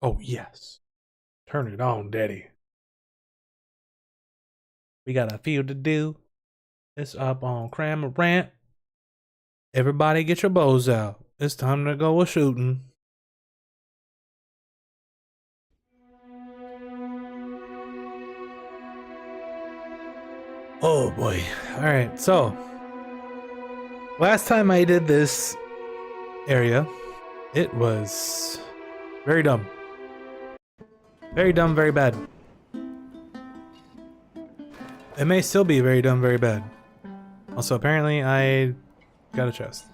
Oh, yes. Turn it on, Daddy. We got a feud to do. It's up on Cramorant. Everybody get your bows out. It's time to go a shooting. Oh boy. Alright, so last time I did this area, it was very dumb. Very dumb, very bad. It may still be very dumb, very bad. Also, apparently I got a chest.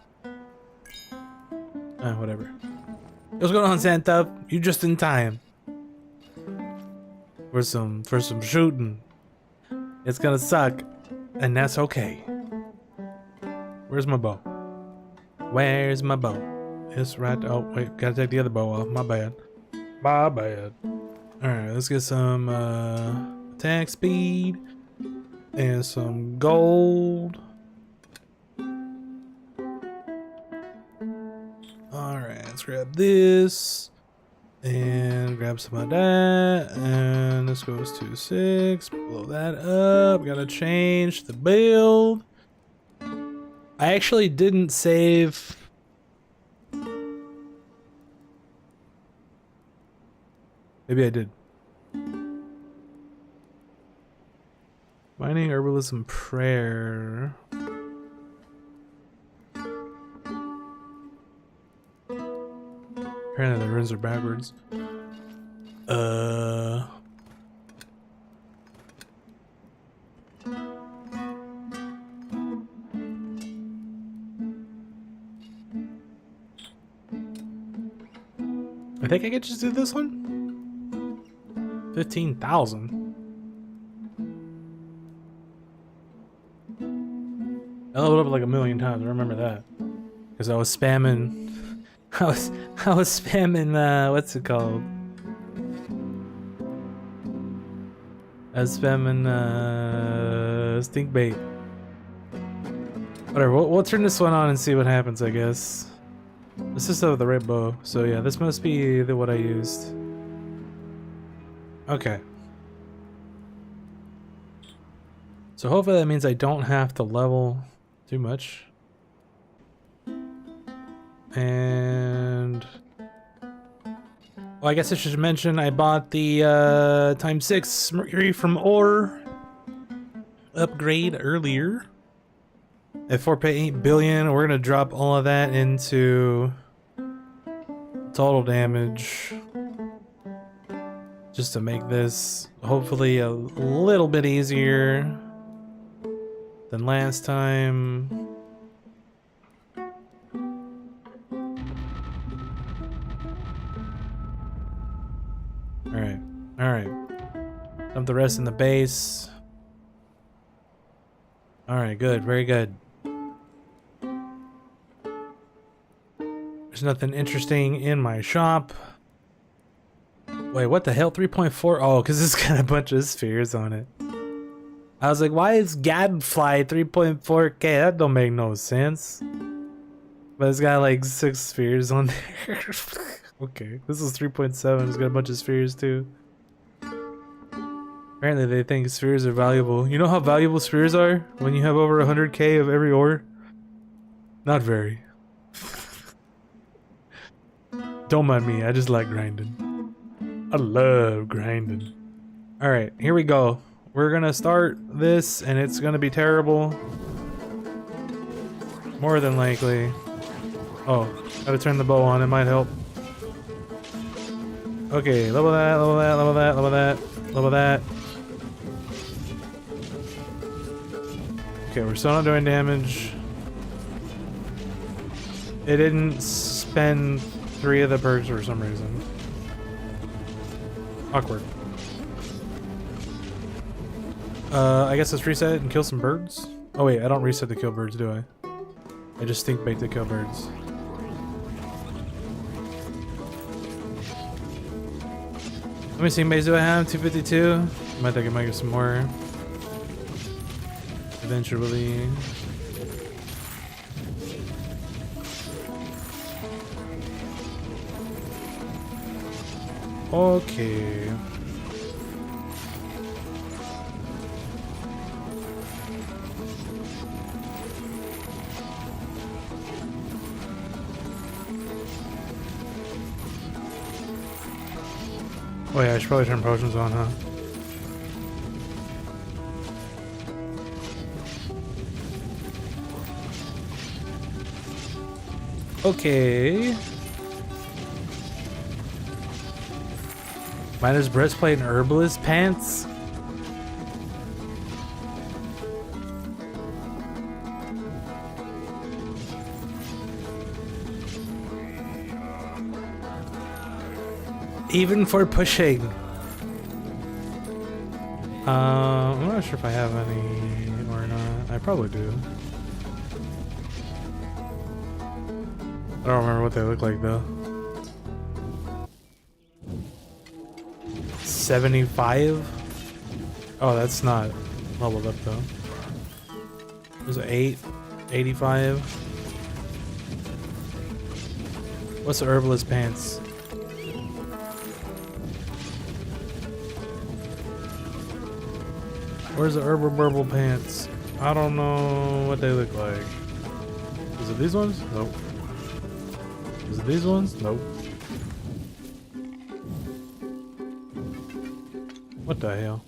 Whatever. What's going on, Santa? You just in time. For some shooting. It's gonna suck, and that's okay. Where's my bow? Where's my bow? It's right. Oh wait, gotta take the other bow off. My bad. My bad. All right, let's get some attack speed and some gold. All right, let's grab this and grab some of that, and this goes to 6. Blow that up. Gotta change the build. I actually didn't save. Maybe I did. Mining, herbalism, prayer. Apparently the runes are backwards. I think I could just do this one. 15,000. I leveled up like 1,000,000 times. I remember that because I was spamming. I was spamming. What's it called? I was spamming stink bait. Whatever. We'll turn this one on and see what happens. I guess. This is the right bow. So yeah, this must be what I used. Okay. So hopefully that means I don't have to level too much. And well, I guess I should mention I bought the ×6 Mercury from ore upgrade earlier at 4.8 billion. We're gonna drop all of that into total damage just to make this hopefully a little bit easier than last time. Alright. Dump the rest in the base. Alright, good. Very good. There's nothing interesting in my shop. Wait, what the hell? 3.4? Oh, because it's got a bunch of spheres on it. I was like, why is Gadfly 3.4k? That don't make no sense. But it's got like 6 spheres on there. Okay, this is 3.7. It's got a bunch of spheres too. Apparently they think spheres are valuable. You know how valuable spheres are when you have over 100k of every ore? Not very. Don't mind me, I just like grinding. I love grinding. Alright, here we go. We're gonna start this and it's gonna be terrible. More than likely. Oh, gotta turn the bow on, it might help. Okay, level that, level that, level that, level that, level that. Okay, we're still not doing damage. It didn't spend 3 of the perks for some reason. Awkward. I guess let's reset and kill some birds. Oh wait, I don't reset to kill birds, do I? I just stink bait to kill birds. Let me see, how many do I have? 252? Might think I might get some more. Eventually. Okay. Oh yeah, I should probably turn potions on, huh? Okay. Minus breastplate and herbalist pants. Even for pushing. I'm not sure if I have any or not. I probably do. I don't remember what they look like though. 75? Oh, that's not leveled up though. There's 8, 85. What's the herbalist pants? Where's the herbal burble pants? I don't know what they look like. Is it these ones? Nope. Is it these ones? Nope. What the hell?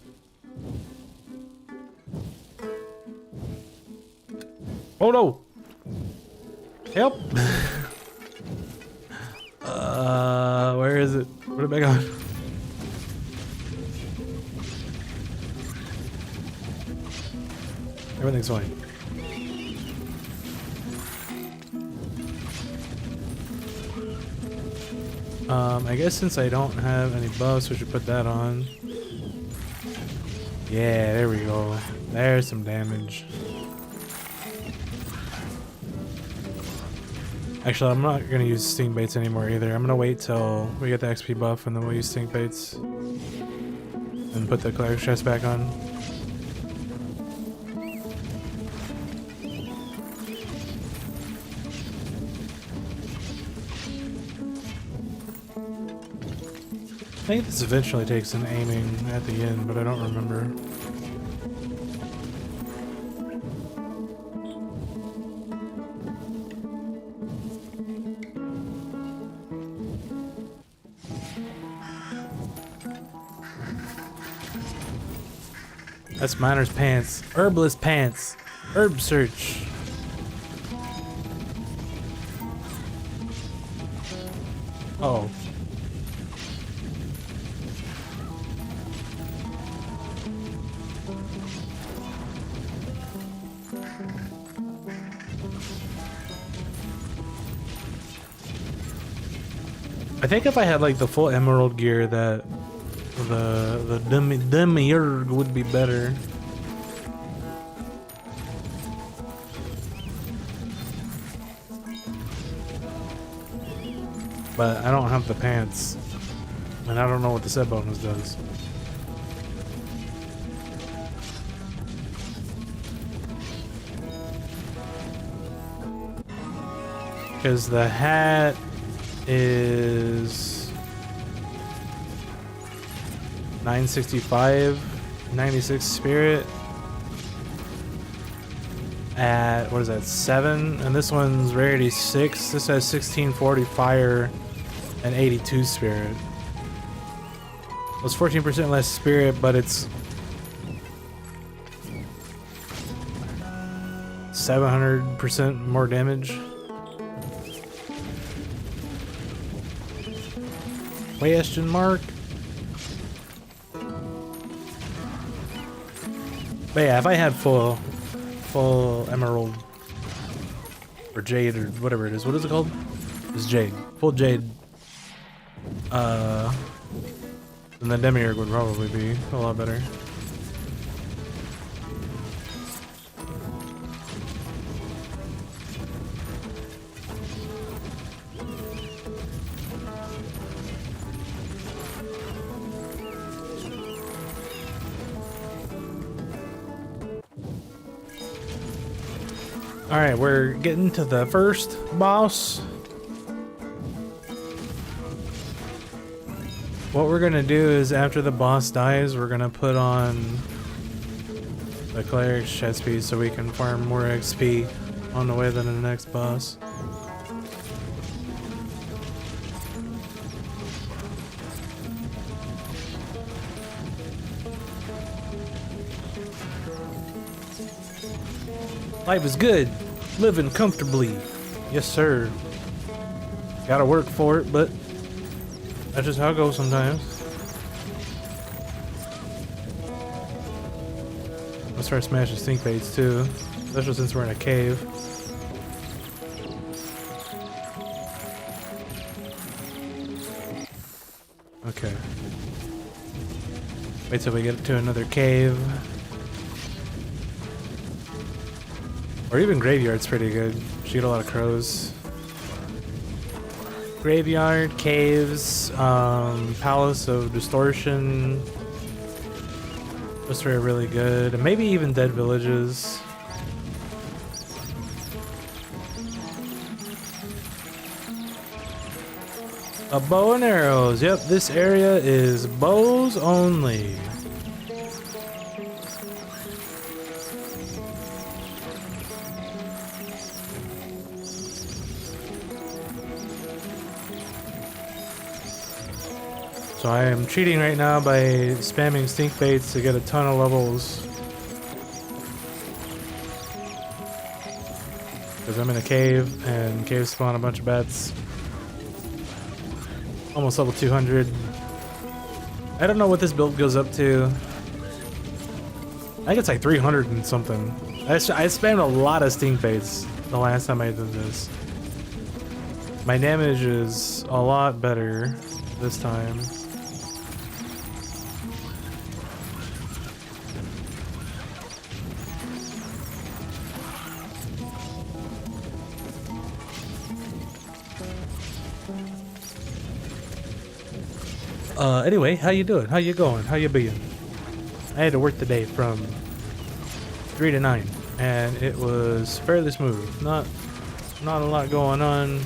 Oh no! Help! Where is it? Put it back on. Everything's fine. I guess since I don't have any buffs, we should put that on. Yeah, there we go. There's some damage. Actually, I'm not gonna use stink baits anymore either. I'm gonna wait till we get the XP buff and then we'll use stink baits. And put the Cleric chest back on. I think this eventually takes an aiming at the end, but I don't remember. That's miner's pants. Herbalist pants. Herb search. Uh-oh. I think if I had like the full emerald gear, that the demiurge would be better. But I don't have the pants, and I don't know what the set bonus does. Because the hat is 965, 96 spirit at, what is that, 7, and this one's rarity 6. This has 1640 fire and 82 spirit. Well, it's 14% less spirit, but it's 700% more damage. Question mark. But yeah, if I had full emerald or jade or whatever it is, what is it called? It's jade. Full jade. Then the demiurge would probably be a lot better. Alright, we're getting to the first boss. What we're gonna do is after the boss dies, we're gonna put on the Cleric's chest piece so we can farm more XP on the way to the next boss. Life is good, living comfortably. Yes, sir. Gotta work for it, but that's just how it goes sometimes. Let's start smashing stink baits too, especially since we're in a cave. Okay. Wait till we get to another cave. Or even graveyard's pretty good. You get a lot of crows. Graveyard, caves, Palace of Distortion. Those three are really good. And maybe even dead villages. A bow and arrows. Yep, this area is bows only. So I am cheating right now by spamming stink baits to get a ton of levels. Because I'm in a cave and caves spawn a bunch of bats. Almost level 200. I don't know what this build goes up to. I think it's like 300 and something. I spammed a lot of stink baits the last time I did this. My damage is a lot better this time. Anyway, how you doing? How you going? How you being? I had to work today from 3 to 9, and it was fairly smooth. Not a lot going on.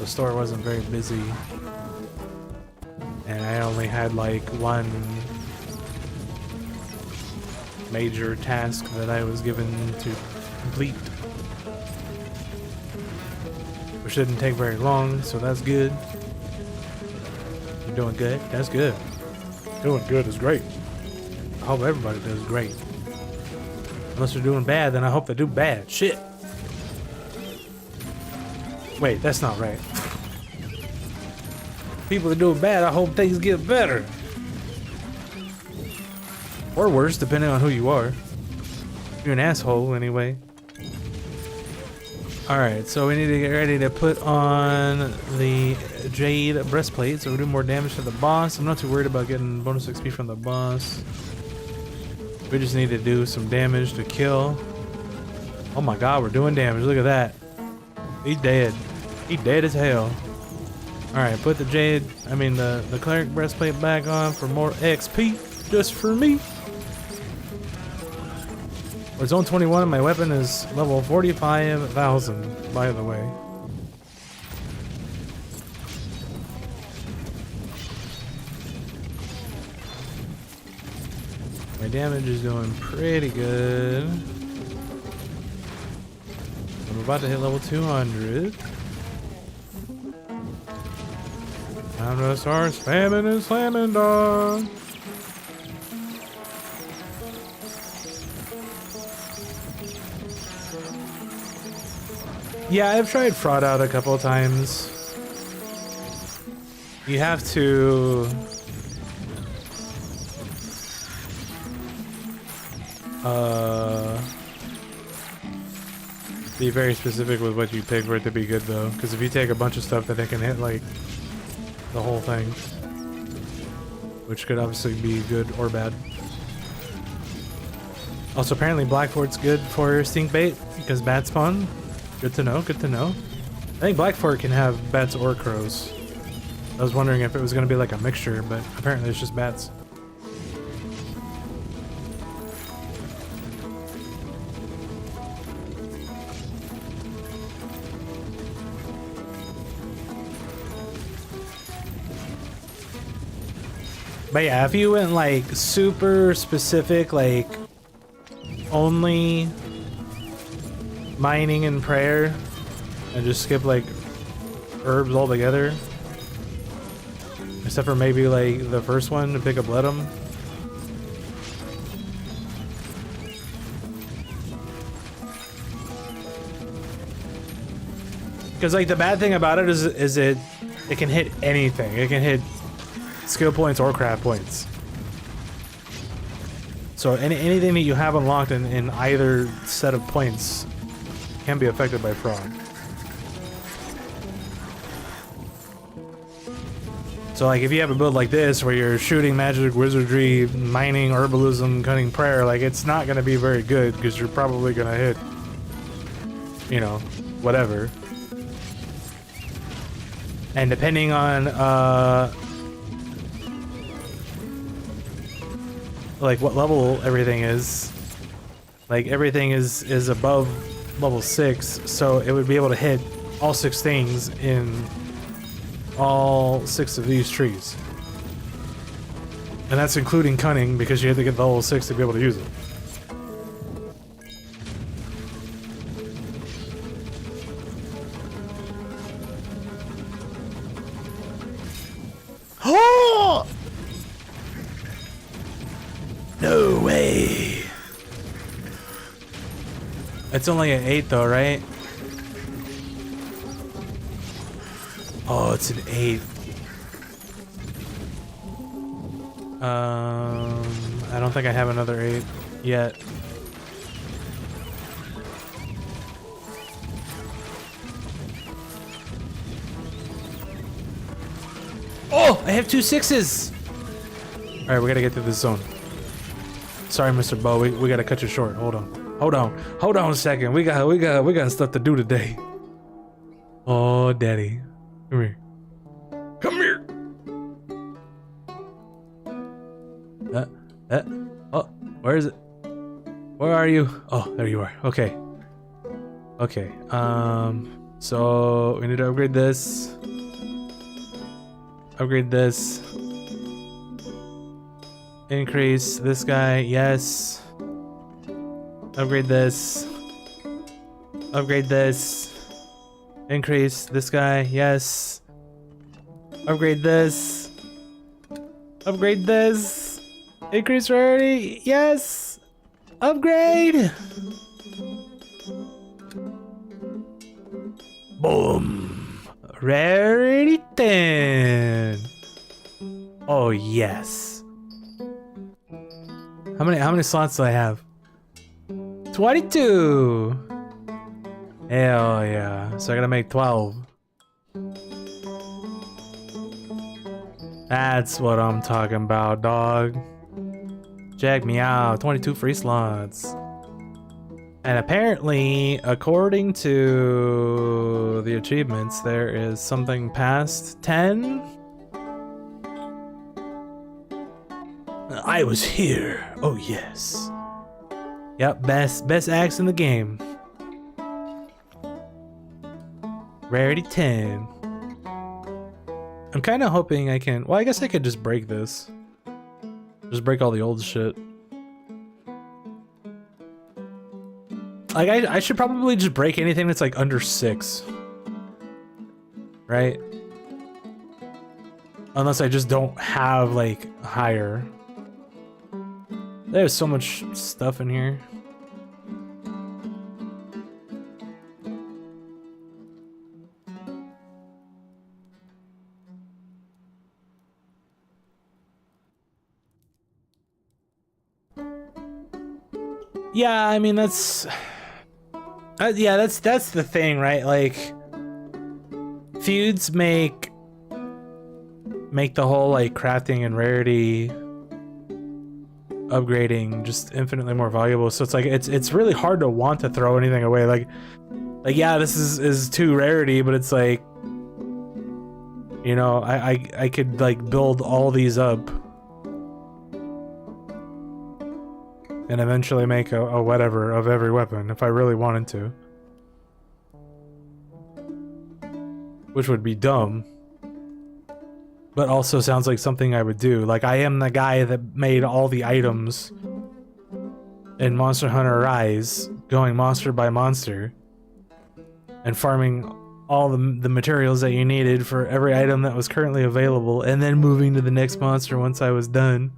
The store wasn't very busy, and I only had like one major task that I was given to complete. Which didn't take very long, so that's good. You're doing good? That's good. Doing good is great. I hope everybody does great. Unless they're doing bad, then I hope they do bad. Shit. Wait, that's not right. People that are doing bad, I hope things get better. Or worse, depending on who you are. You're an asshole, anyway. Alright, so we need to get ready to put on the Jade Breastplate so we do more damage to the boss. I'm not too worried about getting bonus XP from the boss. We just need to do some damage to kill. Oh my god, we're doing damage. Look at that. He's dead. He's dead as hell. Alright, put the the Cleric Breastplate back on for more XP. Just for me. We're zone 21 and my weapon is level 45,000, by the way. My damage is doing pretty good. I'm about to hit level 200. Time to start spamming and slamming, dog. Yeah, I've tried fraud out a couple of times. You have to be very specific with what you pick for it to be good though, because if you take a bunch of stuff then it can hit like the whole thing, which could obviously be good or bad. Also apparently Blackfort's good for stink bait because bat spawn. Good to know, good to know. I think Blackfort can have bats or crows. I was wondering if it was going to be like a mixture, but apparently it's just bats. But yeah, if you went like super specific, like only mining and prayer, and just skip like herbs altogether, except for maybe like the first one to pick up Ledum. Because like the bad thing about it is it can hit anything. It can hit skill points or craft points. So anything that you have unlocked in either set of points can be affected by frog. So like if you have a build like this where you're shooting magic, wizardry, mining, herbalism, cunning prayer, like it's not gonna be very good because you're probably gonna hit, you know, whatever. And depending on like what level everything is, like everything is above level 6, so it would be able to hit all 6 things in all 6 of these trees. And that's including cunning, because you have to get the level 6 to be able to use it. Oh! No way! It's only an 8 though, right? Oh, it's an 8. I don't think I have another 8 yet. Oh, I have 2 6s. All right, we gotta get to this zone. Sorry, Mr. Bo, we gotta cut you short. Hold on a second. We got stuff to do today. Oh, daddy. Come here. Come here. Oh, where is it? Where are you? Oh, there you are. Okay. Okay. So we need to upgrade this. Upgrade this. Increase this guy. Yes. Upgrade this. Upgrade this. Increase this guy. Yes. Upgrade this. Upgrade this. Increase rarity. Yes. Upgrade. Boom. Rarity 10. Oh yes. How many slots do I have? 22. Hell yeah. So I gotta make 12. That's what I'm talking about, dog. Check me out. 22 free slots. And apparently, according to the achievements, there is something past 10. I was here. Oh yes. Yep, best axe in the game. Rarity 10. I'm kind of hoping I can... Well, I guess I could just break this. Just break all the old shit. Like, I should probably just break anything that's like under 6. Right? Unless I just don't have like higher. There's so much stuff in here. Yeah, I mean that's that's the thing, right? Like feuds make the whole like crafting and rarity upgrading just infinitely more valuable. So it's like it's really hard to want to throw anything away. Like yeah, this is 2 rarity, but it's like, you know, I could like build all these up and eventually make a whatever of every weapon if I really wanted to. Which would be dumb. but also sounds like something I would do. Like, I am the guy that made all the items in Monster Hunter Rise, going monster by monster, and farming all the materials that you needed for every item that was currently available, and then moving to the next monster once I was done.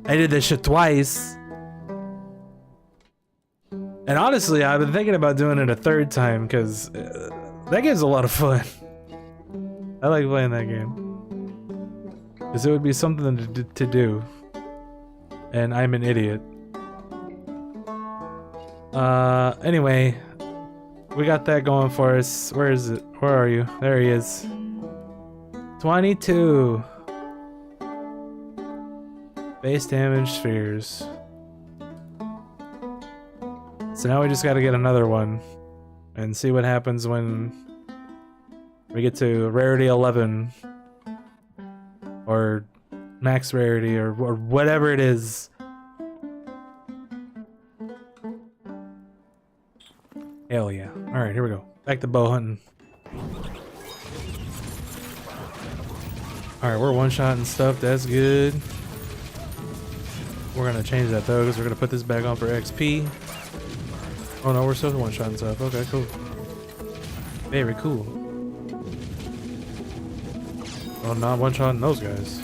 I did this shit twice. And honestly, I've been thinking about doing it a third time, because that game's a lot of fun. I like playing that game. Because it would be something to do. And I'm an idiot. Anyway, we got that going for us. Where is it? Where are you? There he is. 22. Base damage spheres. So now we just gotta get another one. And see what happens when we get to rarity 11. Or max rarity, or whatever it is. Hell yeah. Alright, here we go. Back to bow hunting. Alright, we're one-shotting stuff. That's good. We're gonna change that though, because we're gonna put this back on for XP. Oh no, we're still one-shotting stuff. Okay, cool. Very cool. Oh, not one-shotting those guys.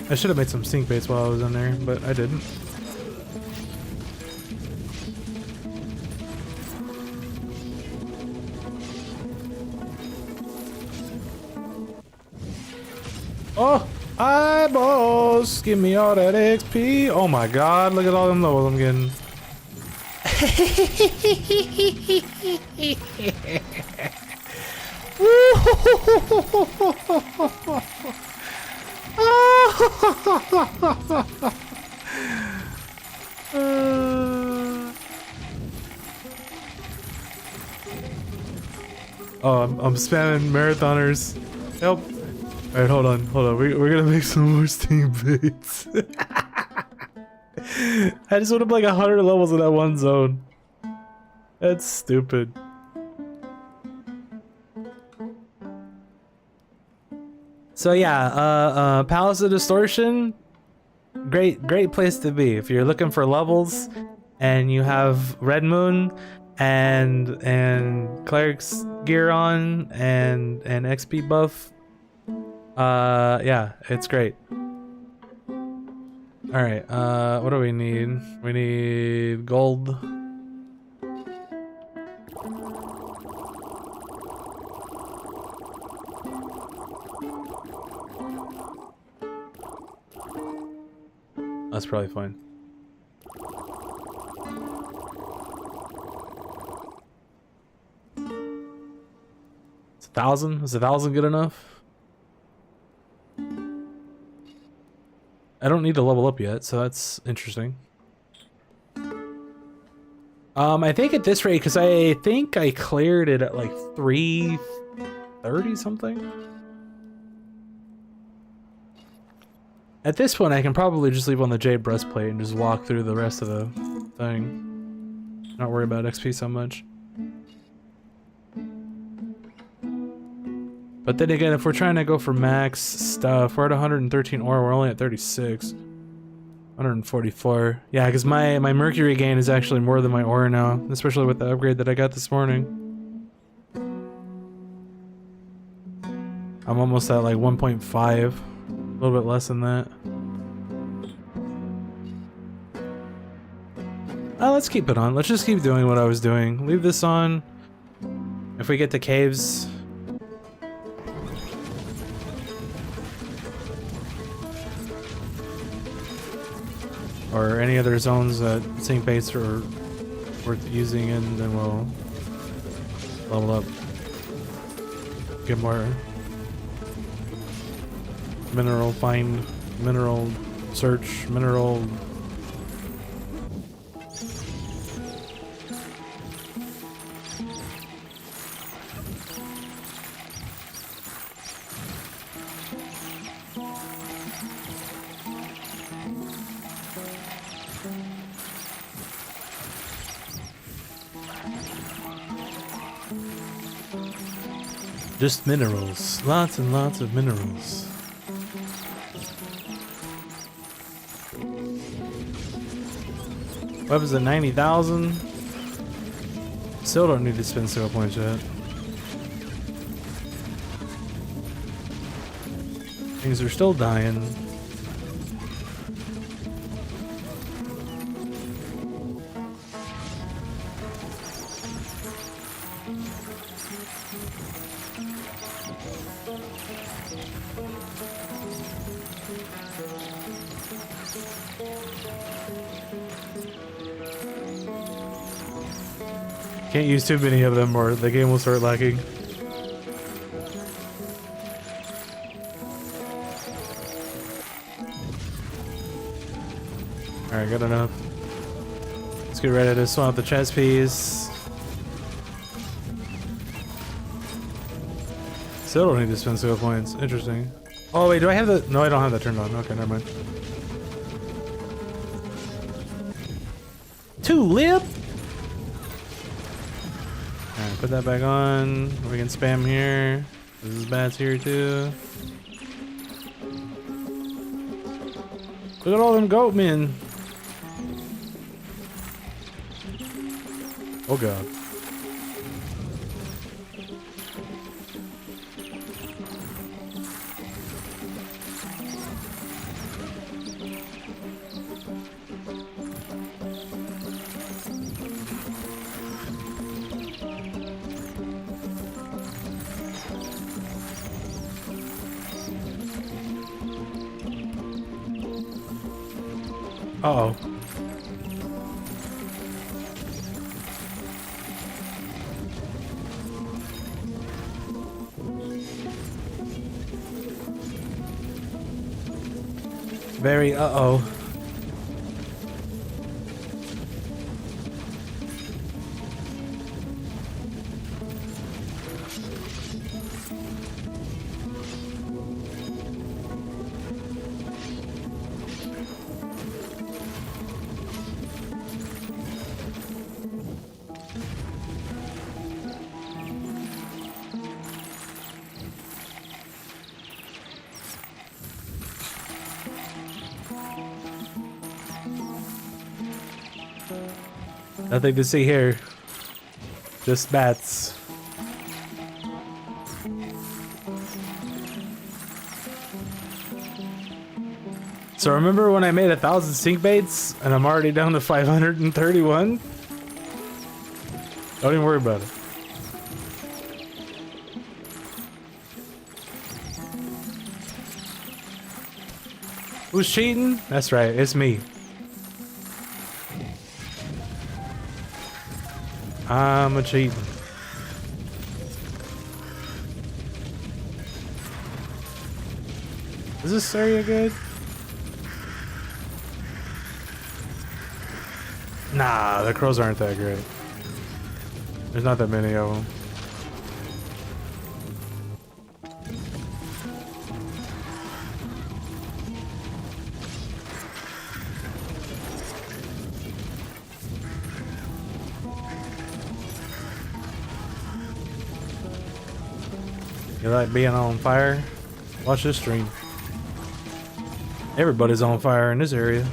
I should have made some stink baits while I was in there, but I didn't. Oh! Eyeballs! Give me all that XP! Oh my god, look at all them levels I'm getting. Oh, I'm spamming marathoners. Help! Alright, hold on. We're gonna make some more steam baits. I just went up like 100 levels in that one zone. That's stupid. So yeah, Palace of Distortion, great place to be if you're looking for levels, and you have Red Moon and Cleric's gear on and XP buff. Yeah, it's great. All right, what do we need? We need gold. That's probably fine. It's 1,000? Is 1,000 good enough? I don't need to level up yet, so that's interesting. I think at this rate, because I think I cleared it at like 330 something. At this point, I can probably just leave on the Jade Breastplate and just walk through the rest of the thing. Not worry about XP so much. But then again, if we're trying to go for max stuff, we're at 113 ore, we're only at 36. 144. Yeah, because my Mercury gain is actually more than my ore now, especially with the upgrade that I got this morning. I'm almost at like 1.5. A little bit less than that. Let's keep it on. Let's just keep doing what I was doing. Leave this on. If we get to caves. Or any other zones that sink baits are worth using in, then we'll level up. Get more mineral find, mineral search, mineral. Just minerals. Lots and lots of minerals. Weapons at 90,000. Still don't need to spend skill points yet. Things are still dying. Can't use too many of them or the game will start lagging. Alright, good enough. Let's get rid of this one with the chest piece. Still don't need to spend skill points. Interesting. Oh wait, do I have the... No, I don't have that turned on. Okay, never mind. Tulip! Alright, put that back on. We can spam here. This is bats here too. Look at all them goat men. Oh god. Uh-oh. Very uh-oh. Nothing to see here. Just bats. So remember when I made 1,000 stink baits and I'm already down to 531? Don't even worry about it. Who's cheating? That's right, it's me. I'm a cheating. Is this area good? Nah, the crows aren't that great. There's not that many of them. You like being on fire? Watch this stream. Everybody's on fire in this area.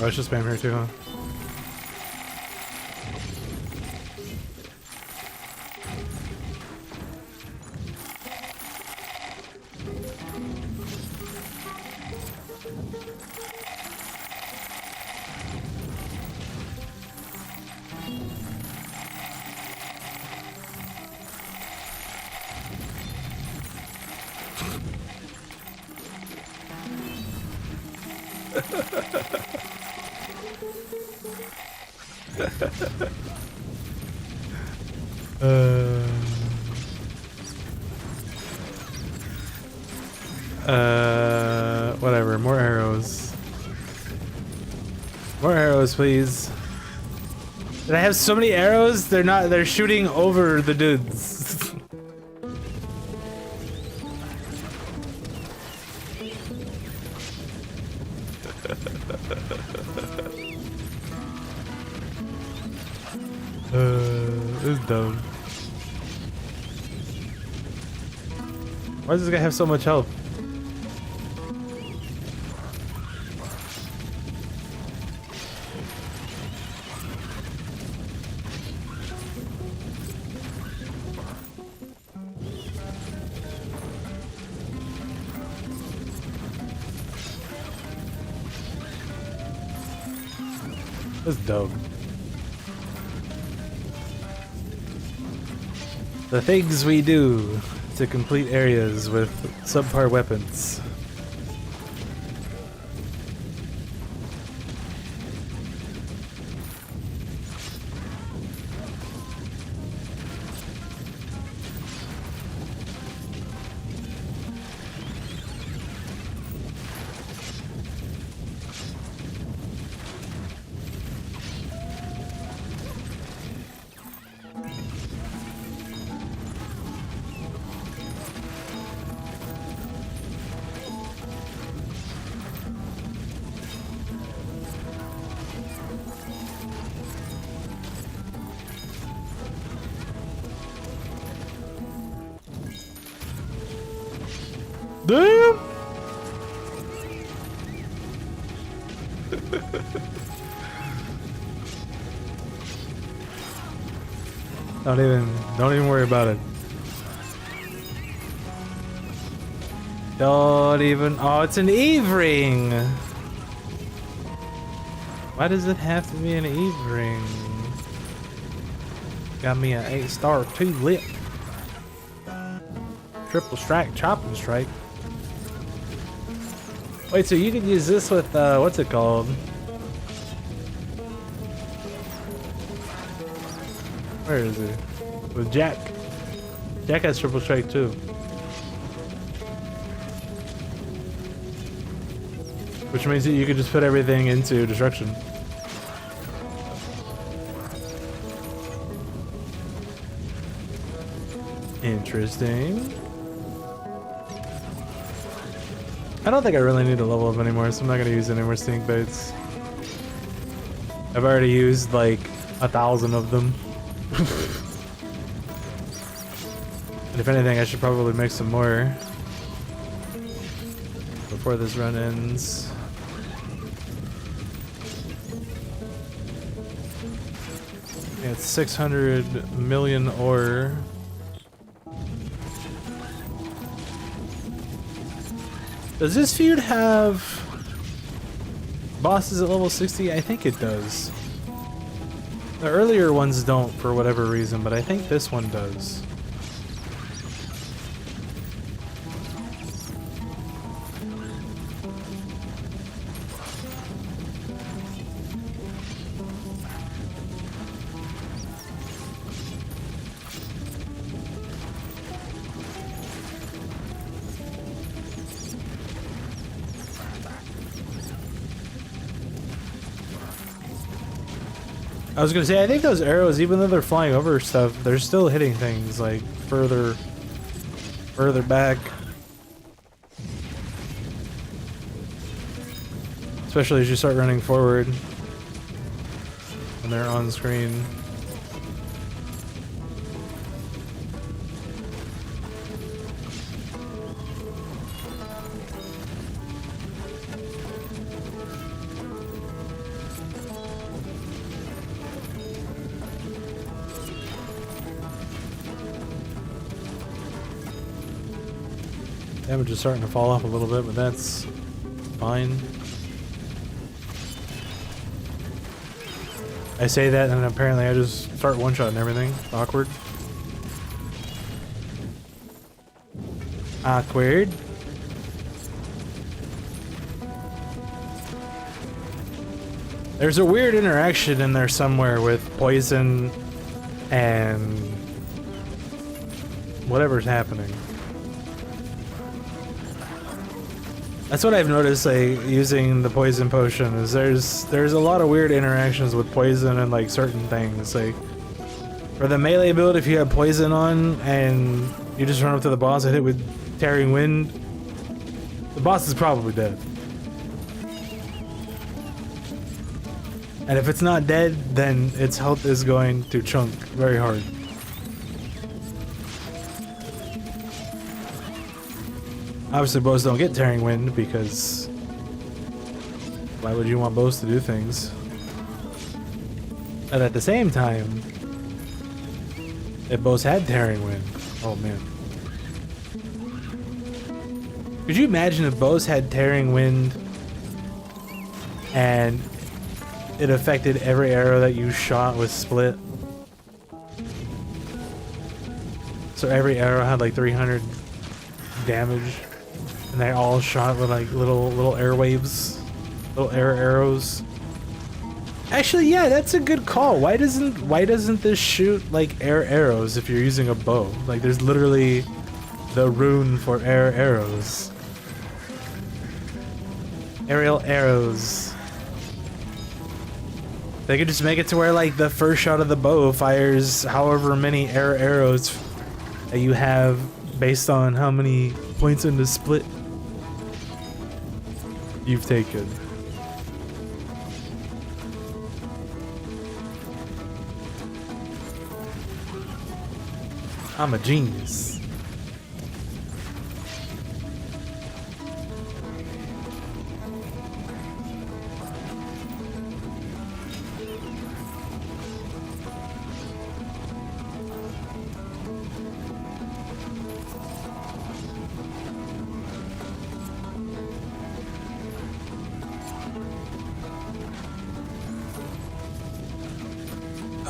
Oh, I should spam here too, huh? Whatever, more arrows. More arrows, please. Did I have so many arrows? They're shooting over the dudes. It's dumb. Why does this guy have so much health? That's dope. The things we do to complete areas with subpar weapons. Damn! Don't even worry about it. Don't even, oh, it's an Eve ring! Why does it have to be an Eve ring? Got me an 8-star 2-lip. Triple strike, chopping strike. Wait, so you could use this with, what's it called? Where is it? With Jack. Jack has triple strike too. Which means that you could just put everything into destruction. Interesting. I don't think I really need to level up anymore, so I'm not gonna use any more stink baits. I've already used like 1,000 of them. And if anything, I should probably make some more before this run ends. Yeah, it's 600 million ore. Does this feud have bosses at level 60? I think it does. The earlier ones don't for whatever reason, but I think this one does. I was gonna say, I think those arrows, even though they're flying over stuff, they're still hitting things like further back. Especially as you start running forward when they're on screen. Damage is starting to fall off a little bit, but that's fine. I say that and apparently I just start one-shotting everything. Awkward. Awkward. There's a weird interaction in there somewhere with poison and whatever's happening. That's what I've noticed, like, using the poison potion, is there's a lot of weird interactions with poison and like certain things. Like for the melee build, if you have poison on and you just run up to the boss and hit with tearing wind, the boss is probably dead. And if it's not dead, then its health is going to chunk very hard. Obviously bows don't get tearing wind because why would you want bows to do things? But at the same time, if bows had tearing wind, oh man. Could you imagine if bows had tearing wind and it affected every arrow that you shot with split? So every arrow had like 300 damage and they all shot with like little airwaves, little air arrows. Actually, yeah, that's a good call. Why doesn't this shoot like air arrows if you're using a bow? Like there's literally the rune for air arrows. Aerial arrows. They could just make it to where like the first shot of the bow fires however many air arrows that you have based on how many points in the split you've taken. I'm a genius.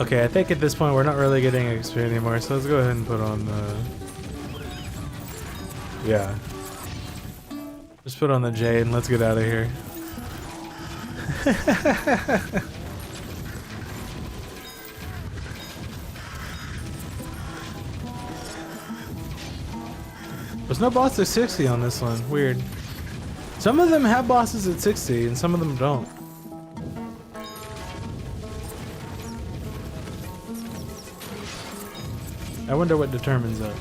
Okay, I think at this point we're not really getting XP anymore, so let's go ahead and put on the... Yeah. Just put on the J and let's get out of here. There's no boss at 60 on this one. Weird. Some of them have bosses at 60 and some of them don't. I wonder what determines that.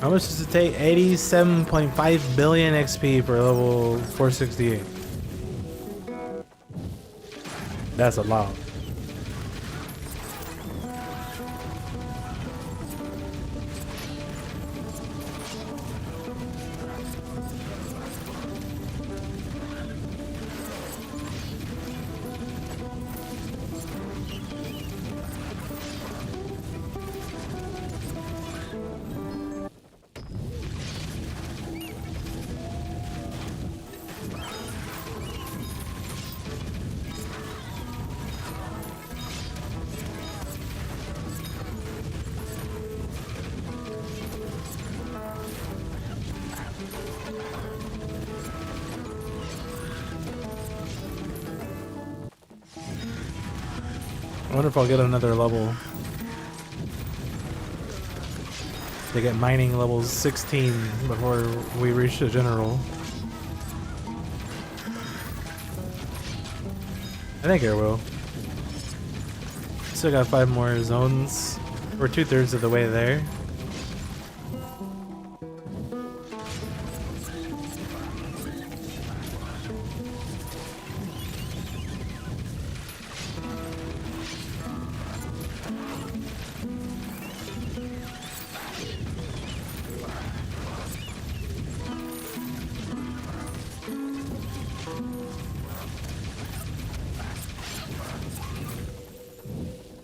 How much does it take? 87.5 billion XP for level 468. That's a lot. I wonder if I'll get another level. They get mining levels 16 before we reach the general. I think I will. Still got 5 more zones. We're 2/3 of the way there.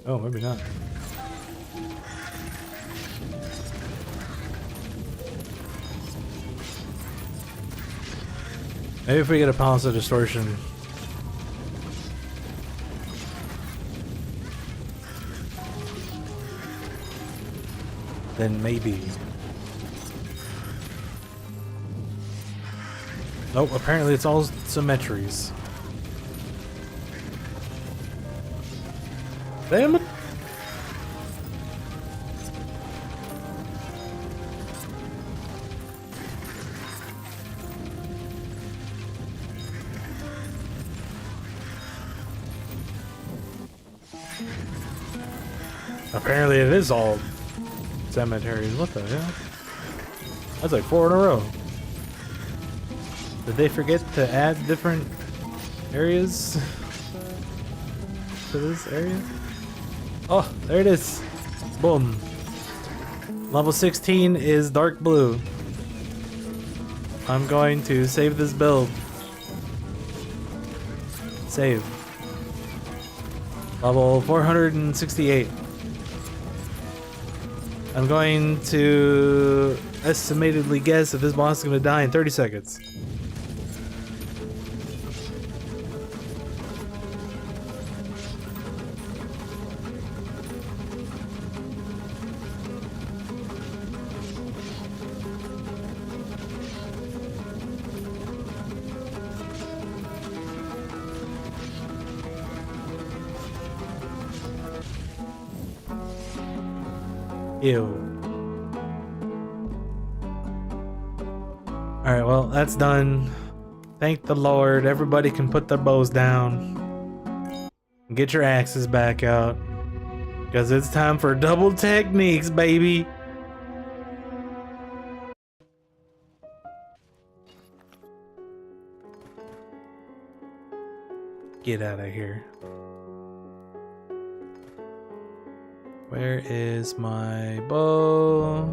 Oh, maybe not. Maybe if we get a Palace of Distortion. Then maybe. Nope, apparently it's all symmetries. Damn it! Apparently it is all cemeteries. What the hell? That's like 4 in a row. Did they forget to add different areas to this area? Oh, there it is. Boom. Level 16 is dark blue. I'm going to save this build. Save. Level 468. I'm going to estimatedly guess if this boss is going to die in 30 seconds. Ew. Alright, well, that's done. Thank the Lord. Everybody can put their bows down. Get your axes back out. Because it's time for double techniques, baby. Get out of here. Where is my bow?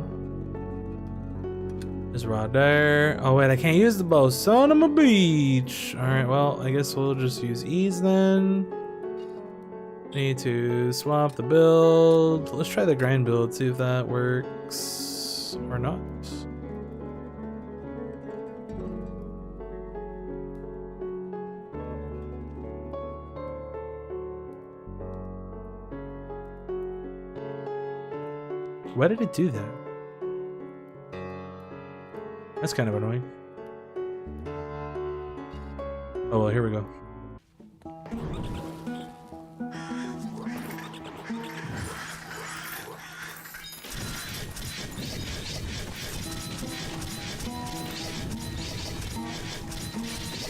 It's right there. Oh wait, I can't use the bow. Son of a beach. Alright, well, I guess we'll just use ease then. Need to swap the build. Let's try the grind build, see if that works or not. Why did it do that? That's kind of annoying. Oh well, here we go.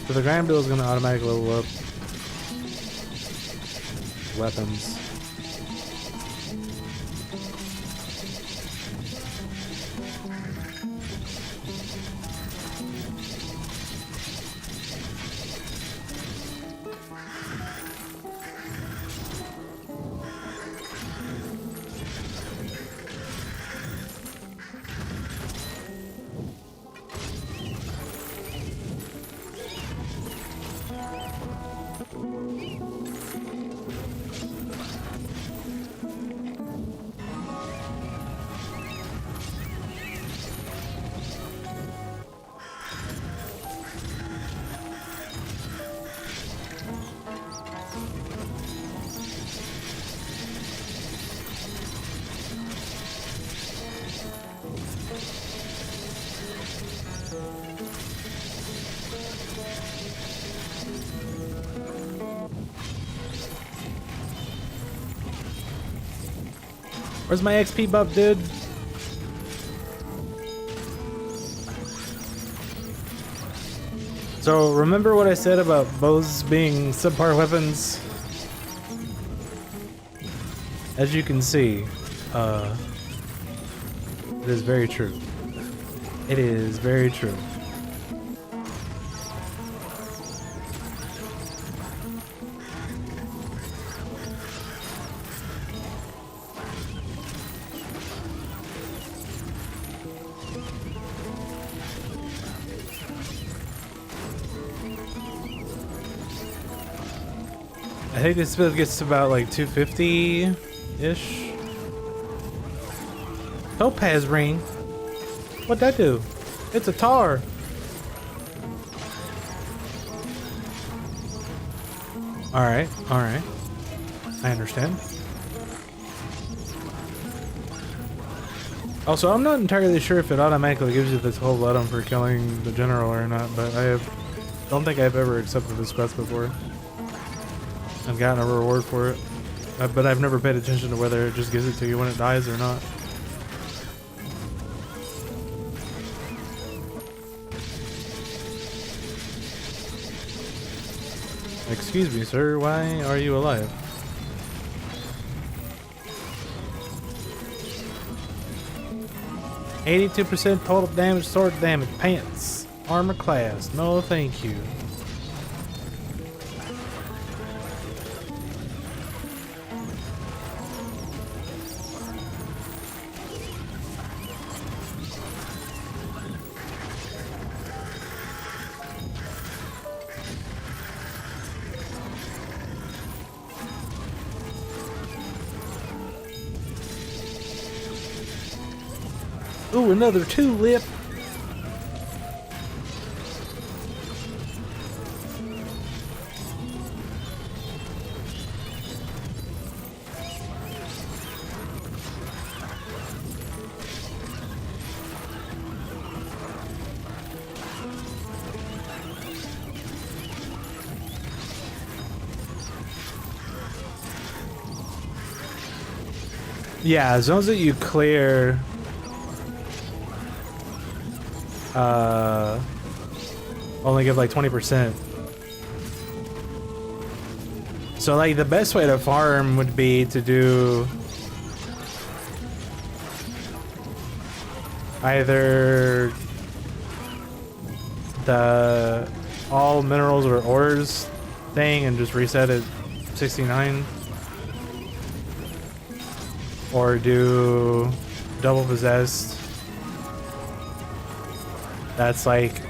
So the grind build is going to automatically level up weapons. Where's my XP buff, dude? So remember what I said about bows being subpar weapons? As you can see, it is very true. It is very true. I think this build gets to about like 250-ish. Topaz ring? What'd that do? It's a tar. Alright, alright. I understand. Also, I'm not entirely sure if it automatically gives you this whole item for killing the general or not, but don't think I've ever accepted this quest before. I've gotten a reward for it, but I've never paid attention to whether it just gives it to you when it dies or not. Excuse me, sir, why are you alive? %82 total damage, sword damage, pants. Armor class. No, thank you. Ooh, another tulip. Yeah, zones that you clear only give like 20%. So like the best way to farm would be to do either the all minerals or ores thing and just reset at 69, or do double possessed. That's like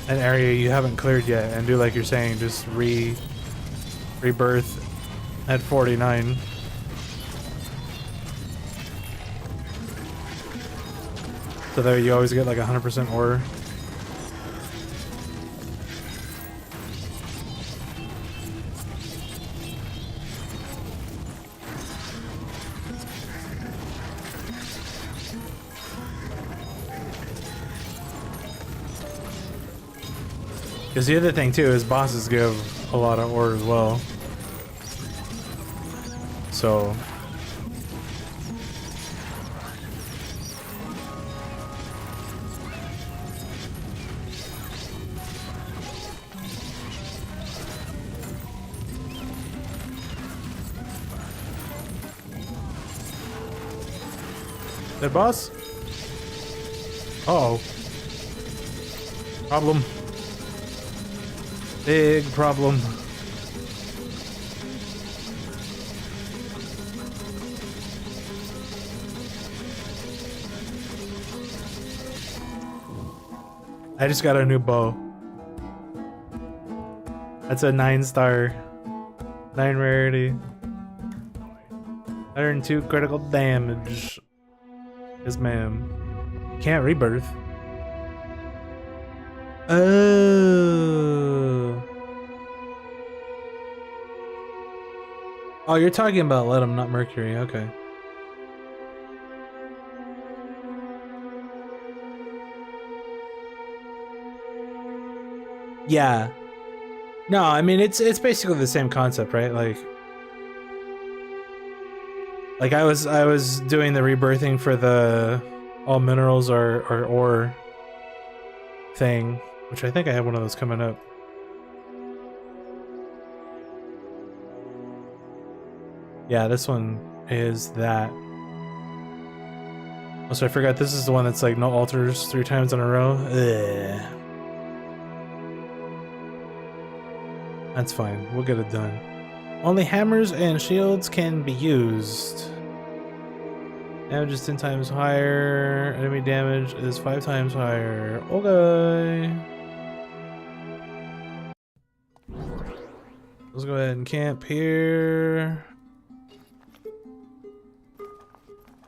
an area you haven't cleared yet, and do like you're saying, just rebirth at 49. So there you always get like 100% ore. Because the other thing too is bosses give a lot of ore as well. So that boss? Uh-oh. Problem. Big problem. I just got a new bow. That's a 9-star. 9 rarity. 102 critical damage. Yes, ma'am. Can't rebirth. Oh. Oh, you're talking about Let 'em, not Mercury. Okay. Yeah. No, I mean it's basically the same concept, right? Like I was doing the rebirthing for the all minerals or ore thing, which I think I have one of those coming up. Yeah, this one is that. Also, I forgot this is the one that's like no altars 3 times in a row. Ugh. That's fine. We'll get it done. Only hammers and shields can be used. Damage is 10 times higher. Enemy damage is 5 times higher. Okay. Let's go ahead and camp here.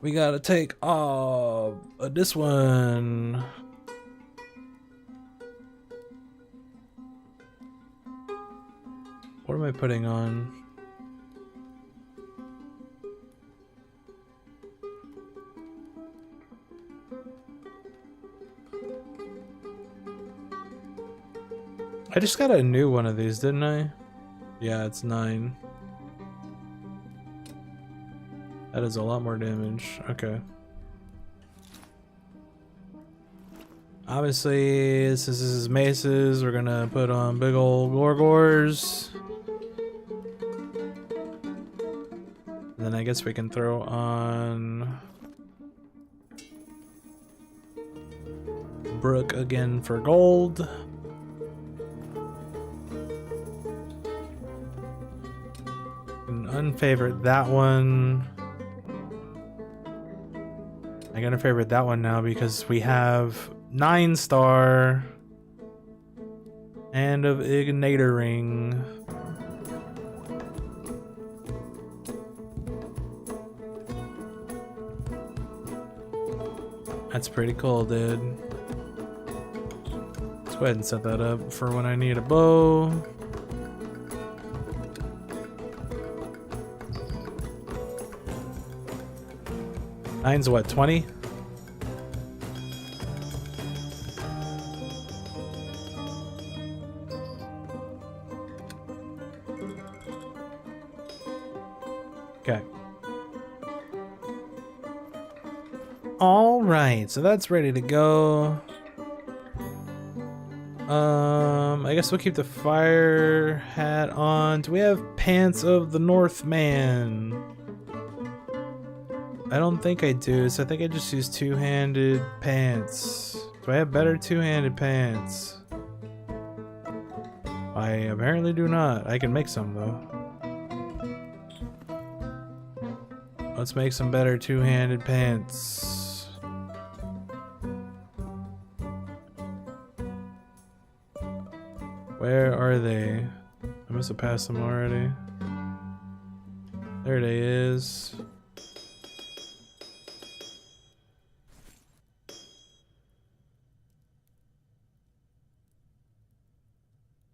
We gotta take this one. What am I putting on? I just got a new one of these, didn't I? Yeah, it's 9. That is a lot more damage. Okay. Obviously, since this is maces, we're gonna put on big old gorgors. And then I guess we can throw on Brook again for gold. And unfavorite that one. I'm gonna favorite that one now because we have 9-star and of Ignitor Ring. That's pretty cool, dude. Let's go ahead and set that up for when I need a bow. Nine's what, 20? Okay. All right, so that's ready to go. I guess we'll keep the fire hat on. Do we have Pants of the Northman? I don't think I do, so I think I just use two-handed pants. Do I have better two-handed pants? I apparently do not. I can make some though. Let's make some better two-handed pants. Where are they? I must have passed them already. There they is.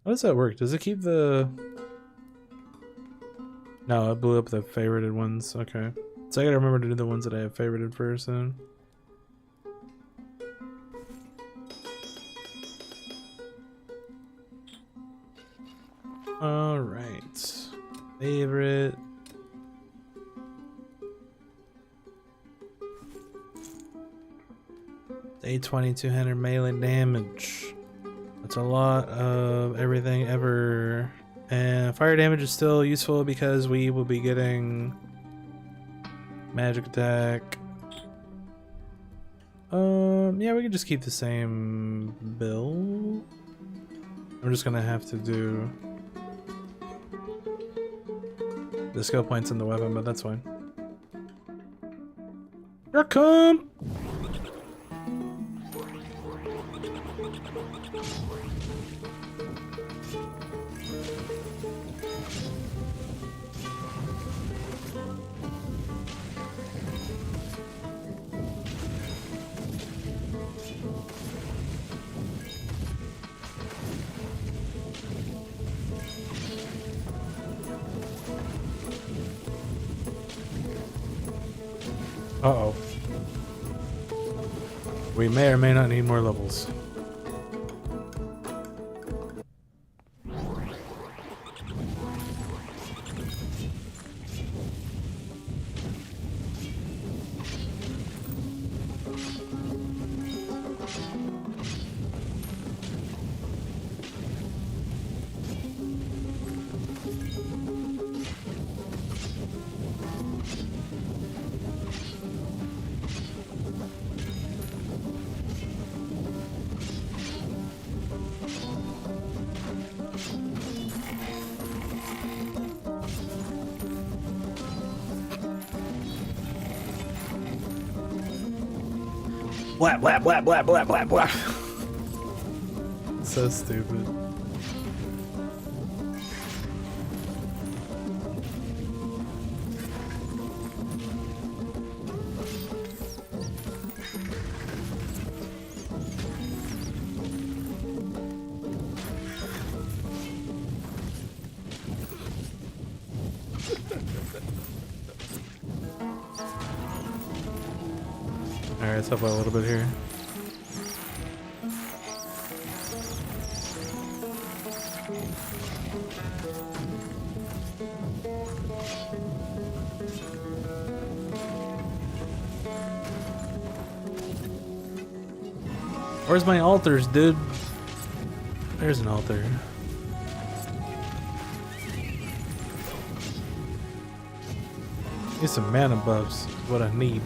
How does that work? Does it keep the... No, it blew up the favorited ones. Okay. So I gotta remember to do the ones that I have favorited first then. Alright. Favorite. Day 2200 melee damage. That's a lot of everything ever. And fire damage is still useful because we will be getting magic attack. Yeah, we can just keep the same build. I'm just gonna have to do the skill points in the weapon, but that's fine. Here I come! Uh-oh. We may or may not need more levels. Blah, blah, blah, blah, blah, blah, blah. So stupid. Alright, let's help out a little bit here. Where's my altars, dude? There's an altar. Need some mana buffs, is what I need.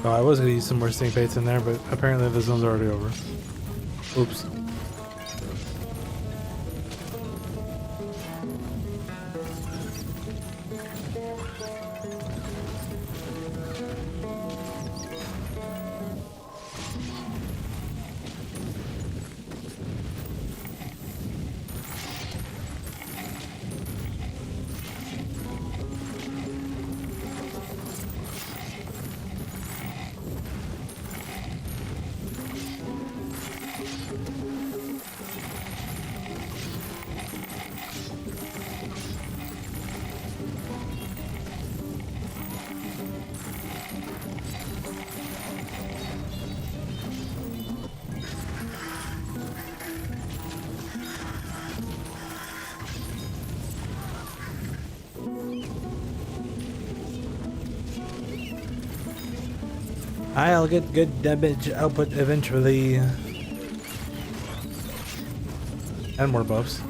Oh, I was gonna use some more stink baits in there, but apparently the zone's already over. Oops. I'll get good damage output eventually. And more buffs.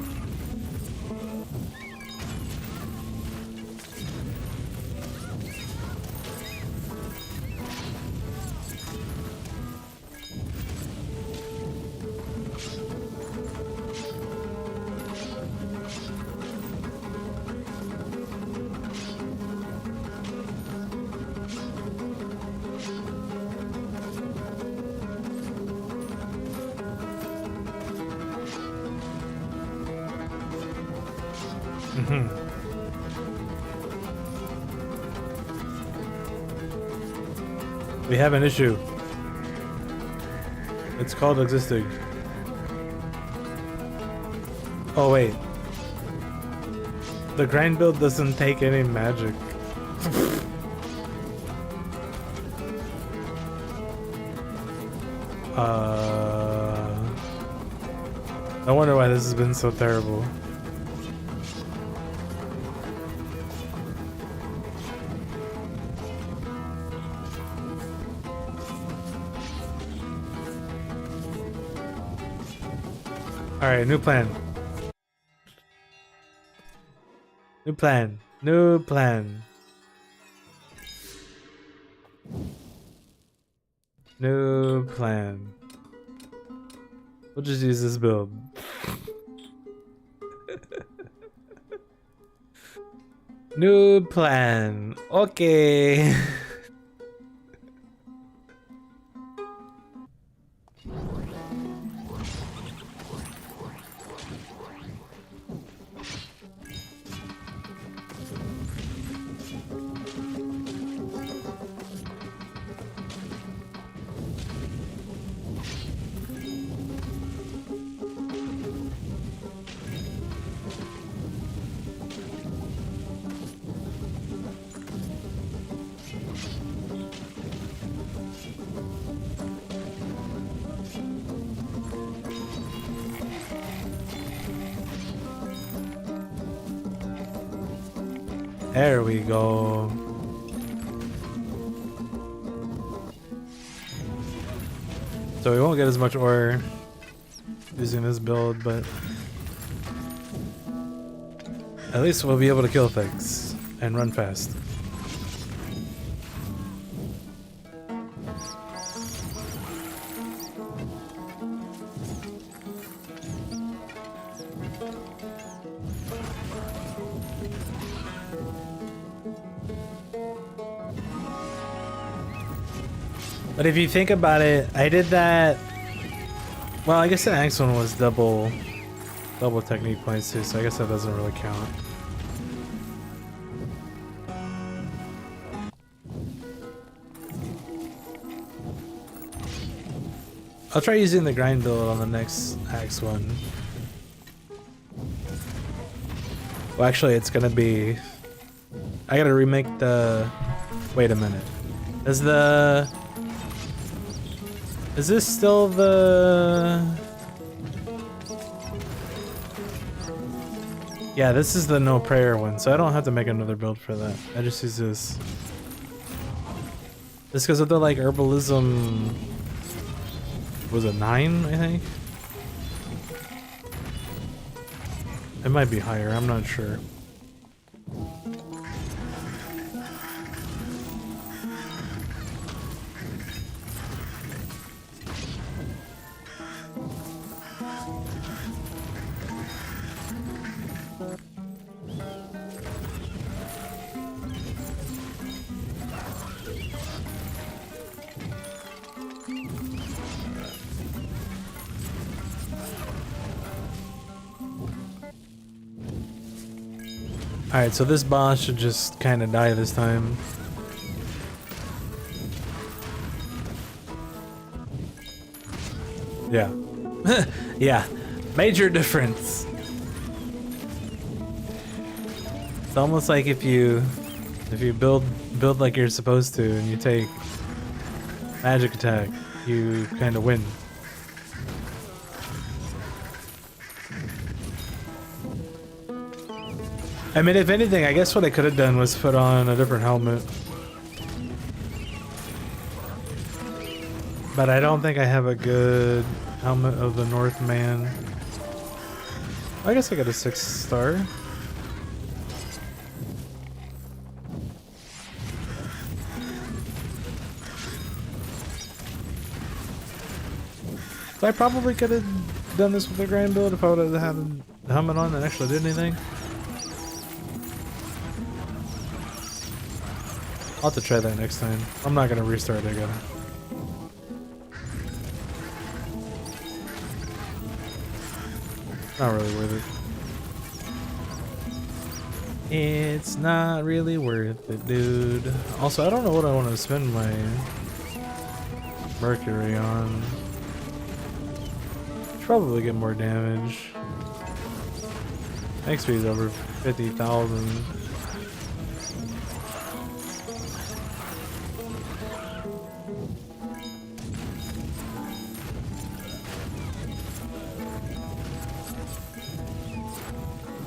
We have an issue. It's called existing. Oh wait. The grind build doesn't take any magic. I wonder why this has been so terrible. Alright, new plan. New plan. New plan. New plan. We'll just use this build. New plan. Okay. There we go. So we won't get as much ore using this build, but at least we'll be able to kill things and run fast. But if you think about it, I did that. Well, I guess the next one was double technique points too, so I guess that doesn't really count. I'll try using the grind build on the next axe one. Well, actually, it's gonna be. I gotta remake the. Wait a minute. Is this still the... Yeah, this is the no prayer one, so I don't have to make another build for that. I just use this. This goes with the like herbalism... Was it 9, I think? It might be higher, I'm not sure. Alright, so this boss should just kind of die this time. Yeah. Yeah. Major difference. It's almost like if you build like you're supposed to and you take magic attack, you kind of win. I mean, if anything, I guess what I could have done was put on a different helmet. But I don't think I have a good helmet of the Northman. I guess I got a 6-star. So I probably could have done this with the grand build if I would have had the helmet on that actually did anything. I'll have to try that next time. I'm not gonna restart again. Not really worth it. It's not really worth it, dude. Also, I don't know what I want to spend my Mercury on. Should probably get more damage. XP is over 50,000.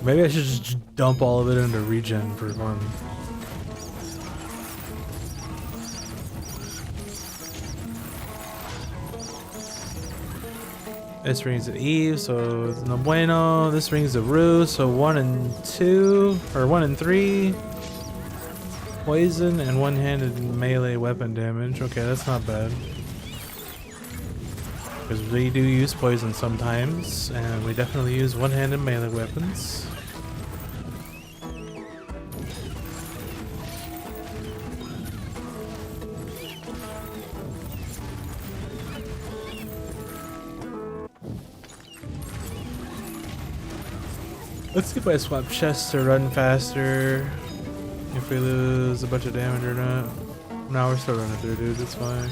Maybe I should just dump all of it into regen for fun. This rings at Eve, so it's no bueno. This rings at Rue, so 1 and 2, or 1 and 3. Poison and one-handed melee weapon damage. Okay, that's not bad. Because we do use poison sometimes, and we definitely use one-handed melee weapons. Let's see if I swap chests to run faster. If we lose a bunch of damage or not. No, we're still running through, dude. It's fine.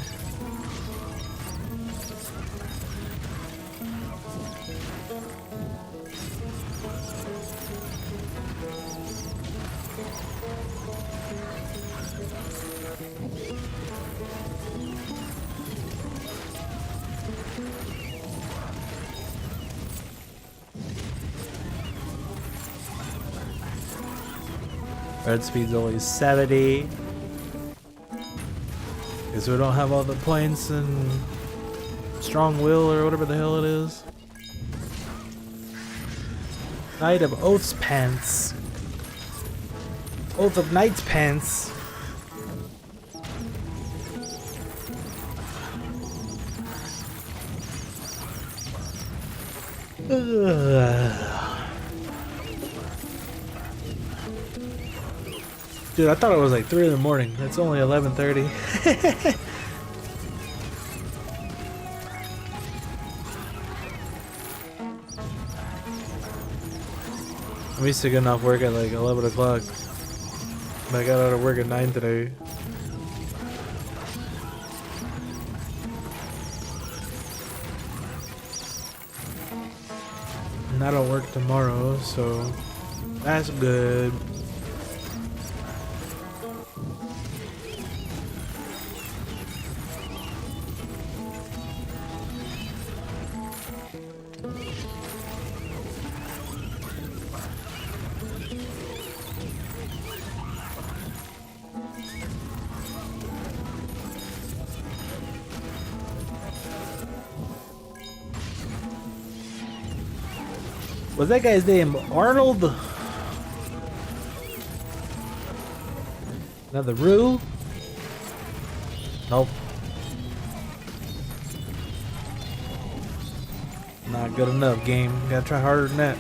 Red speed's only 70. Because we don't have all the points and strong will or whatever the hell it is. Knight of Oath's Pants. Oath of Knight's Pants. Ugh. Dude, I thought it was like 3 in the morning. It's only 11:30. I'm used to getting off work at like 11 o'clock. But I got out of work at 9 today. And I don't work tomorrow, so that's good. Was that guy's name Arnold? Another Rue? Nope. Not good enough, game. Gotta try harder than that.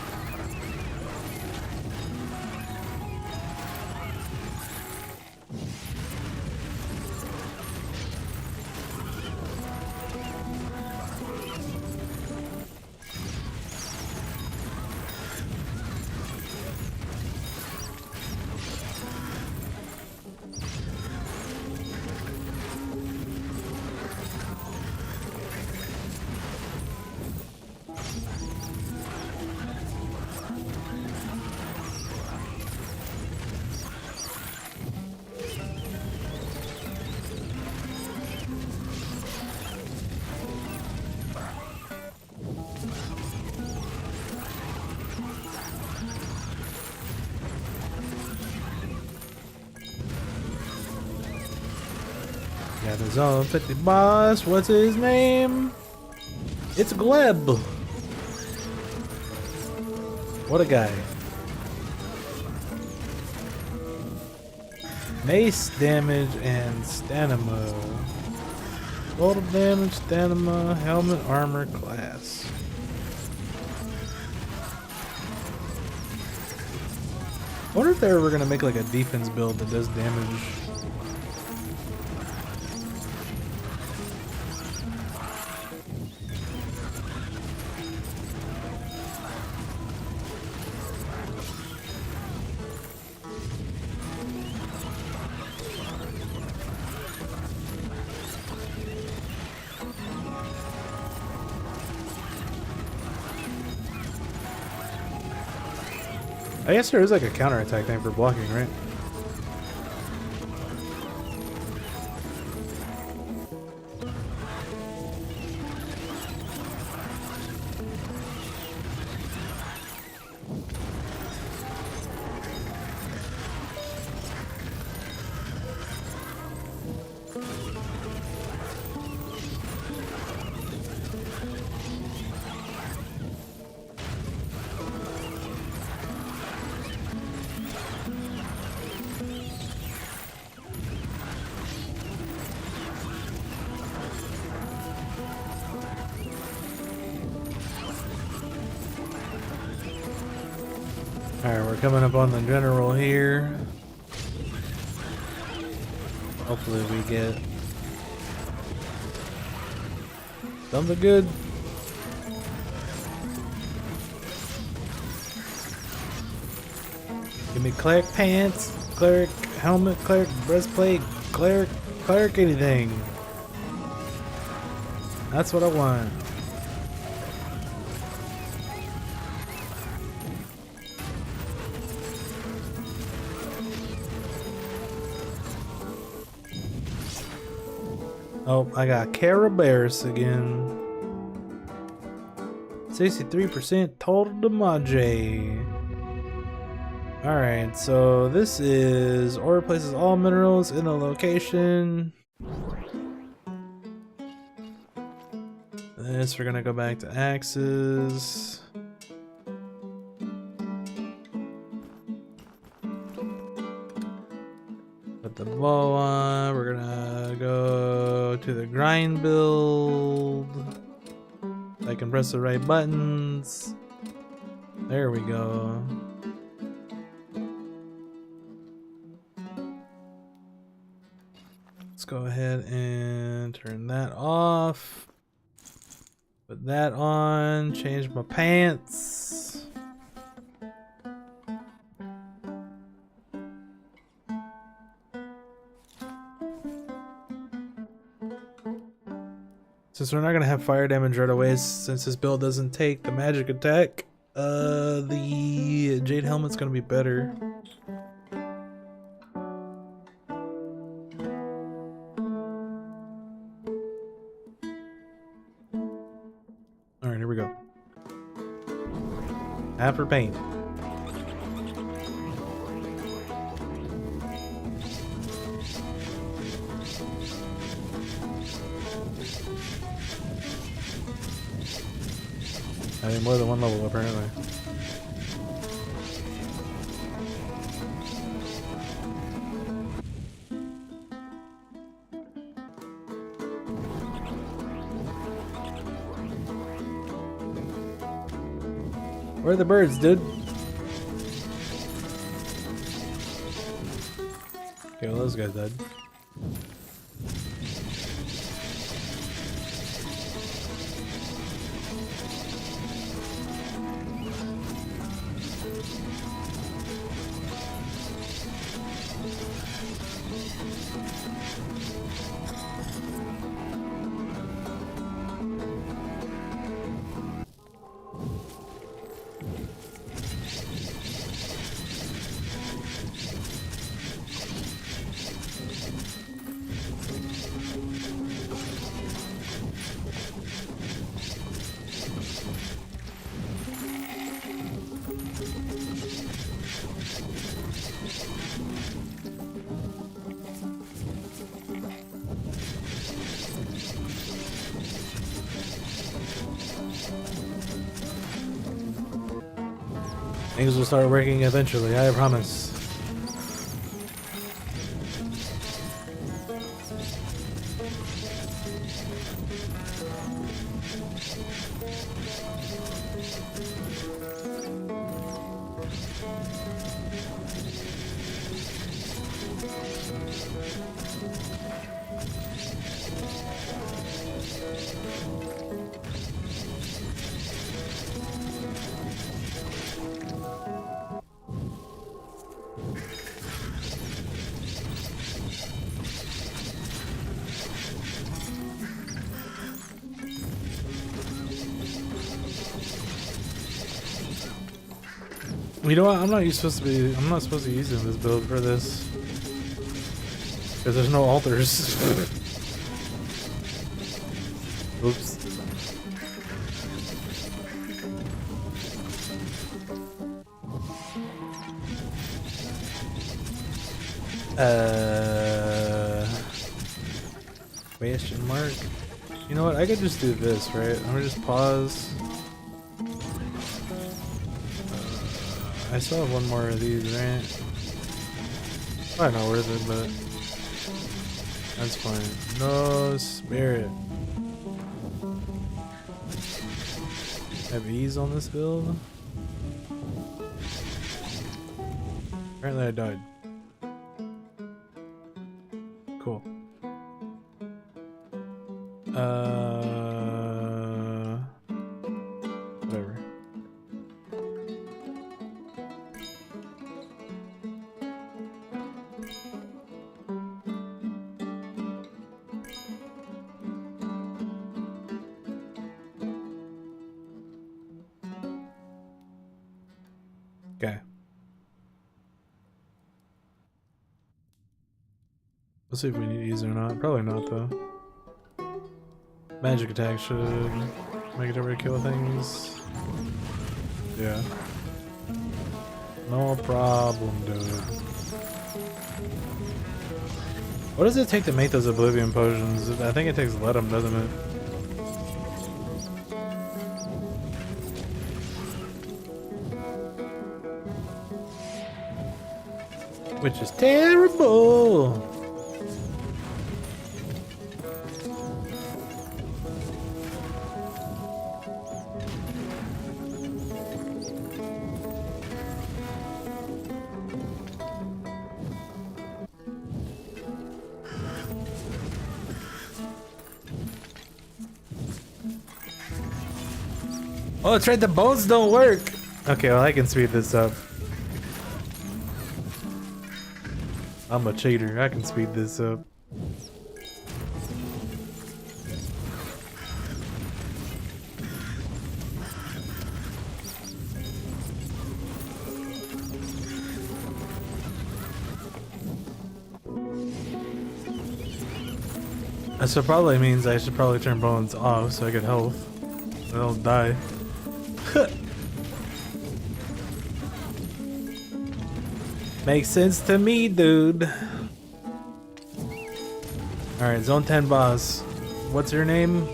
Got his own 50 boss. What's his name? It's Gleb. What a guy. Mace damage and stamina. Total damage, stamina, helmet, armor, class. I wonder if they're ever gonna make like a defense build that does damage. I guess there is like a counterattack thing for blocking, right? Alright, we're coming up on the general here. Hopefully we get something good. Give me cleric pants, cleric helmet, cleric breastplate, cleric anything. That's what I want. Oh, I got Carabears again. 63% total damage. Alright, so this is ore places all minerals in a location. This, we're gonna go back to axes. Put the bow on. We're gonna go to the grind build. I can press the right buttons. There we go. Let's go ahead and turn that off. Put that on. Change my pants. Since we're not gonna have fire damage right away, since this build doesn't take the magic attack, the Jade Helmet's gonna be better. Alright, here we go. Half for paint. I need more than one level, apparently. Where are the birds, dude? Okay, well, those guys died. Things will start working eventually, I promise. You know what? I'm not supposed to be using this build for this because there's no altars. Oops. Question mark. You know what? I could just do this, right? I'm gonna just pause. I still have one more of these, right? Probably not worth it, but that's fine. No spirit. Have ease on this build? Apparently I died. Cool. Whatever. Okay. Let's see if we need to use it or not. Probably not though. Magic attack should make it able to kill things. Yeah. No problem, dude. What does it take to make those Oblivion potions? I think it takes let 'em, doesn't it? Which is terrible! Oh, that's right, the bones don't work! Okay, well I can speed this up. I'm a cheater, I can speed this up. That probably means I should probably turn bones off so I get health. I don't die. Makes sense to me, dude. Alright, Zone 10 boss. What's your name?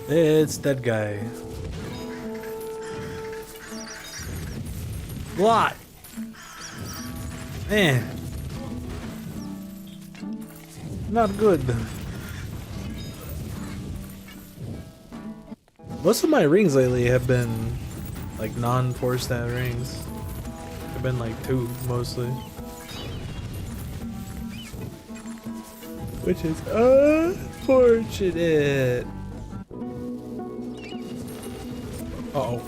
It's that guy. What? Man. Not good. Most of my rings lately have been like non-4 stat rings. They've been like 2 mostly. Which is unfortunate. Uh-oh.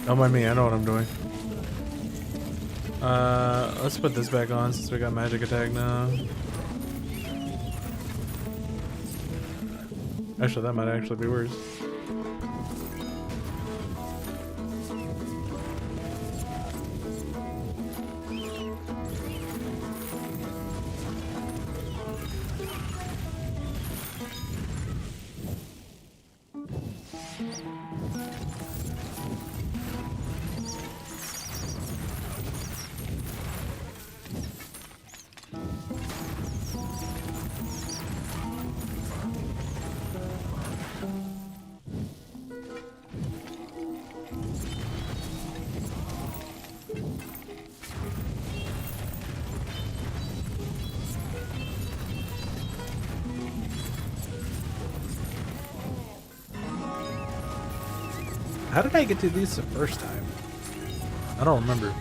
Don't mind me, I know what I'm doing. Let's put this back on since we got magic attack now. Actually, that might actually be worse. How did I get to these the first time? I don't remember.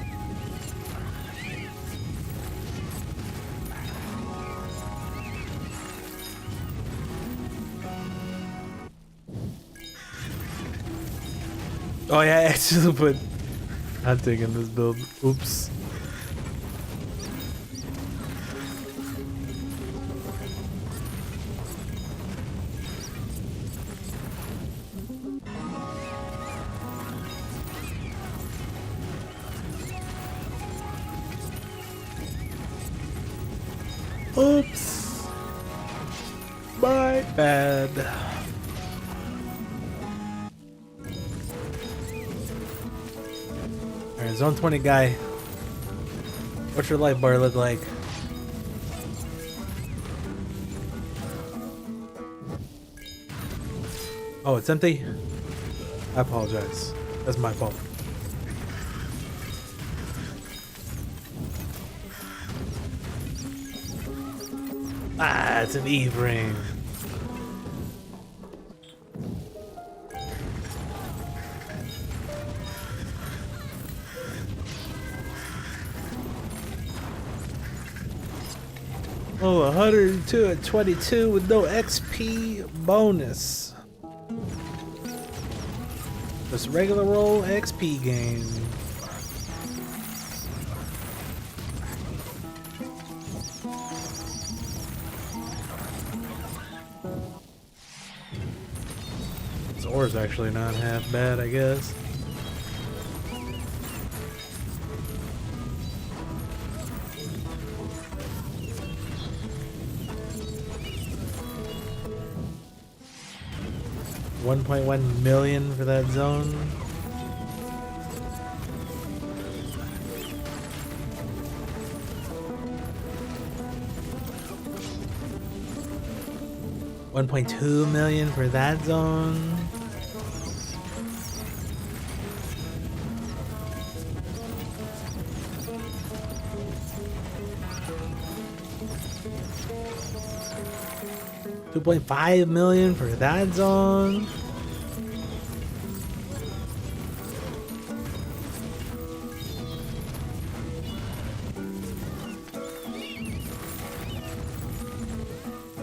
Oh yeah, I actually put hunting in this build. Oops. Oops. My bad. Alright, zone 20 guy. What's your life bar look like? Oh, it's empty? I apologize. That's my fault. Ah, it's an Eve ring. Oh, 102 at 22 with no XP bonus. Just regular roll XP game. This ore's actually not half bad, I guess. $1.1 million for that zone. $1.2 million for that zone. $2.5 million for that zone.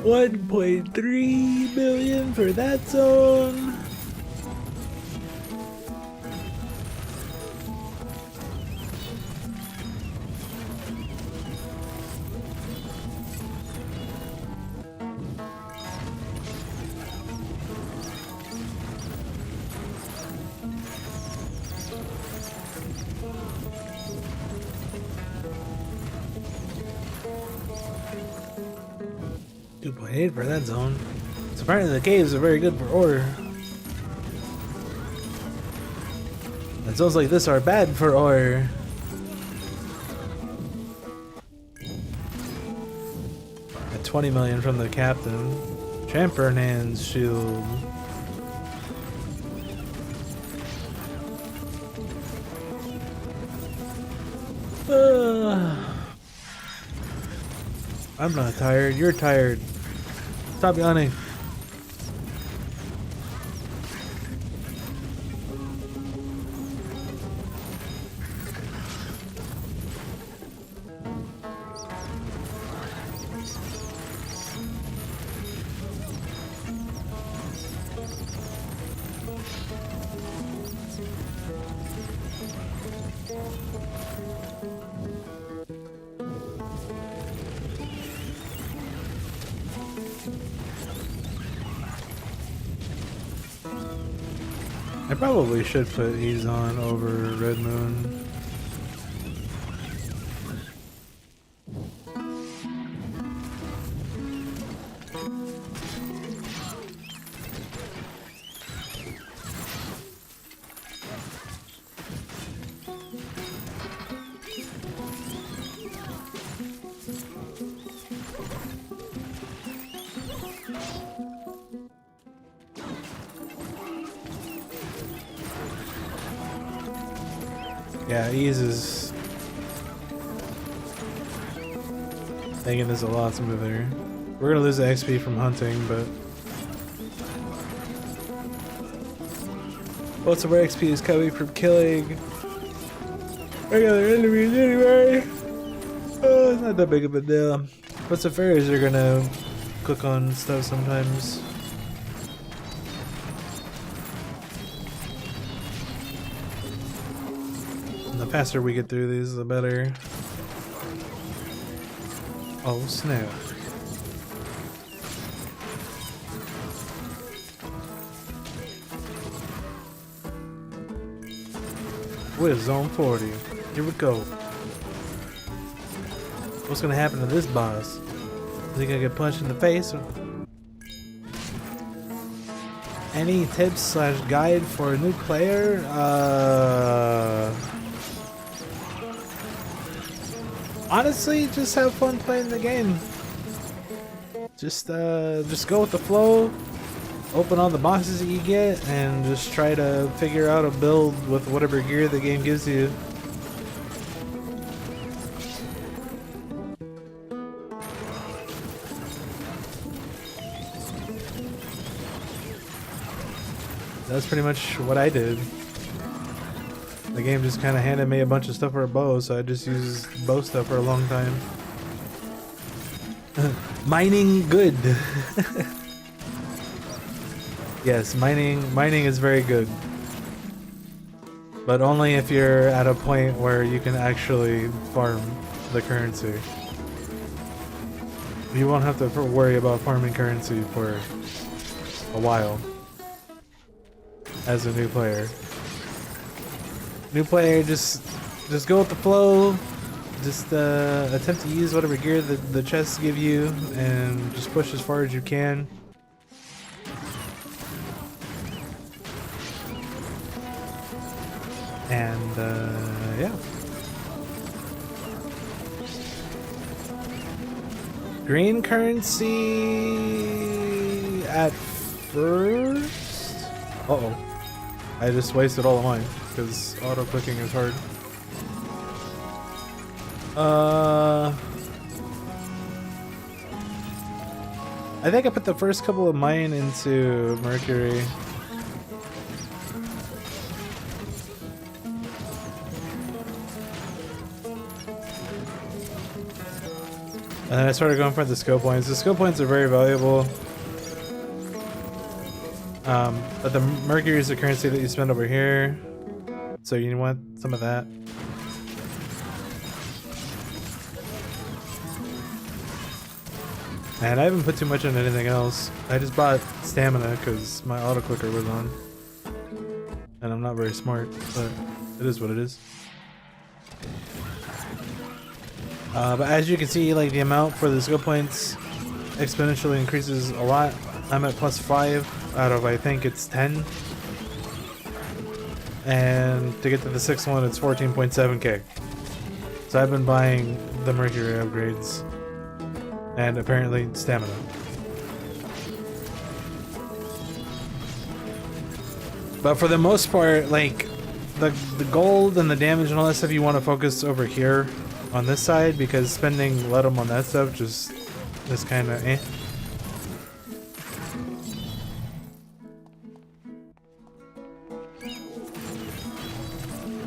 $1.3 million for that zone. $2.8 for that zone. So apparently the caves are very good for ore. And zones like this are bad for ore. At $20 million from the captain. Cramorant's shield. I'm not tired, you're tired. Stop yawning. I probably should put these on over Red Moon. Yeah, ease is making this a lot smoother. We're gonna lose the XP from hunting, but Most of our XP is coming from killing regular enemies anyway. Oh, it's not that big of a deal. But the fairies are gonna click on stuff sometimes. And the faster we get through these, the better. Oh snap. With zone 40. Here we go. What's gonna happen to this boss? Is he gonna get punched in the face? Any tips slash guide for a new player? Honestly, just have fun playing the game. Just go with the flow. Open all the boxes that you get and just try to figure out a build with whatever gear the game gives you. That's pretty much what I did. The game just kind of handed me a bunch of stuff for a bow, so I just used bow stuff for a long time. Mining good. Yes, mining is very good. But only if you're at a point where you can actually farm the currency. You won't have to worry about farming currency for a while as a new player. New player, just go with the flow. Just attempt to use whatever gear the chests give you and just push as far as you can. And yeah. Green currency at first. Uh-oh. I just wasted all of mine because auto clicking is hard. I think I put the first couple of mine into Mercury. And then I started going for the skill points. The skill points are very valuable. But the Mercury is the currency that you spend over here. So you want some of that. And I haven't put too much on anything else. I just bought stamina because my auto clicker was on. And I'm not very smart, but it is what it is. But as you can see, like the amount for the skill points exponentially increases a lot. I'm at +5 out of I think it's 10. And to get to the 6th one, it's 14.7k. So I've been buying the Mercury upgrades. And apparently stamina. But for the most part, like the gold and the damage and all that stuff, you want to focus over here on this side, because spending Ledum on that stuff just is kind of eh.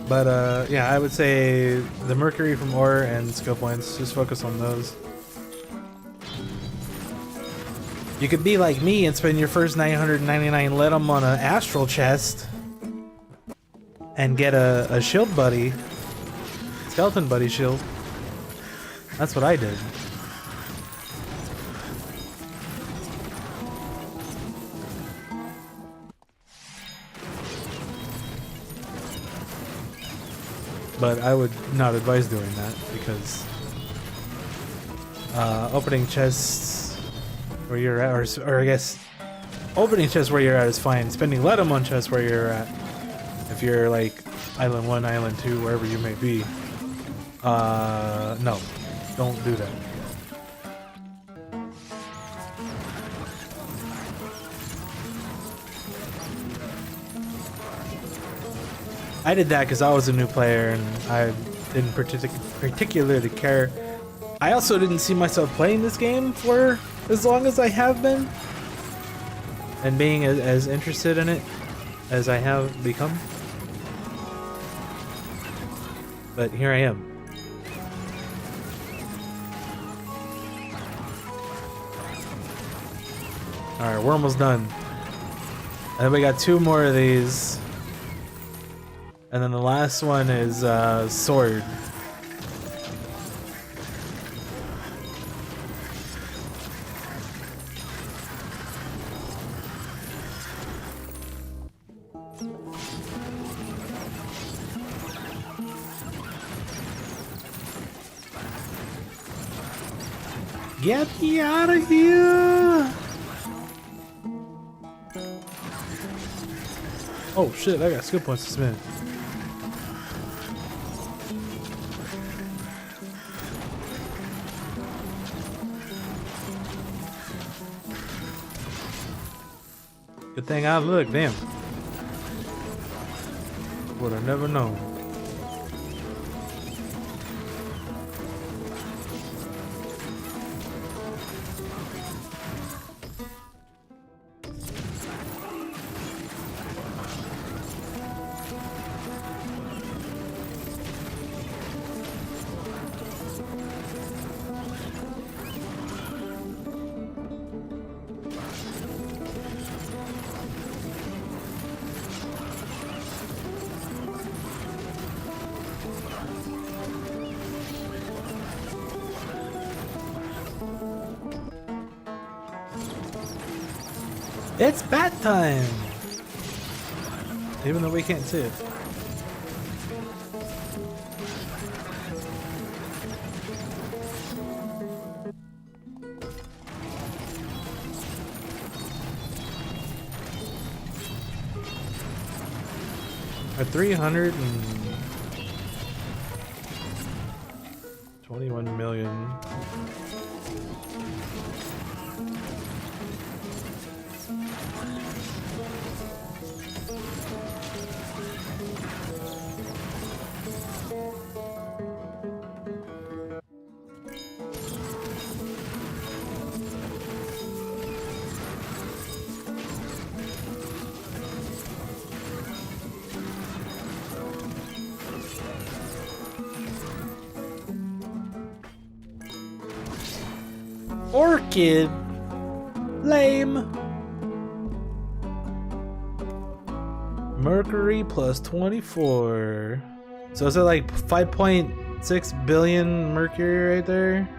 But yeah, I would say the Mercury from ore and skill points, just focus on those. You could be like me and spend your first 999 Ledum on an astral chest and get a shield buddy, skeleton buddy shield. That's what I did. But I would not advise doing that because opening chests where you're at, or I guess opening chests where you're at is fine. Spending Ledum on chests where you're at, if you're like Island 1, Island 2, wherever you may be, no, don't do that. I did that because I was a new player and I didn't particularly care. I also didn't see myself playing this game for as long as I have been and being as interested in it. as I have become. But here I am. Alright, we're almost done. And then we got 2 more of these. And then the last one is sword. Get me out of here! Oh shit, I got skill points to spend. Good thing I looked, damn. Would have never known. It's bat time! Even though we can't see it. At 321 million. Orchid. Lame. Mercury plus 24. So is it like 5.6 billion Mercury right there?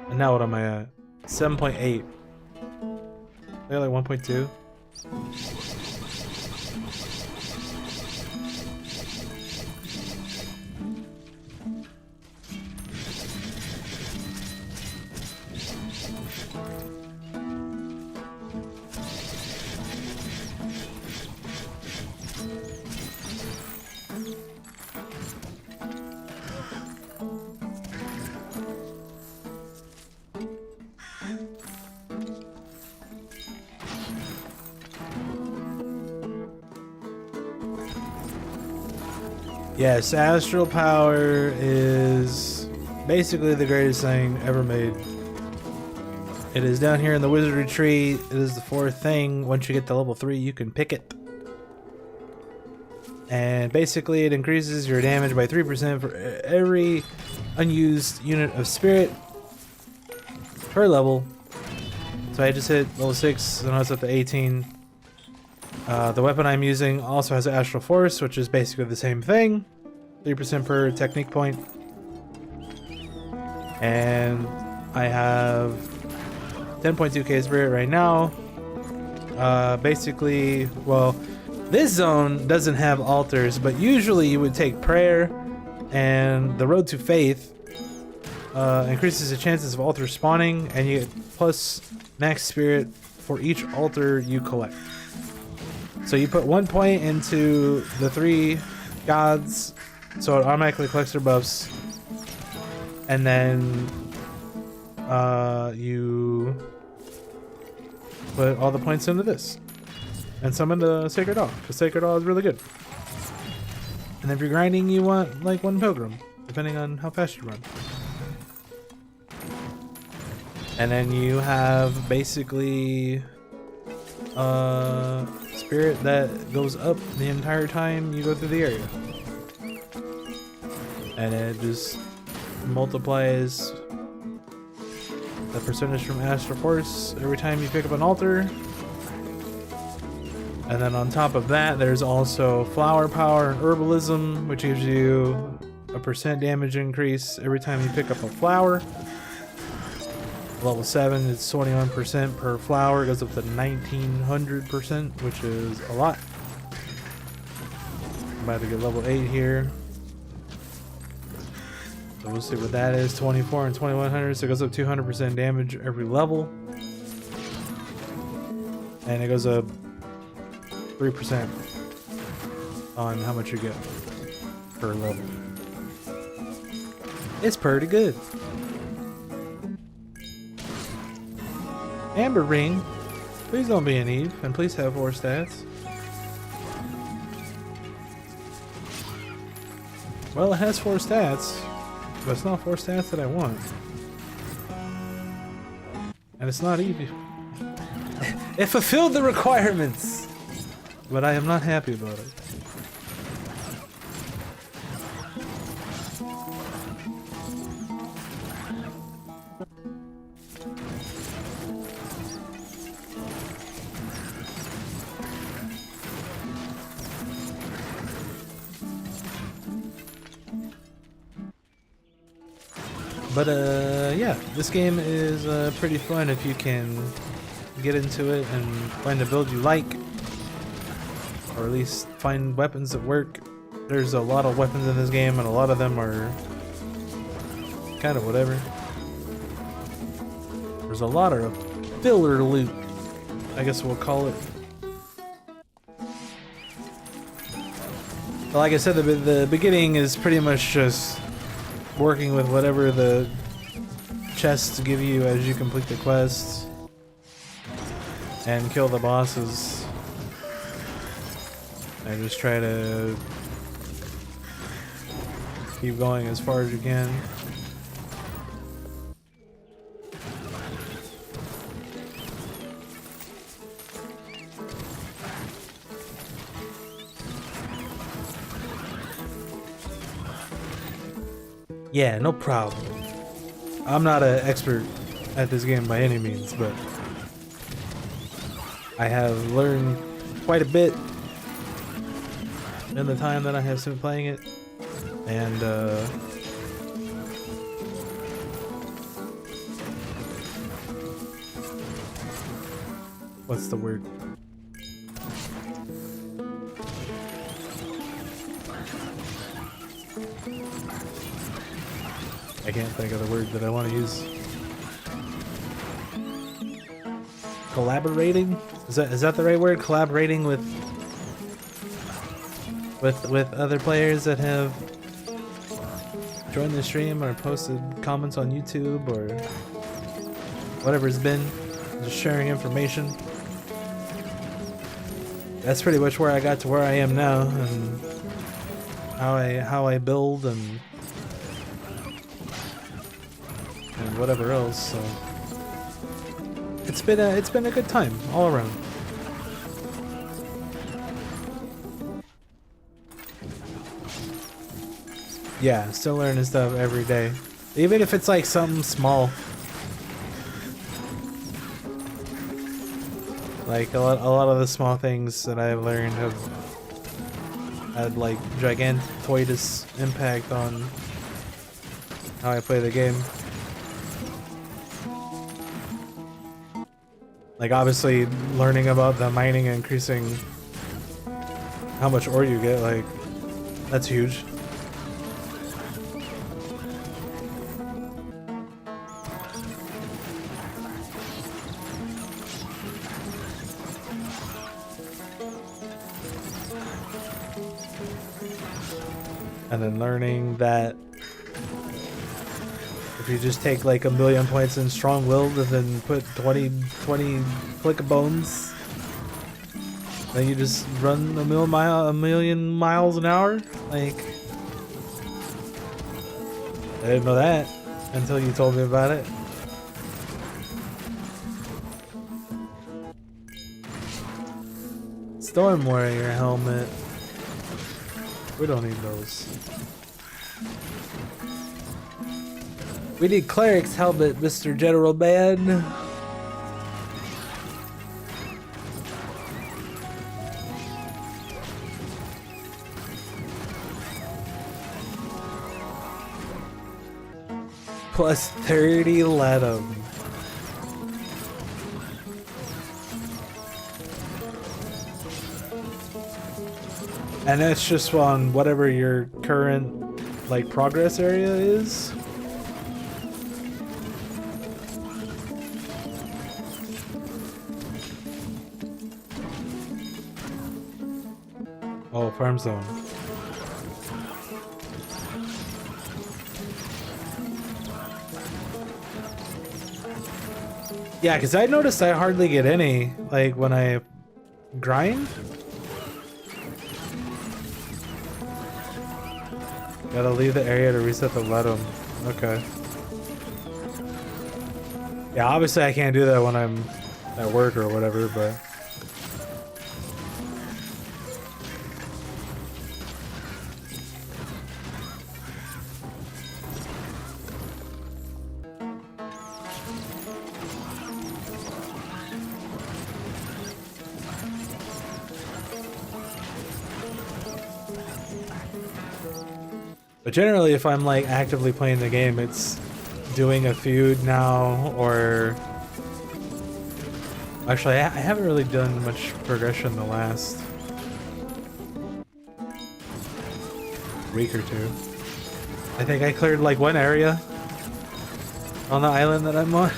And now what am I at? 7.8. I got like 1.2. Yes, astral power is basically the greatest thing ever made. It is down here in the wizardry tree. It is the 4th thing. Once you get to level 3, you can pick it. And basically it increases your damage by 3% for every unused unit of spirit per level. So I just hit level 6, and I was up to 18. The weapon I'm using also has Astral Force, which is basically the same thing. 3% per technique point. And I have 10.2k spirit right now. Basically, well, this zone doesn't have altars, but usually you would take prayer, and the road to faith increases the chances of altar spawning, and you get plus max spirit for each altar you collect. So you put 1 point into the 3 gods, so it automatically collects their buffs, and then you put all the points into this and summon the Sacred Awe, because Sacred Awe is really good. And if you're grinding, you want like 1 pilgrim, depending on how fast you run. And then you have basically spirit that goes up the entire time you go through the area. And it just multiplies the percentage from Astral Force every time you pick up an altar. And then on top of that, there's also Flower Power and Herbalism, which gives you a % damage increase every time you pick up a flower. Level 7, it's 21% per flower. It goes up to 1900%, which is a lot. I'm about to get level 8 here. So we'll see what that is. 24 and 2100, so it goes up 200% damage every level. And it goes up 3% on how much you get per level. It's pretty good. Amber Ring, please don't be an Eve, and please have 4 stats. Well, it has 4 stats, but it's not 4 stats that I want. And it's not Eve. It fulfilled the requirements, but I am not happy about it. But yeah, this game is pretty fun if you can get into it and find a build you like, or at least find weapons that work. There's a lot of weapons in this game, and a lot of them are kind of whatever. There's a lot of filler loot, I guess we'll call it. But like I said, the beginning is pretty much just working with whatever the chests give you as you complete the quests and kill the bosses, and just try to keep going as far as you can. Yeah, no problem. I'm not an expert at this game by any means, but I have learned quite a bit in the time that I have spent playing it, and what's the word? I can't think of the word that I want to use. Collaborating? Is that the right word? Collaborating with other players that have joined the stream or posted comments on YouTube or whatever it's been. Just sharing information. That's pretty much where I got to where I am now, and how I build and whatever else. So it's been a good time all around. Yeah, still learning stuff every day, even if it's like something small. Like a lot of the small things that I've learned have had like gigantoidous impact on how I play the game. Like obviously learning about the mining and increasing how much ore you get, like that's huge. And then learning that if you just take like 1,000,000 points in strong willed and then put 20 click bones, then you just run a million miles an hour. Like, I didn't know that until you told me about it. Storm Warrior helmet. We don't need those. We need Cleric's helmet, Mr. General Man. Plus 30, let 'em. And that's just on whatever your current, like, progress area is. Oh, farm zone. Yeah, because I noticed I hardly get any, like, when I grind. Gotta leave the area to reset the Ledum. Okay. Yeah, obviously I can't do that when I'm at work or whatever, but... But generally, if I'm like actively playing the game, it's doing a feud now, or actually, I haven't really done much progression the last week or two. I think I cleared like one area on the island that I'm on.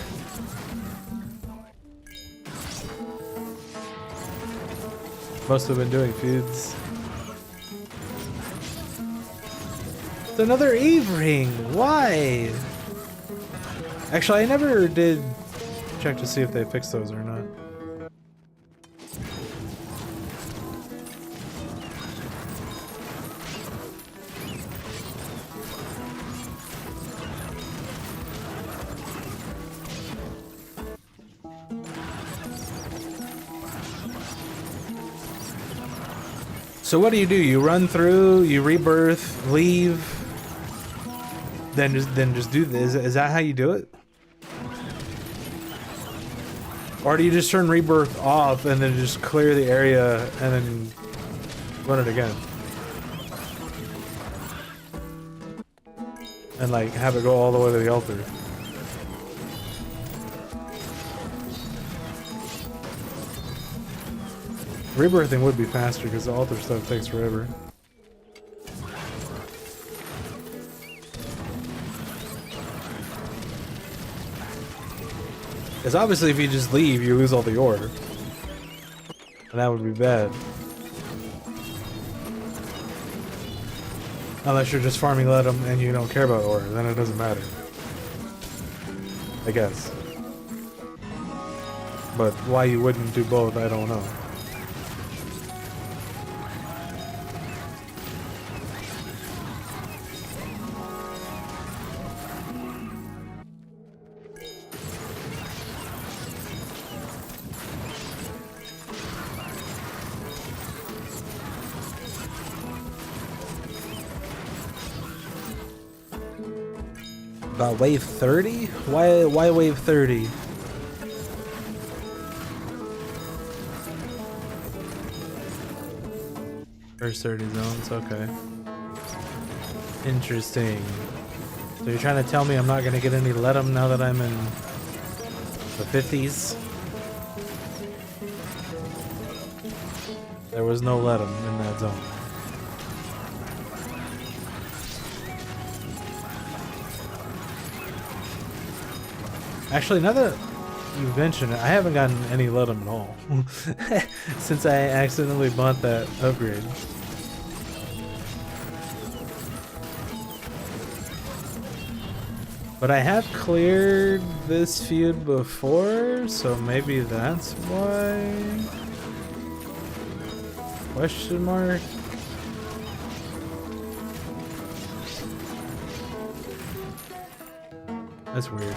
Most have been doing feuds. It's another Eve ring. Why? Actually, I never did check to see if they fixed those or not. So what do? You run through, you rebirth, leave, then just do this. Is that how you do it? Or do you just turn rebirth off and then just clear the area and then run it again? And like have it go all the way to the altar? Rebirthing would be faster because the altar stuff takes forever. Because obviously if you just leave, you lose all the ore. And that would be bad. Unless you're just farming Ledum and you don't care about ore, then it doesn't matter. I guess. But why you wouldn't do both, I don't know. About wave 30? Why wave 30? First 30 zones, okay. Interesting. So you're trying to tell me I'm not gonna get any Ledum now that I'm in the 50s? There was no Ledum in that zone. Actually, now that you mention it, I haven't gotten any Ledum at all since I accidentally bought that upgrade. But I have cleared this feud before, so maybe that's why? Question mark? That's weird.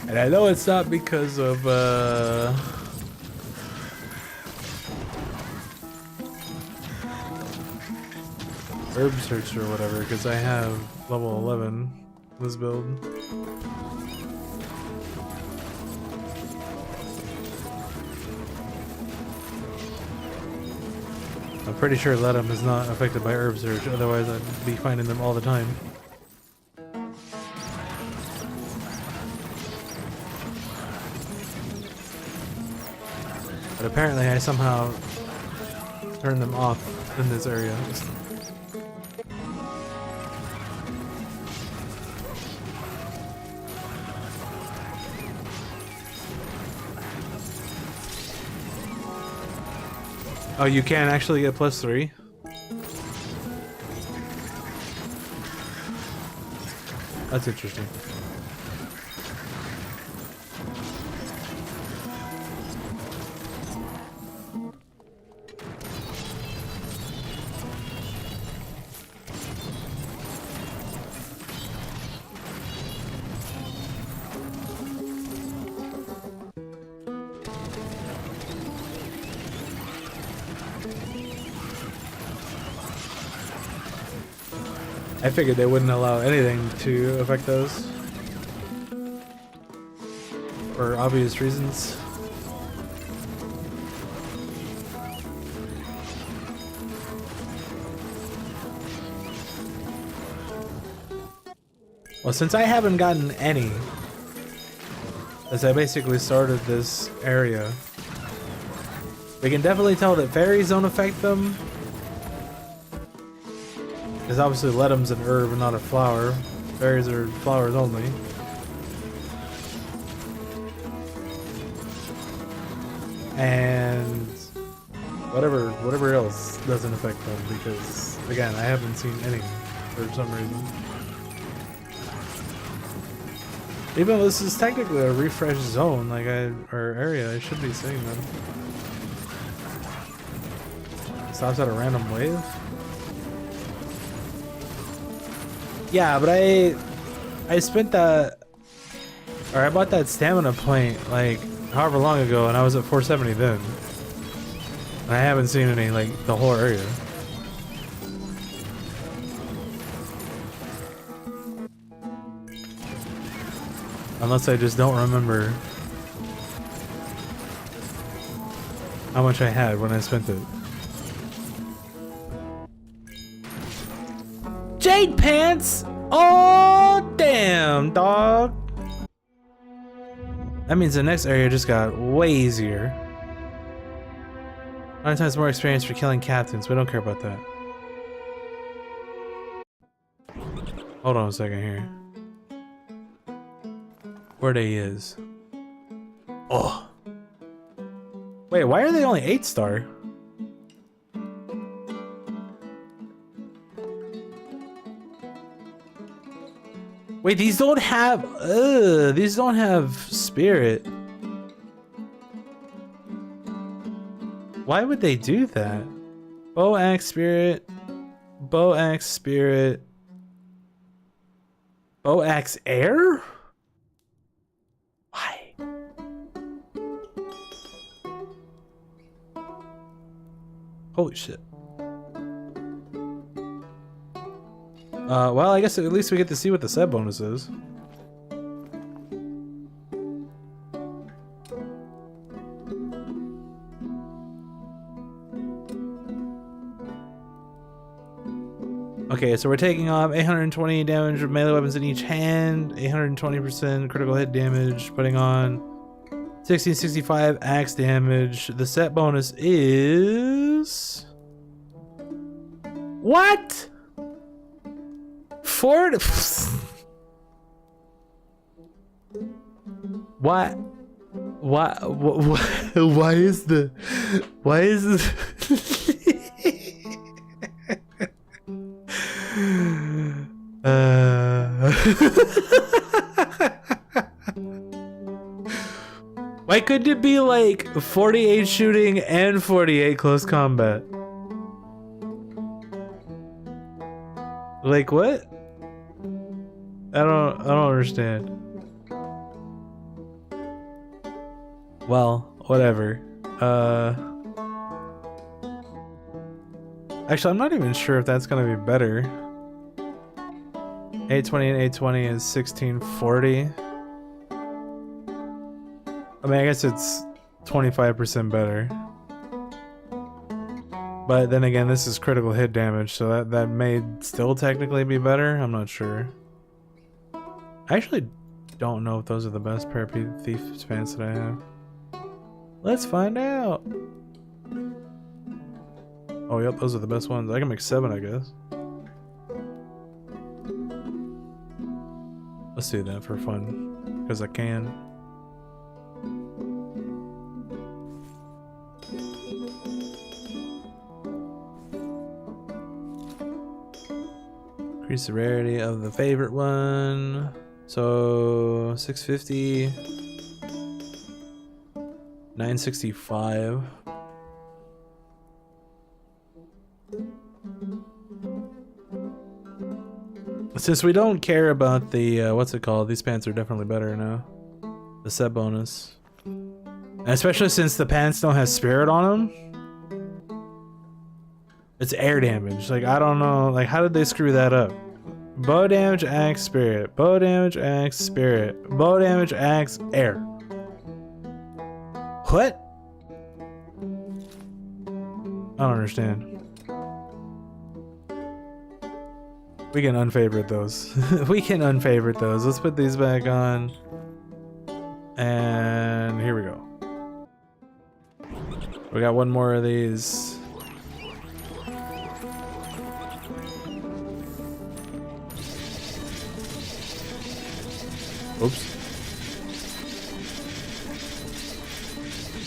And I know it's not because of herb search or whatever, because I have level 11 this build. I'm pretty sure Ledum is not affected by herb search, otherwise I'd be finding them all the time. But apparently I somehow turned them off in this area. Oh, you can actually get +3? That's interesting. I figured they wouldn't allow anything to affect those. For obvious reasons. Well, since I haven't gotten any, as I basically started this area, we can definitely tell that fairies don't affect them. Because obviously Ledum's an herb and not a flower. Fairies are flowers only. And whatever else doesn't affect them, because again, I haven't seen any for some reason. Even though this is technically a refresh zone, like or area, I should be seeing them. Stops at a random wave. Yeah, but I spent that, or I bought that stamina point like however long ago, and I was at 470 then. And I haven't seen any like the whole area. Unless I just don't remember how much I had when I spent it. Jade pants! Oh, damn, dog. That means the next area just got way easier. 9 times more experience for killing captains. We don't care about that. Hold on a second here. Where they is. Oh. Wait, why are they only 8-star? Wait, these don't have spirit. Why would they do that? Bow axe spirit, bow axe spirit, bow axe air? Why? Holy shit. Well, I guess at least we get to see what the set bonus is. Okay, so we're taking off 820 damage of melee weapons in each hand, 820% critical hit damage, putting on 1665 axe damage. The set bonus is... What? What? Why is this? Why couldn't it be like 48 shooting and 48 close combat? Like what? I don't understand. Well, whatever. Actually, I'm not even sure if that's gonna be better. 820 and 820 is 1640. I mean, I guess it's 25% better. But then again, this is critical hit damage, so that may still technically be better. I'm not sure. I actually don't know if those are the best pair of Thief's pants that I have. Let's find out. Oh, yep, those are the best ones. I can make 7, I guess. Let's do that for fun, because I can. Increase the rarity of the favorite one. So 650, 965. Since we don't care about the what's it called, these pants are definitely better now. The set bonus, and especially since the pants don't have spirit on them. It's air damage. Like, I don't know, like, how did they screw that up? Bow damage, axe, spirit. Bow damage, axe, spirit. Bow damage, axe, air. What? I don't understand. We can unfavorite those. We can unfavorite those. Let's put these back on. And here we go. We got one more of these. Oops.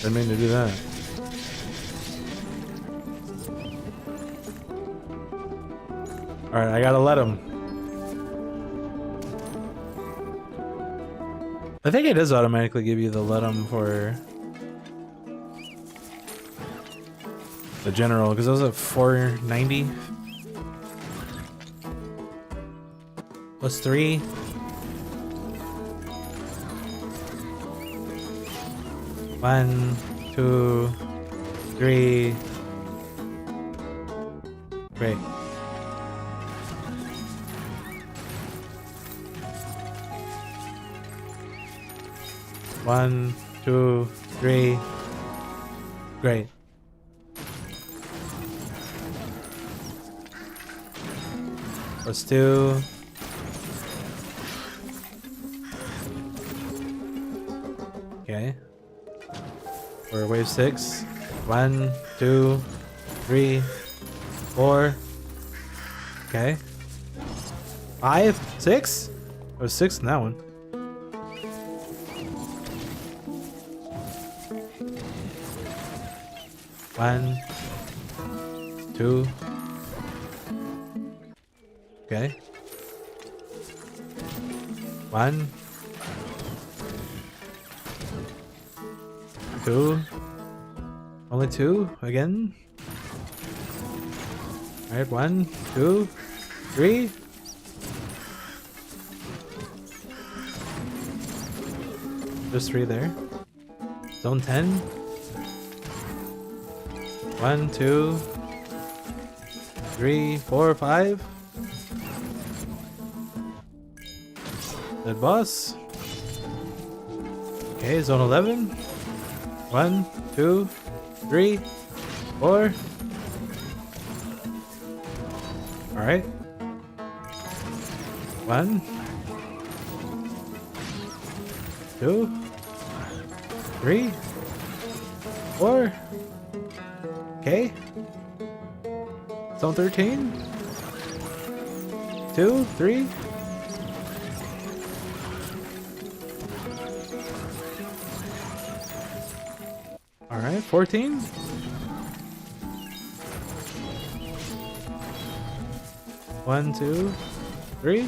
Didn't mean to do that. Alright, I gotta let him. I think it does automatically give you the let him for the general, because those are 490. Plus 3. One, 2, 3. Great. One, 2, 3. Great. Plus 2. Okay. We're wave 6. 1, 2, 3, 4. Okay. 5, 6? There was 6 in that one. One, 2. Okay. 1, 2. Only 2 again. Alright, 1, 2, 3. There's 3 there. Zone 10. 1, 2, 3, 4, 5. Dead boss. Okay, zone 11. 1, 2, 3, 4. Alright. 1, 2, 3, 4. Okay. Zone 13. 2, 3. Alright, 14. 1, 2, 3,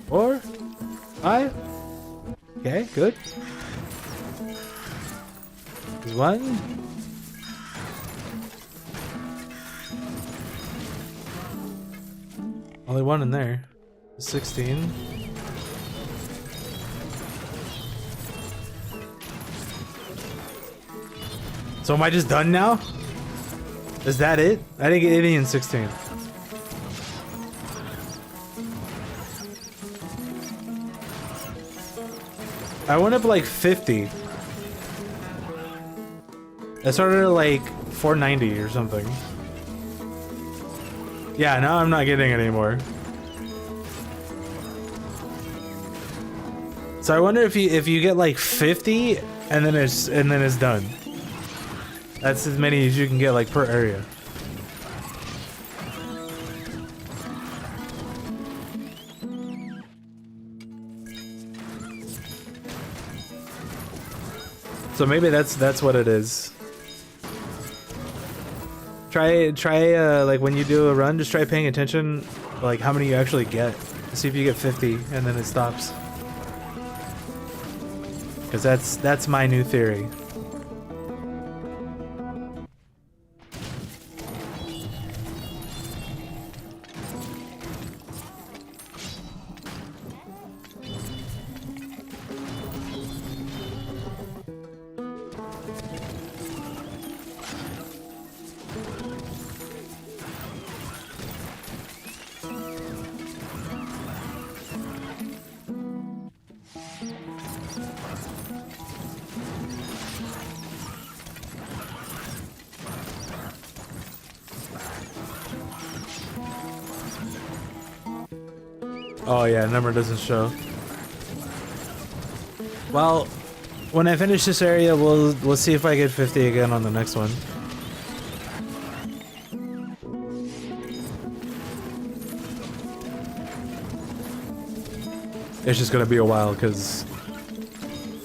4, 5. Okay, good. There's 1. Only 1 in there. 16. So am I just done now? Is that it? I didn't get any in 16. I went up like 50. I started at like 490 or something. Yeah, now I'm not getting it anymore. So I wonder if you get like 50 and then it's done. That's as many as you can get like per area. So maybe that's what it is. Try like when you do a run, just try paying attention like how many you actually get. See if you get 50 and then it stops. Cause that's my new theory. Oh yeah, number doesn't show. Well, when I finish this area, we'll see if I get 50 again on the next one. It's just gonna be a while because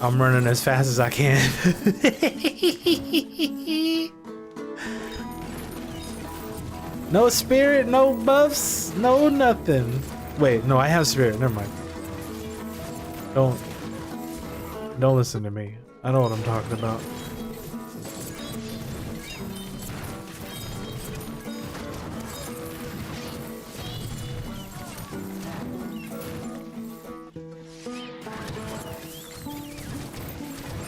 I'm running as fast as I can. No spirit, no buffs, no nothing. Wait, no, I have spirit. Never mind. Don't listen to me. I know what I'm talking about.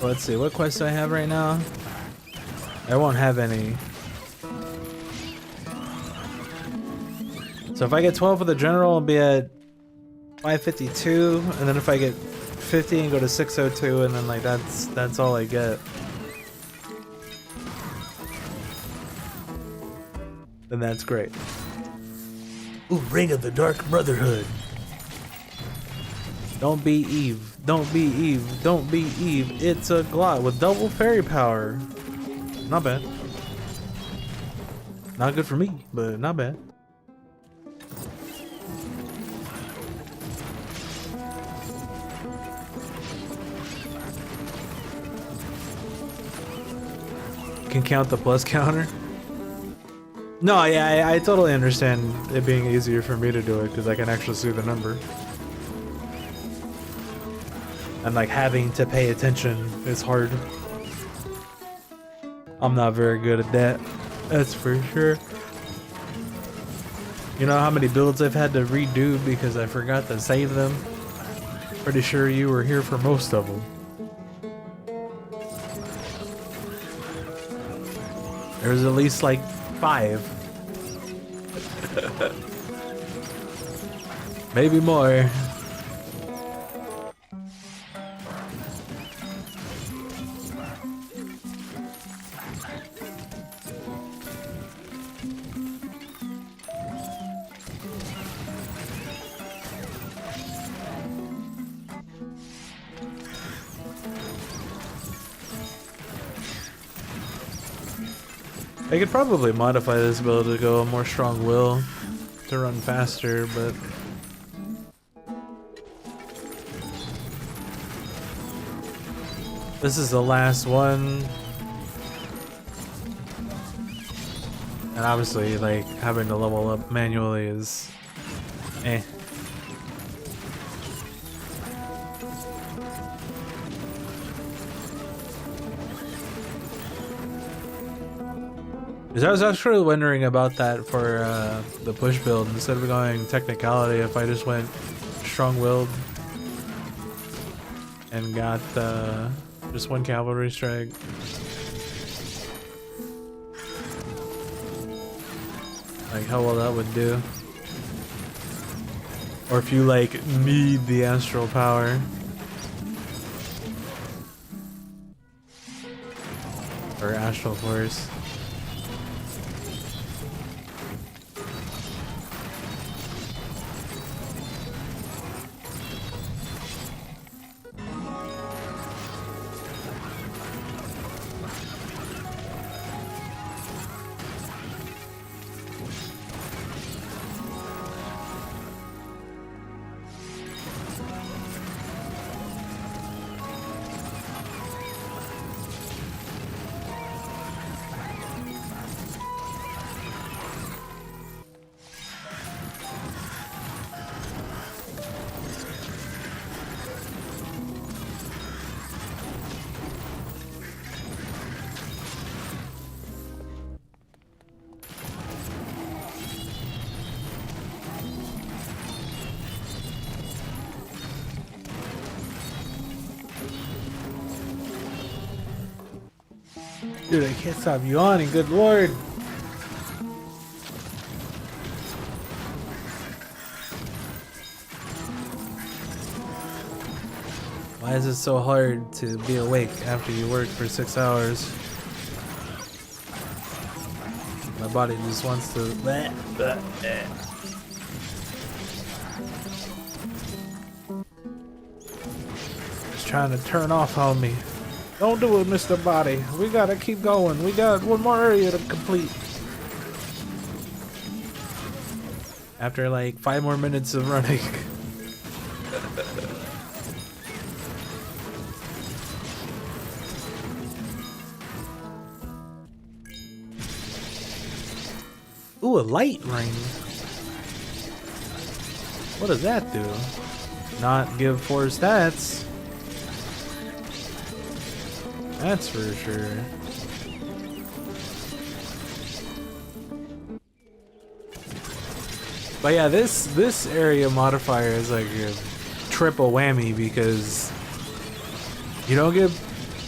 Let's see, what quests do I have right now? I won't have any. So if I get 12 for the general, I'll be at 552, and then if I get 50 and go to 602, and then like that's all I get. Then that's great. Ooh, Ring of the Dark Brotherhood. Don't be Eve. Don't be Eve. Don't be Eve. It's a glot with double fairy power. Not bad. Not good for me, but not bad. Can count the plus counter. No, yeah, I totally understand it being easier for me to do it because I can actually see the number. And like having to pay attention is hard. I'm not very good at that. That's for sure. You know how many builds I've had to redo because I forgot to save them? Pretty sure you were here for most of them. There's at least like 5. Maybe more. I could probably modify this build to go a more strong will to run faster, but this is the last one. And obviously, like, having to level up manually is eh. Because I was actually wondering about that for the push build. Instead of going technicality, if I just went strong-willed and got just one cavalry strike. Like how well that would do. Or if you like need the astral power. Or astral force. Dude, I can't stop yawning, good lord. Why is it so hard to be awake after you work for 6 hours? My body just wants to... Just trying to turn off on me. Don't do it, Mr. Body. We gotta keep going. We got one more area to complete. After like 5 more minutes of running. Ooh, a light ring. What does that do? Not give 4 stats. That's for sure. But yeah, this area modifier is like a triple whammy because you don't get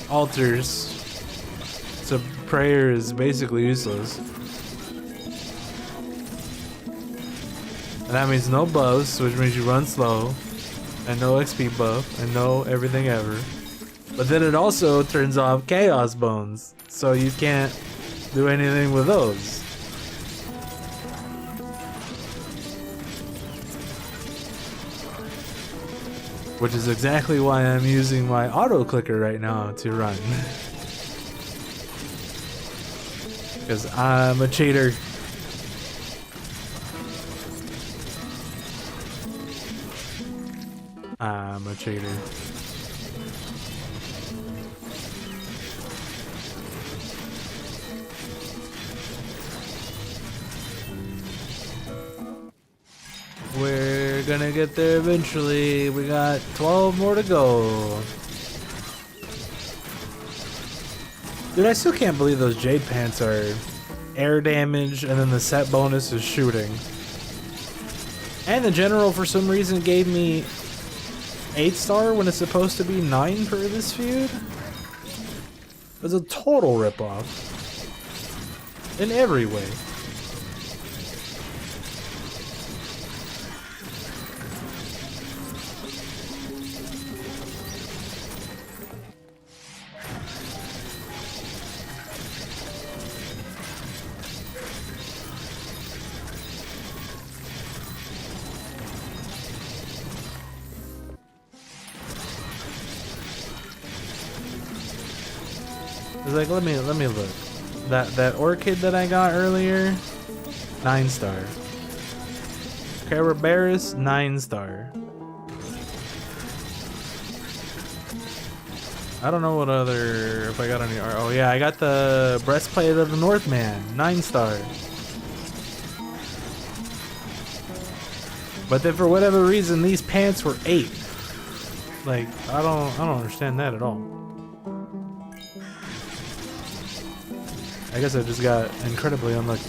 altars, so prayer is basically useless. And that means no buffs, which means you run slow, and no XP buff, and no everything ever. But then it also turns off Chaos Bones, so you can't do anything with those. Which is exactly why I'm using my auto clicker right now to run. Because I'm a cheater. I'm a cheater. We're gonna get there eventually. We got 12 more to go. Dude, I still can't believe those jade pants are air damage and then the set bonus is shooting. And the general for some reason gave me 8-star when it's supposed to be 9 for this feud. It was a total ripoff. In every way. It's like, let me look. That orchid that I got earlier, 9-star. Carabarus, 9-star. I don't know what other, if I got any. Oh yeah, I got the Breastplate of the Northman, 9-star. But then for whatever reason, these pants were 8. Like, I don't understand that at all. I guess I just got incredibly unlucky.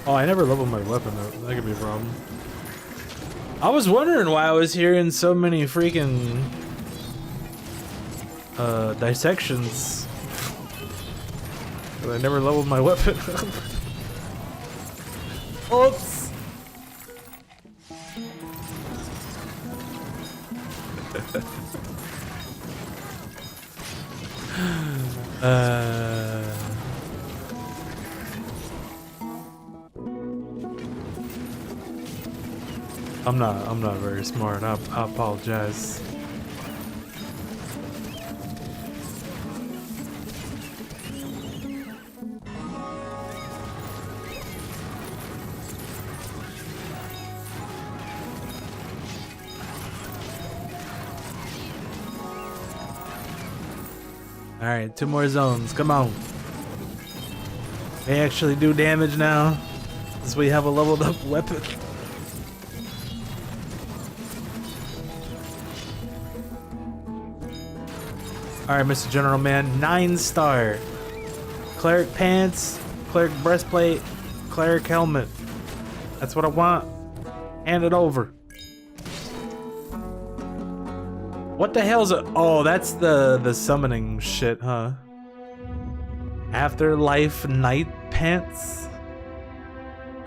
Oh, I never leveled my weapon though. That could be a problem. I was wondering why I was hearing so many freaking dissections. But I never leveled my weapon. Oops. I'm not very smart. I apologize. Alright, 2 more zones. Come on. They actually do damage now, since we have a leveled up weapon. Alright, Mr. General Man, 9-star. Cleric pants, Cleric breastplate, Cleric helmet. That's what I want. Hand it over. What the hell's it? Oh, that's the summoning shit, huh? Afterlife Night Pants.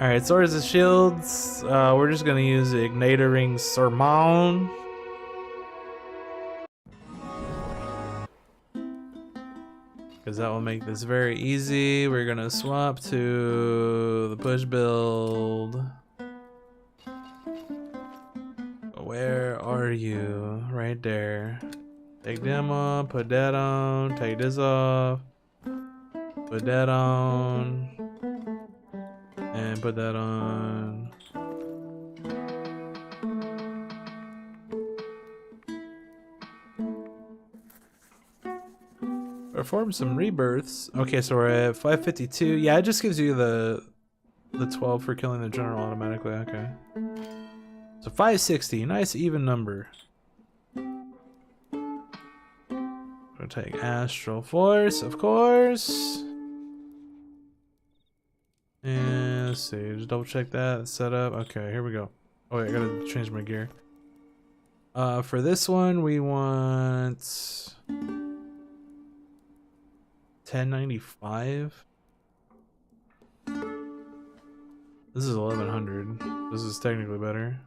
Alright, swords and shields. We're just gonna use the Ignitoring Sermon. Because that will make this very easy. We're gonna swap to the push build. Where are you? Right there. Take them off, put that on, take this off, put that on, and put that on. Perform some rebirths. Okay, so we're at 552. Yeah, it just gives you the 12 for killing the general automatically. Okay. So 560, nice even number. We'll take Astral Force, of course. And let's see, just double check that setup. Okay, here we go. Oh wait, I gotta change my gear. For this one, we want 1095. This is 1100. This is technically better.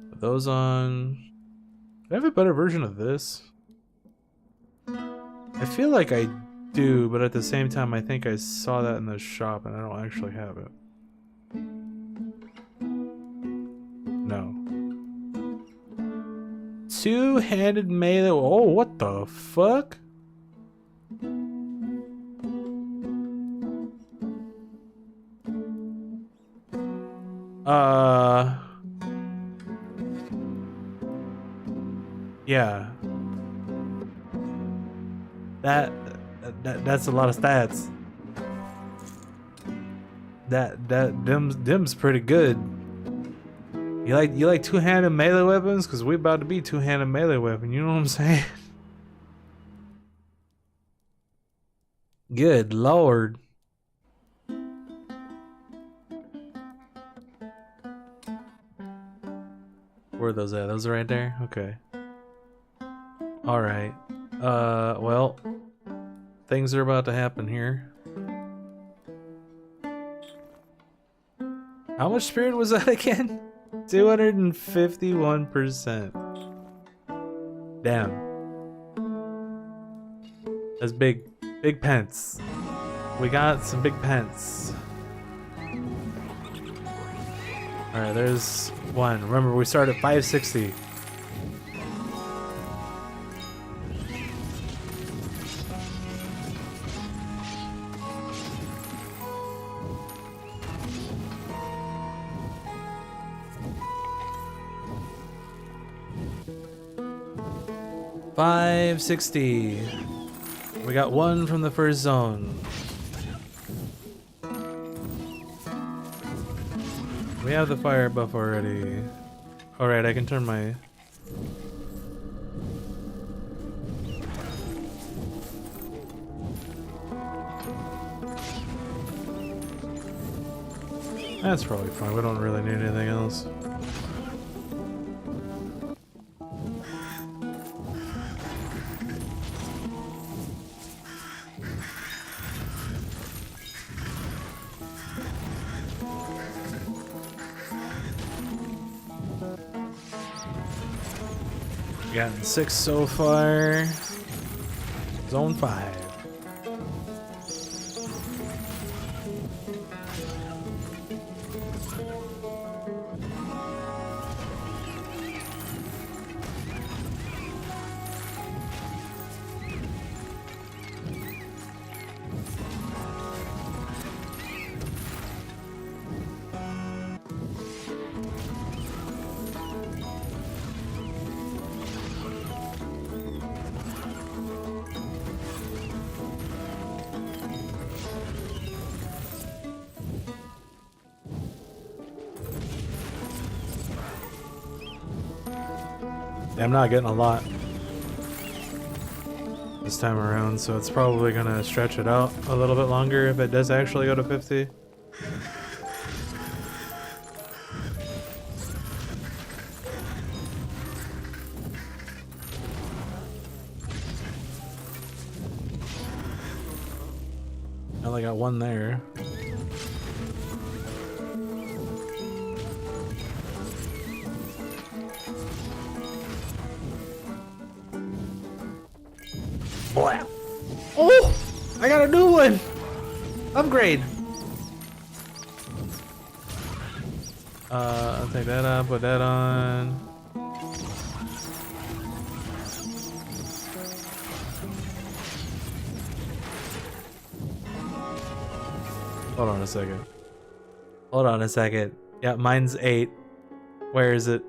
Put those on. Do I have a better version of this? I feel like I do, but at the same time, I think I saw that in the shop and I don't actually have it. No. Two-handed melee. Oh, what the fuck? Yeah. That's a lot of stats. Them's pretty good. You like two-handed melee weapons? Cause we about to be two-handed melee weapon, you know what I'm saying? Good lord. Where are those at? Those are right there? Okay. Alright. Well, things are about to happen here. How much spirit was that again? 251%. Damn. That's big. Big pence. We got some big pence. Alright, there's one. Remember, we started at 560. $560. We got one from the first zone. We have the fire buff already. Alright, I can turn my... That's probably fine. We don't really need anything else. Gotten 6 so far. Zone 5. I'm not getting a lot this time around, so it's probably gonna stretch it out a little bit longer if it does actually go to 50. I only got one there. Oh! I got a new one! Upgrade! I'll take that up, put that on. Hold on a second. Hold on a second. Yeah, mine's 8. Where is it?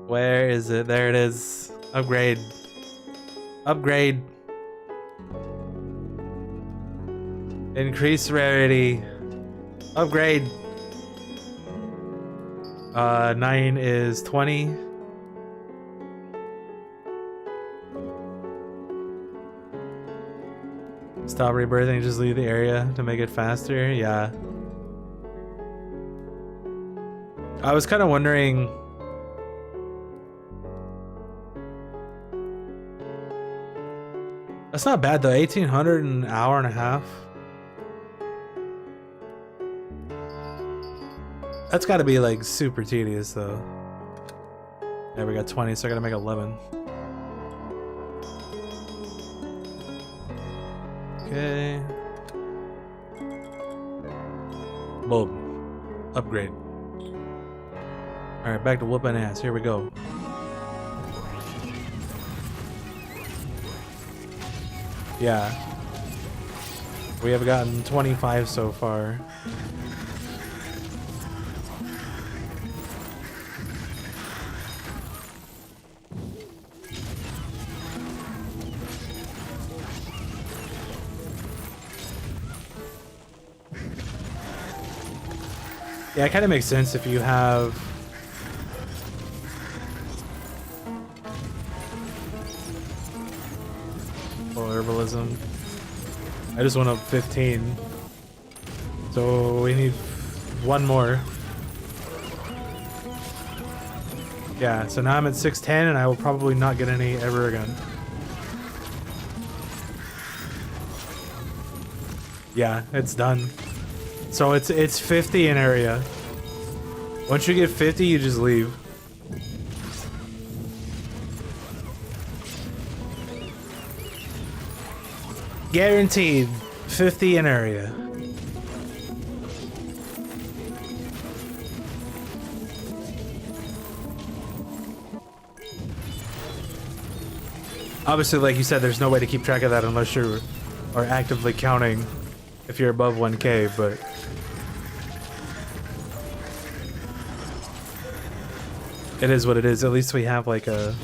Where is it? There it is. Upgrade. Upgrade. Increase rarity. Upgrade. 9 is 20. Stop rebirthing, just leave the area to make it faster. Yeah. I was kind of wondering. That's not bad though. 1800 in an hour and a half. That's got to be like super tedious though. Yeah, we got 20, so I gotta make 11. Okay. Boom. Upgrade. Alright, back to whooping ass. Here we go. Yeah. We have gotten 25 so far. Yeah, it kind of makes sense if you have herbalism. I just went up 15, so we need one more. Yeah, so now I'm at 610 and I will probably not get any ever again. Yeah, it's done. So it's 50 in area. Once you get 50, you just leave. Guaranteed 50 in area. Obviously, like you said, there's no way to keep track of that unless you are actively counting if you're above 1K, but it is what it is. At least we have like a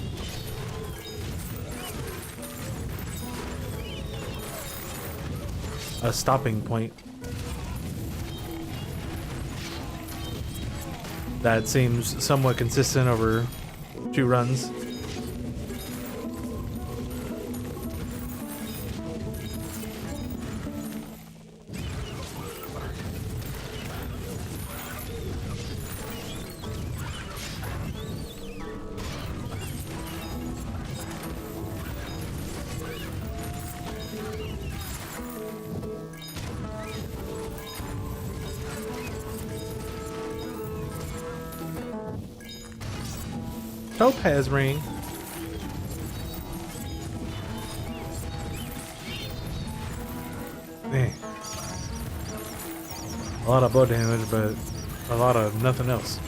stopping point that seems somewhat consistent over 2 runs. Topaz ring. Man. A lot of bow damage, but a lot of nothing else.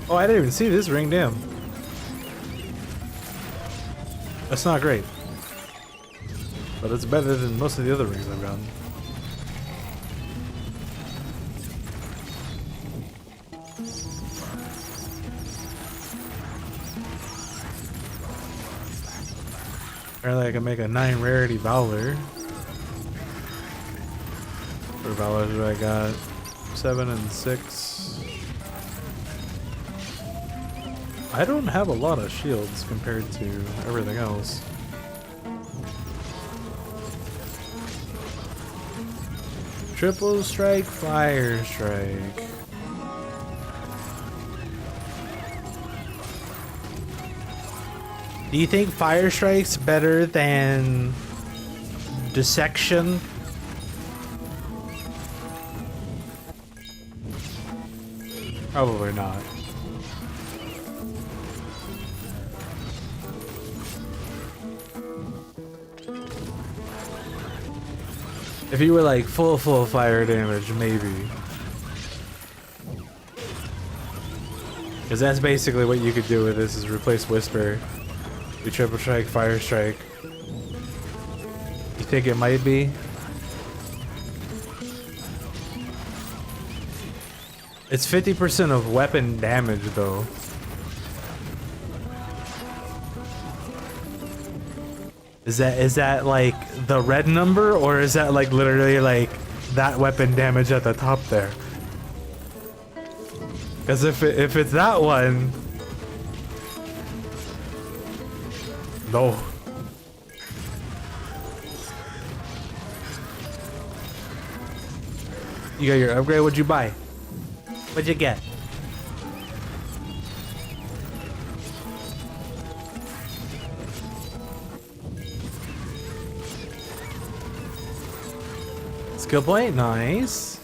Oh, I didn't even see this ring, damn. That's not great. But it's better than most of the other rings I've gotten. Apparently I can make a 9 rarity Valor. For Valors I got 7 and 6. I don't have a lot of shields compared to everything else. Triple strike, fire strike. Do you think fire strike's better than dissection? Probably not. If you were like full fire damage, maybe. Because that's basically what you could do with this, is replace Whisper. Do triple strike, fire strike. You think it might be? It's 50% of weapon damage though. Is that like the red number, or is that like literally like that weapon damage at the top there? Because if it's that one, no. You got your upgrade. What'd you buy? What'd you get? Skill point, nice.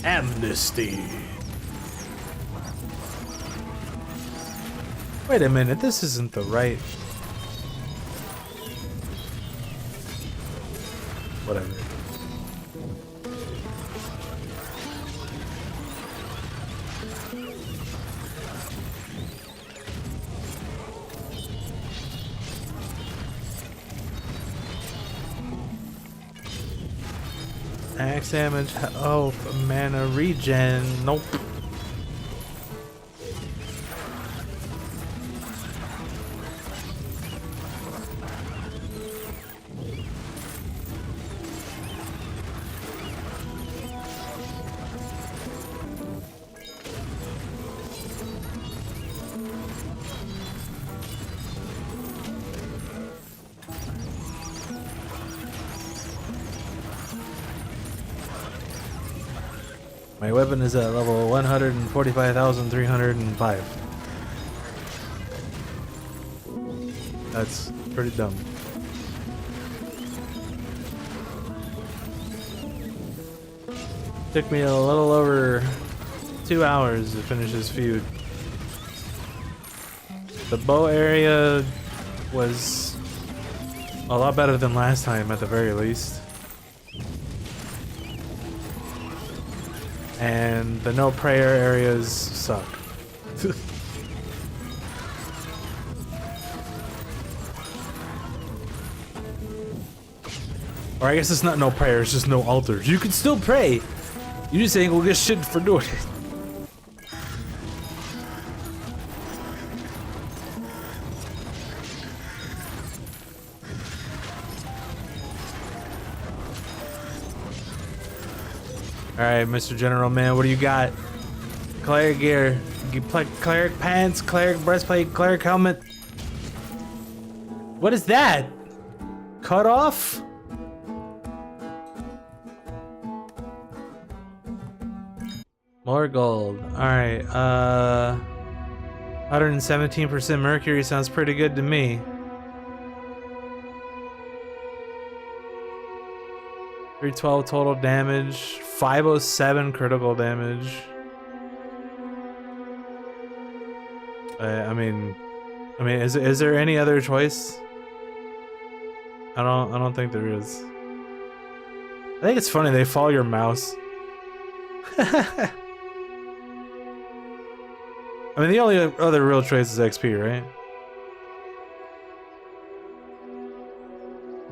Amnesty. Wait a minute, this isn't the right. Whatever. Max damage, oh, mana regen, nope. My weapon is at level 145,305. That's pretty dumb. Took me a little over 2 hours to finish this feud. The bow area was a lot better than last time at the very least. And the no prayer areas suck. Or I guess it's not no prayer, it's just no altars. You can still pray. You just ain't gonna get shit for doing it. Alright, Mr. General Man, what do you got? Cleric gear. Cleric pants, cleric breastplate, cleric helmet. What is that? Cut off? More gold. Alright, 117% Mercury sounds pretty good to me. 312 total damage, 507 critical damage. I mean, is there any other choice? I don't think there is. I think it's funny they follow your mouse. I mean, the only other real choice is XP, right?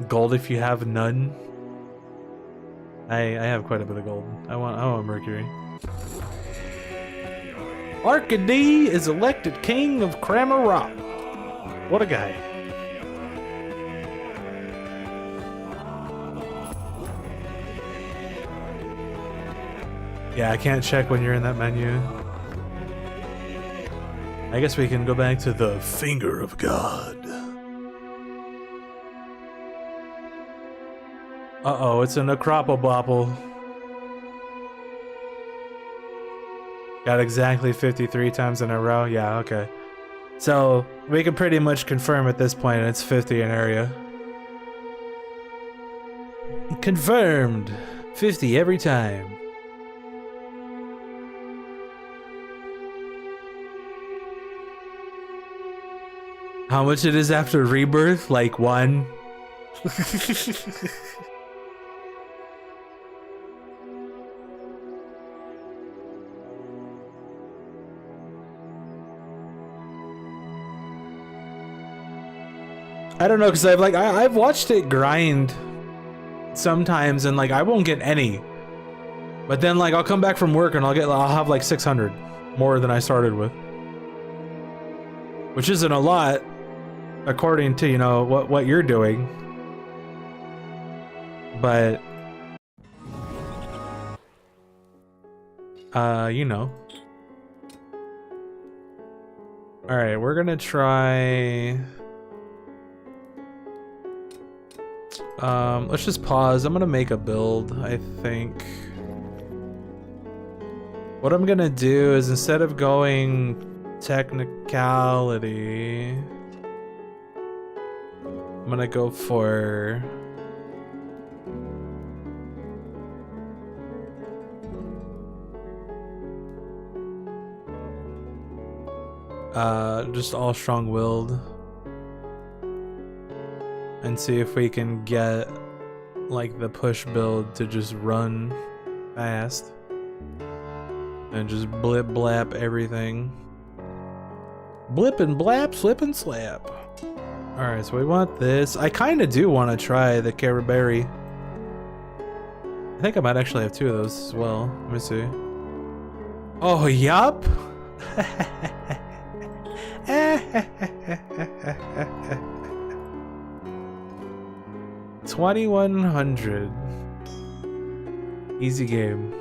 Gold if you have none. I have quite a bit of gold. I want Mercury. Arcady is elected king of Cramorant. What a guy. Yeah, I can't check when you're in that menu. I guess we can go back to the finger of God. Uh-oh, it's an Acropobopple. Got exactly 53 times in a row? Yeah, okay. So, we can pretty much confirm at this point it's 50 an area. Confirmed! 50 every time. How much it is after rebirth? Like 1? I don't know, cause I've watched it grind sometimes, and like I won't get any, but then like I'll come back from work and I'll have like 600 more than I started with, which isn't a lot according to, you know, what you're doing, but you know. All right, we're gonna try. Let's just pause. I'm gonna make a build, I think. What I'm gonna do is, instead of going technicality, I'm gonna go for just all strong-willed. And see if we can get like the push build to just run fast and just blip blap everything. Blip and blap, slip and slap. Alright, so we want this. I kinda do want to try the Caraberry. I think I might actually have 2 of those as well. Let me see. Oh, yup. 2100. Easy game.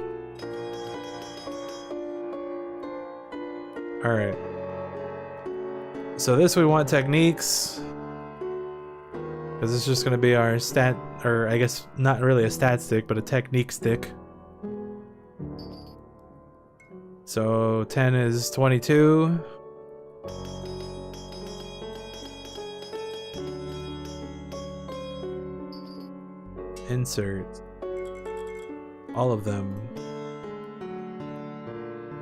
Alright. So this we want techniques. Because it's just going to be our stat, or I guess not really a stat stick, but a technique stick. So 10 is 22. Insert all of them.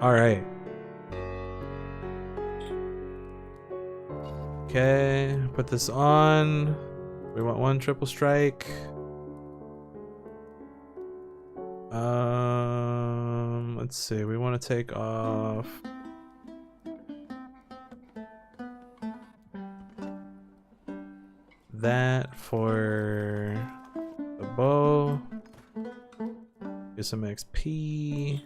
All right. Okay, put this on. We want 1 triple strike. Let's see. We want to take off that for the bow. Get some XP.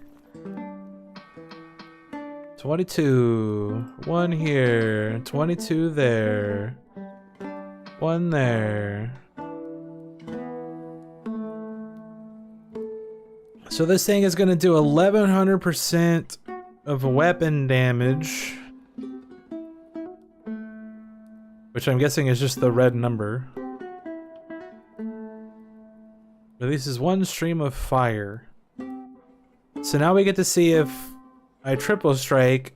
22. 1 here. 22 there. 1 there. So this thing is going to do 1100% of weapon damage, which I'm guessing is just the red number. Releases 1 stream of fire. So now we get to see if I triple strike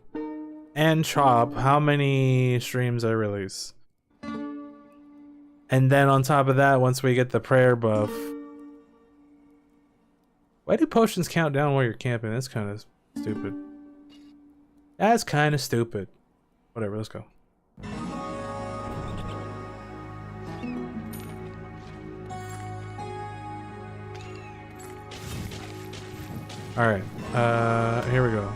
and chop how many streams I release. And then on top of that, once we get the prayer buff. Why do potions count down while you're camping? That's kind of stupid. That's kind of stupid. Whatever, let's go. Alright, here we go.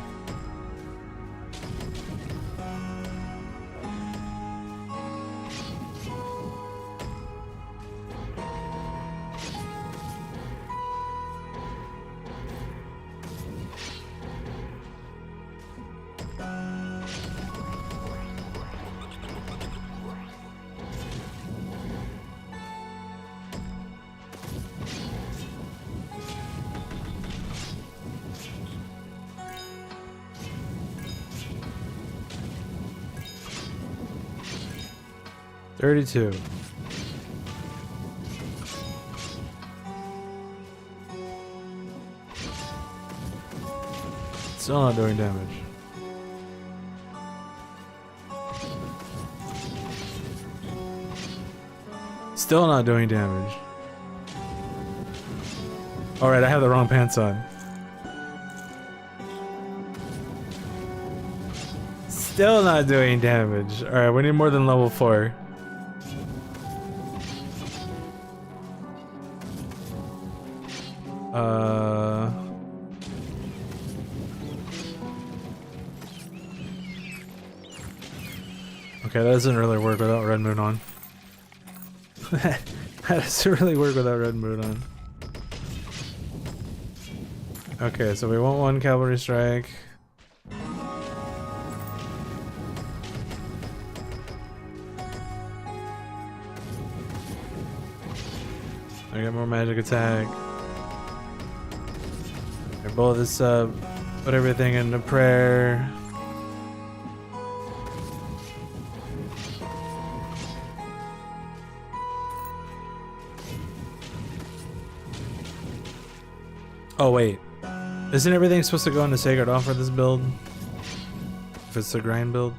$32. Still not doing damage. Still not doing damage. Alright, I have the wrong pants on. Still not doing damage. Alright, we need more than level 4. Okay, that doesn't really work without Red Moon on. That doesn't really work without Red Moon on. Okay, so we want 1 cavalry strike. I got more magic attack. I blow this up. Put everything into prayer. Oh wait, isn't everything supposed to go into Sacred Offer this build? If it's the grind build?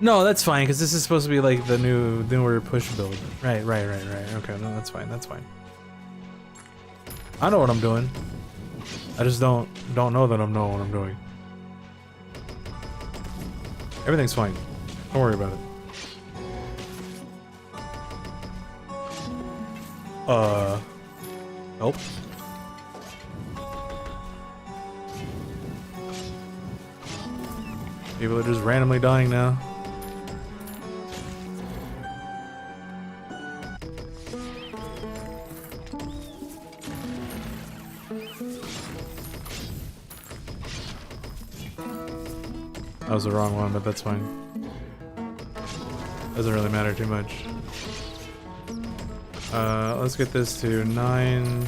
No, that's fine, because this is supposed to be like the newer push build. Right. Okay, no, that's fine, that's fine. I know what I'm doing. I just don't know that I'm knowing what I'm doing. Everything's fine. Don't worry about it. Nope. People are just randomly dying now. That was the wrong one, but that's fine. Doesn't really matter too much. Let's get this to 9.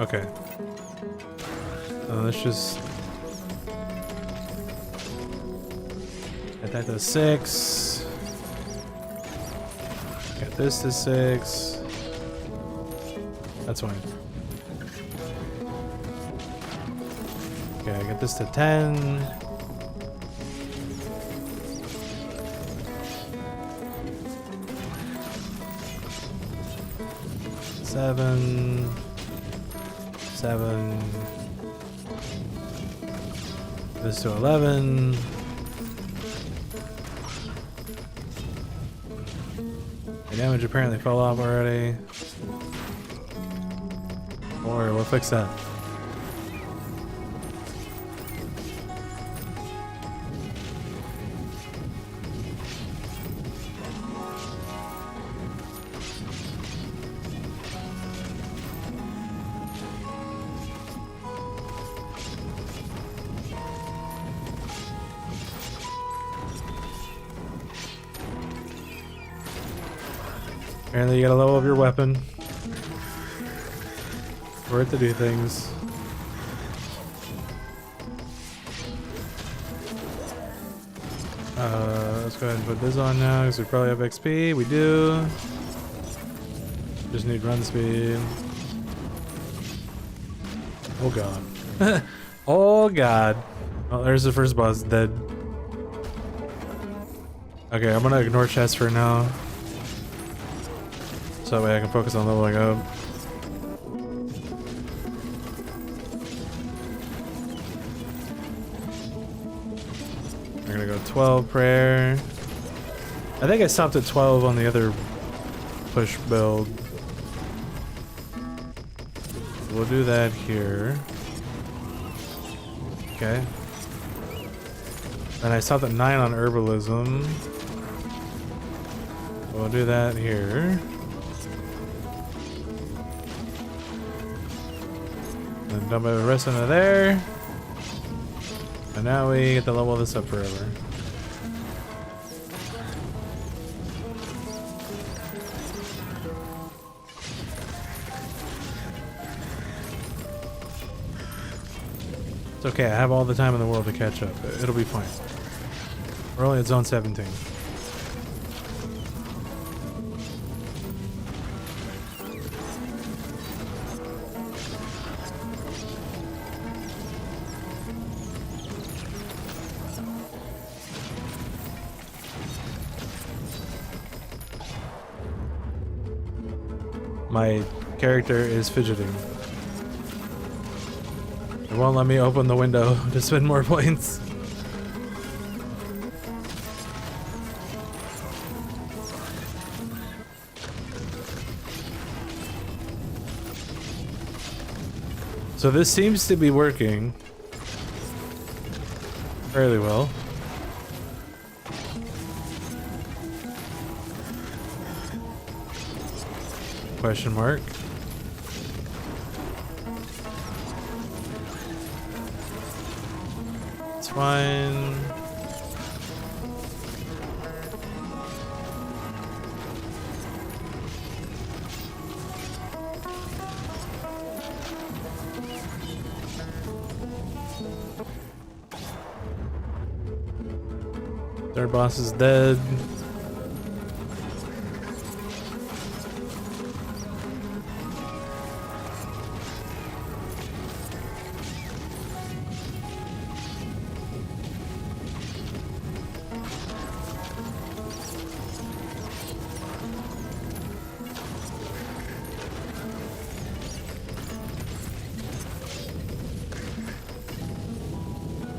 Okay. Let's just get that to 6. Get this to 6. That's fine. Okay, get this to 10. Seven. This to 11. The damage apparently fell off already. Don't worry, we'll fix that. Apparently you gotta level up your weapon for it to do things. Let's go ahead and put this on now because we probably have XP. We do. Just need run speed. Oh god. Oh god. Oh, there's the first boss dead. Okay, I'm gonna ignore chest for now. So that way I can focus on leveling up. We're gonna go 12 prayer. I think I stopped at 12 on the other push build. We'll do that here. Okay. And I stopped at 9 on herbalism. We'll do that here. And dump the rest into there. And now we get to level this up forever. It's okay, I have all the time in the world to catch up. It'll be fine. We're only at zone 17. My character is fidgeting. It won't let me open the window to spend more points. So this seems to be working fairly well. Question mark. It's fine. Third boss is dead.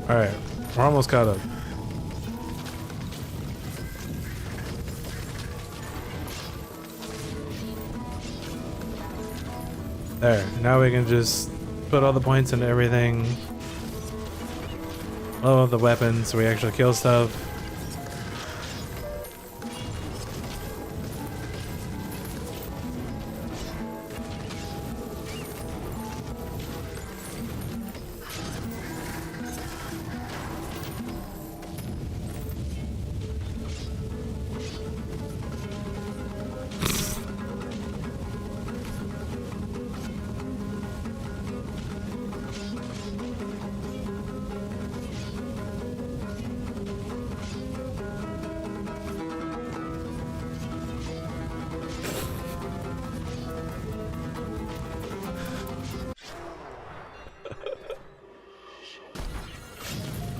Alright, we're almost caught up. There, now we can just put all the points into everything. Level the weapons so we actually kill stuff.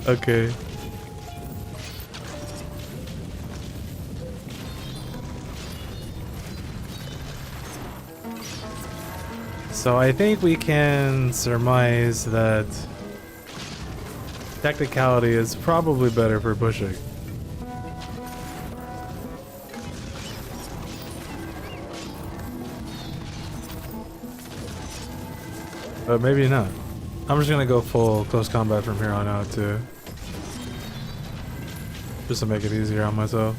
Okay. So I think we can surmise that technicality is probably better for pushing. But maybe not. I'm just gonna go full close combat from here on out too. Just to make it easier on myself.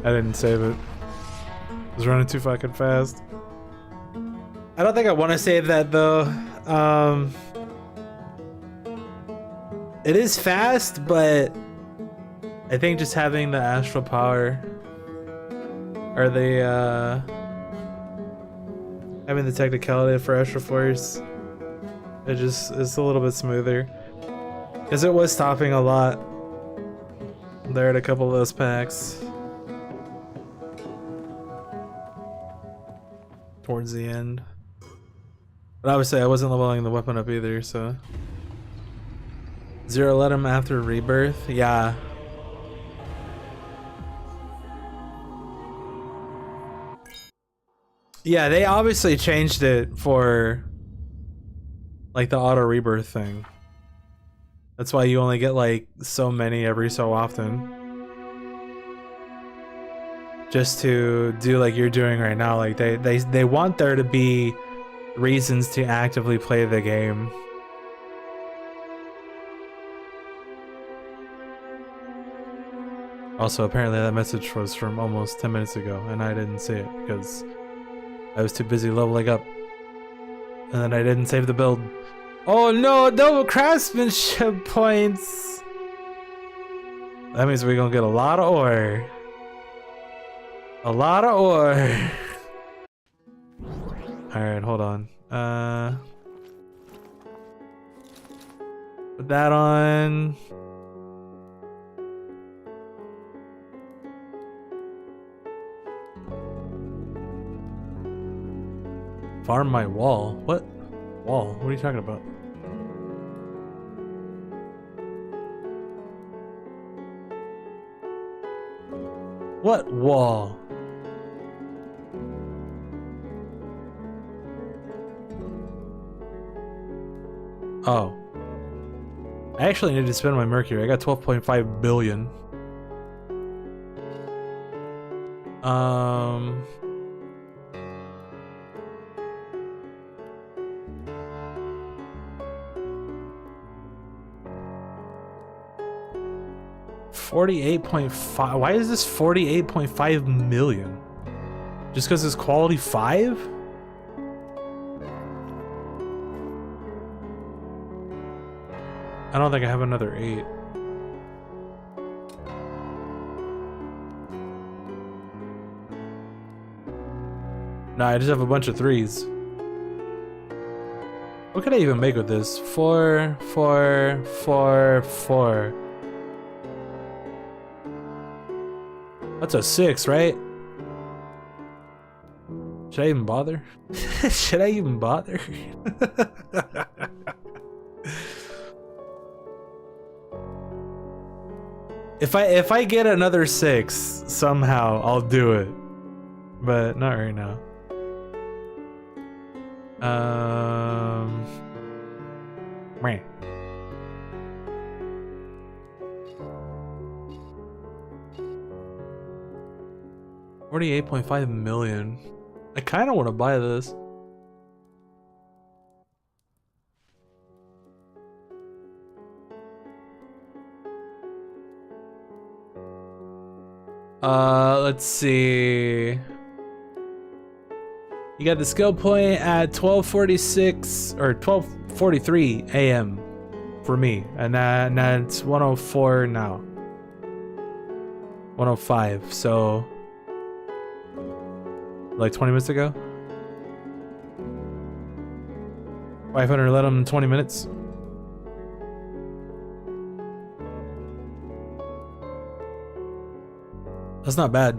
I didn't save it. I was running too fucking fast. I don't think I want to save that though. It is fast, but I think just having the astral power or the having the technicality for astral force, it's a little bit smoother. Because it was stopping a lot there at a couple of those packs. towards the end. But obviously I wasn't leveling the weapon up either, so. Zero let him after rebirth? Yeah. Yeah, they obviously changed it for like the auto rebirth thing. That's why you only get like so many every so often. Just to do like you're doing right now. Like they want there to be reasons to actively play the game. Also, apparently that message was from almost 10 minutes ago and I didn't see it because I was too busy leveling up. And then I didn't save the build. Oh no, double craftsmanship points! That means we're gonna get a lot of ore. A lot of ore. Alright, hold on. Put that on. Farm my wall? What? Wall? What are you talking about? What wall? Oh. I actually need to spend my Mercury. I got 12.5 billion. 48.5. Why is this 48.5 million? Just because it's quality 5? I don't think I have another 8. Nah, I just have a bunch of 3s. What could I even make with this? 4, 4, 4, 4. That's a 6, right? Should I even bother? Should I even bother? If I get another 6 somehow, I'll do it. But not right now. Meh. 48.5 million. I kind of want to buy this. Let's see. You got the skill point at 12:46 or 12:43 a.m. for me, and that's 1:04 now. 1:05. So like 20 minutes ago. 500 let them 20 minutes. That's not bad.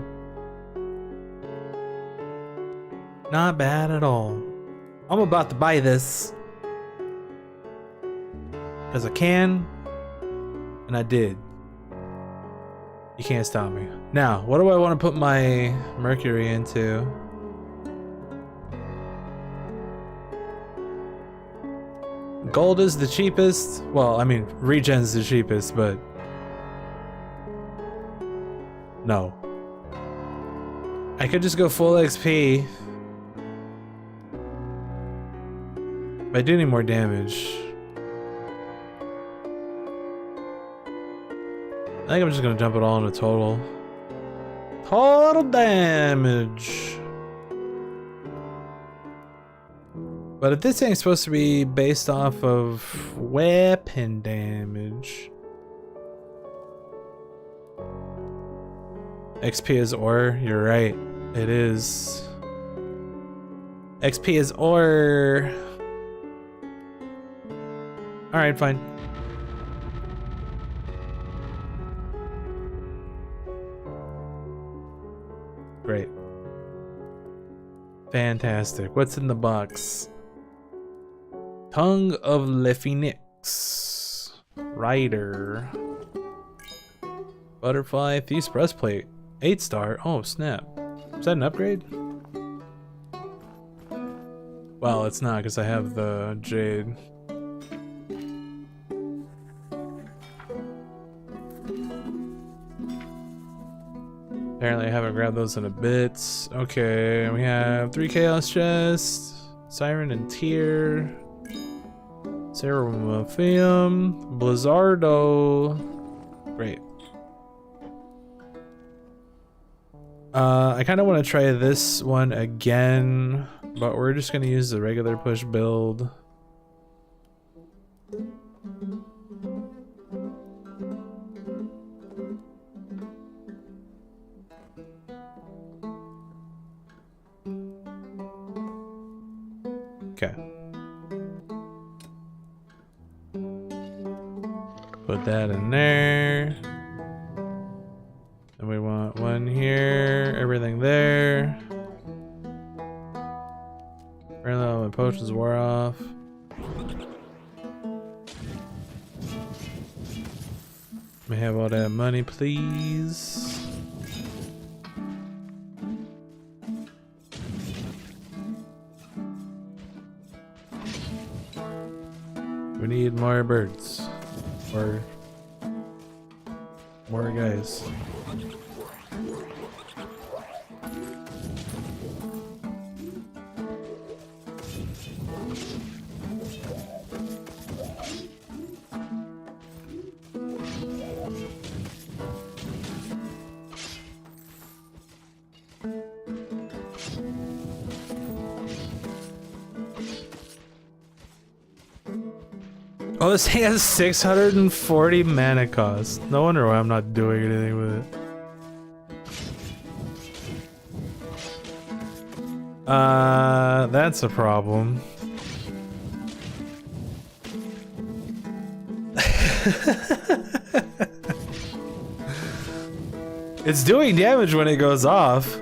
Not bad at all. I'm about to buy this. Because I can. And I did. You can't stop me. Now, what do I want to put my Mercury into? Gold is the cheapest. Well, I mean, regen's the cheapest, but no. I could just go full XP. But I do need more damage. I think I'm just gonna jump it all into total. Total damage. But if this thing's supposed to be based off of weapon damage. XP is ore, you're right. It is. XP is ore. Alright, fine. Great. Fantastic. What's in the box? Tongue of Le Phoenix. Rider. Butterfly. Thief's Breastplate. 8-star. Oh, snap. Is that an upgrade? Well, it's not because I have the Jade. Apparently I haven't grabbed those in a bit. Okay, we have 3 Chaos Chests, Siren and Tear, Seraphim, Blizzardo. Great. I kind of want to try this one again, but we're just going to use the regular push build. Okay. Put that in there. And we want one here, everything there. Apparently all my potions wore off. May I have all that money, please? We need more birds. Or more guys. Oh, this thing has 640 mana cost. No wonder why I'm not doing anything with it. That's a problem. It's doing damage when it goes off.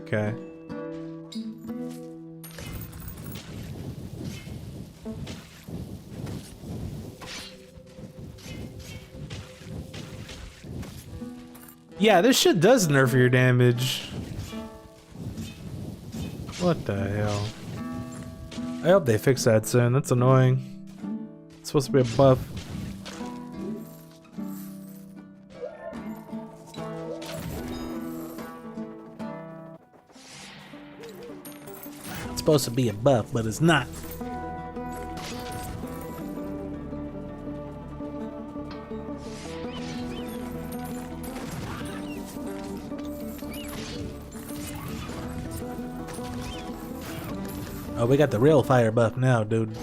Okay. Yeah, this shit does nerf your damage. What the hell? I hope they fix that soon. That's annoying. It's supposed to be a buff. It's supposed to be a buff, but it's not. Oh, we got the real fire buff now, dude.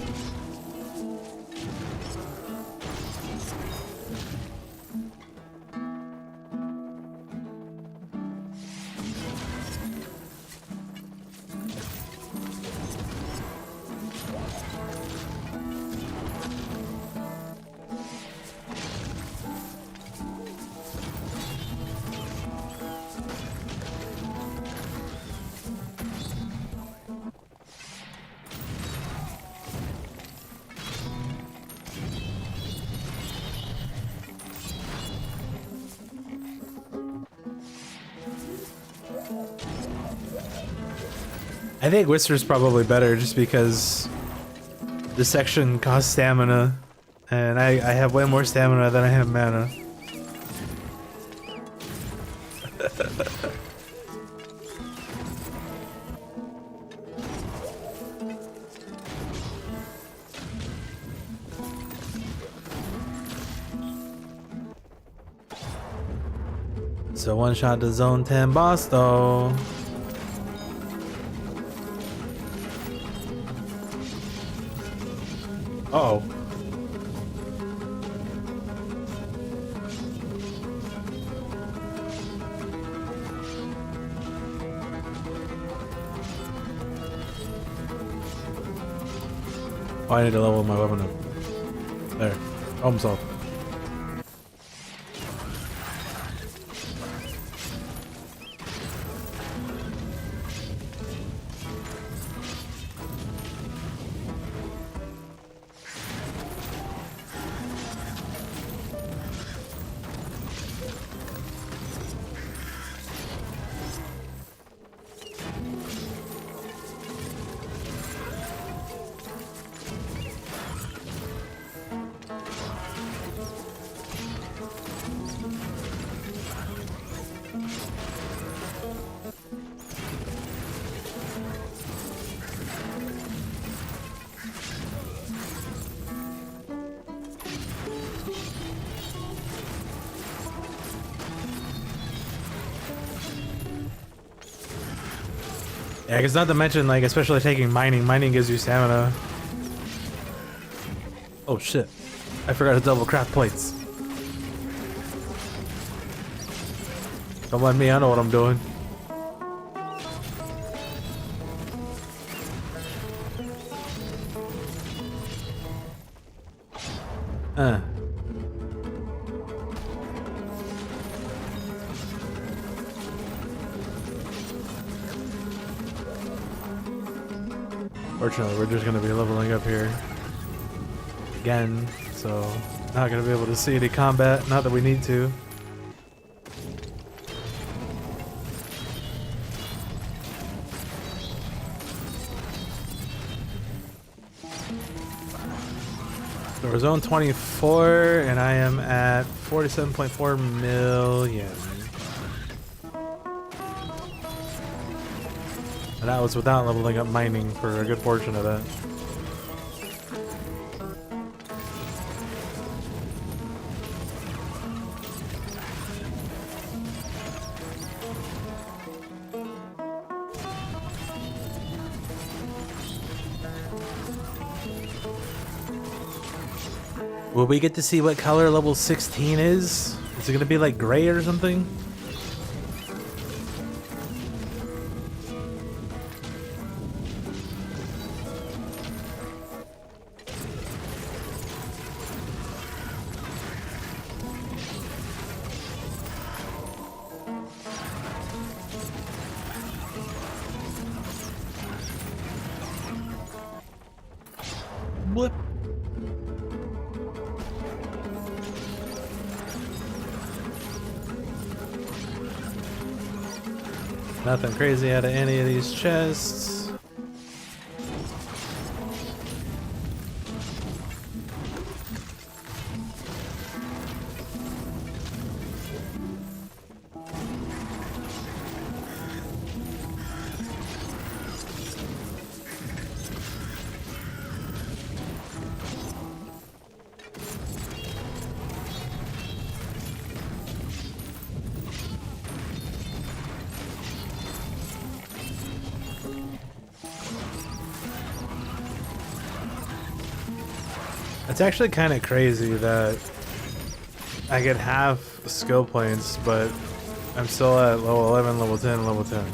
I think Whisper's probably better just because this section costs stamina, and I have way more stamina than I have mana. So one shot to zone 10 boss though. Uh-oh. Oh, I need to level my weapon up. There. Problem solved. Yeah, it's not to mention, like, especially taking mining. Mining gives you stamina. Oh shit. I forgot to double craft plates. Don't mind me, I know what I'm doing. Fortunately, we're just gonna be leveling up here again, so not gonna be able to see any combat. Not that we need to. So we're zone 24, and I am at 47.4 million. And that was without leveling up mining for a good portion of that. Will we get to see what color level 16 is? Is it gonna be like gray or something? Blip. Nothing crazy out of any of these chests. It's actually kind of crazy that I get half skill points, but I'm still at level 11, level 10, level 10.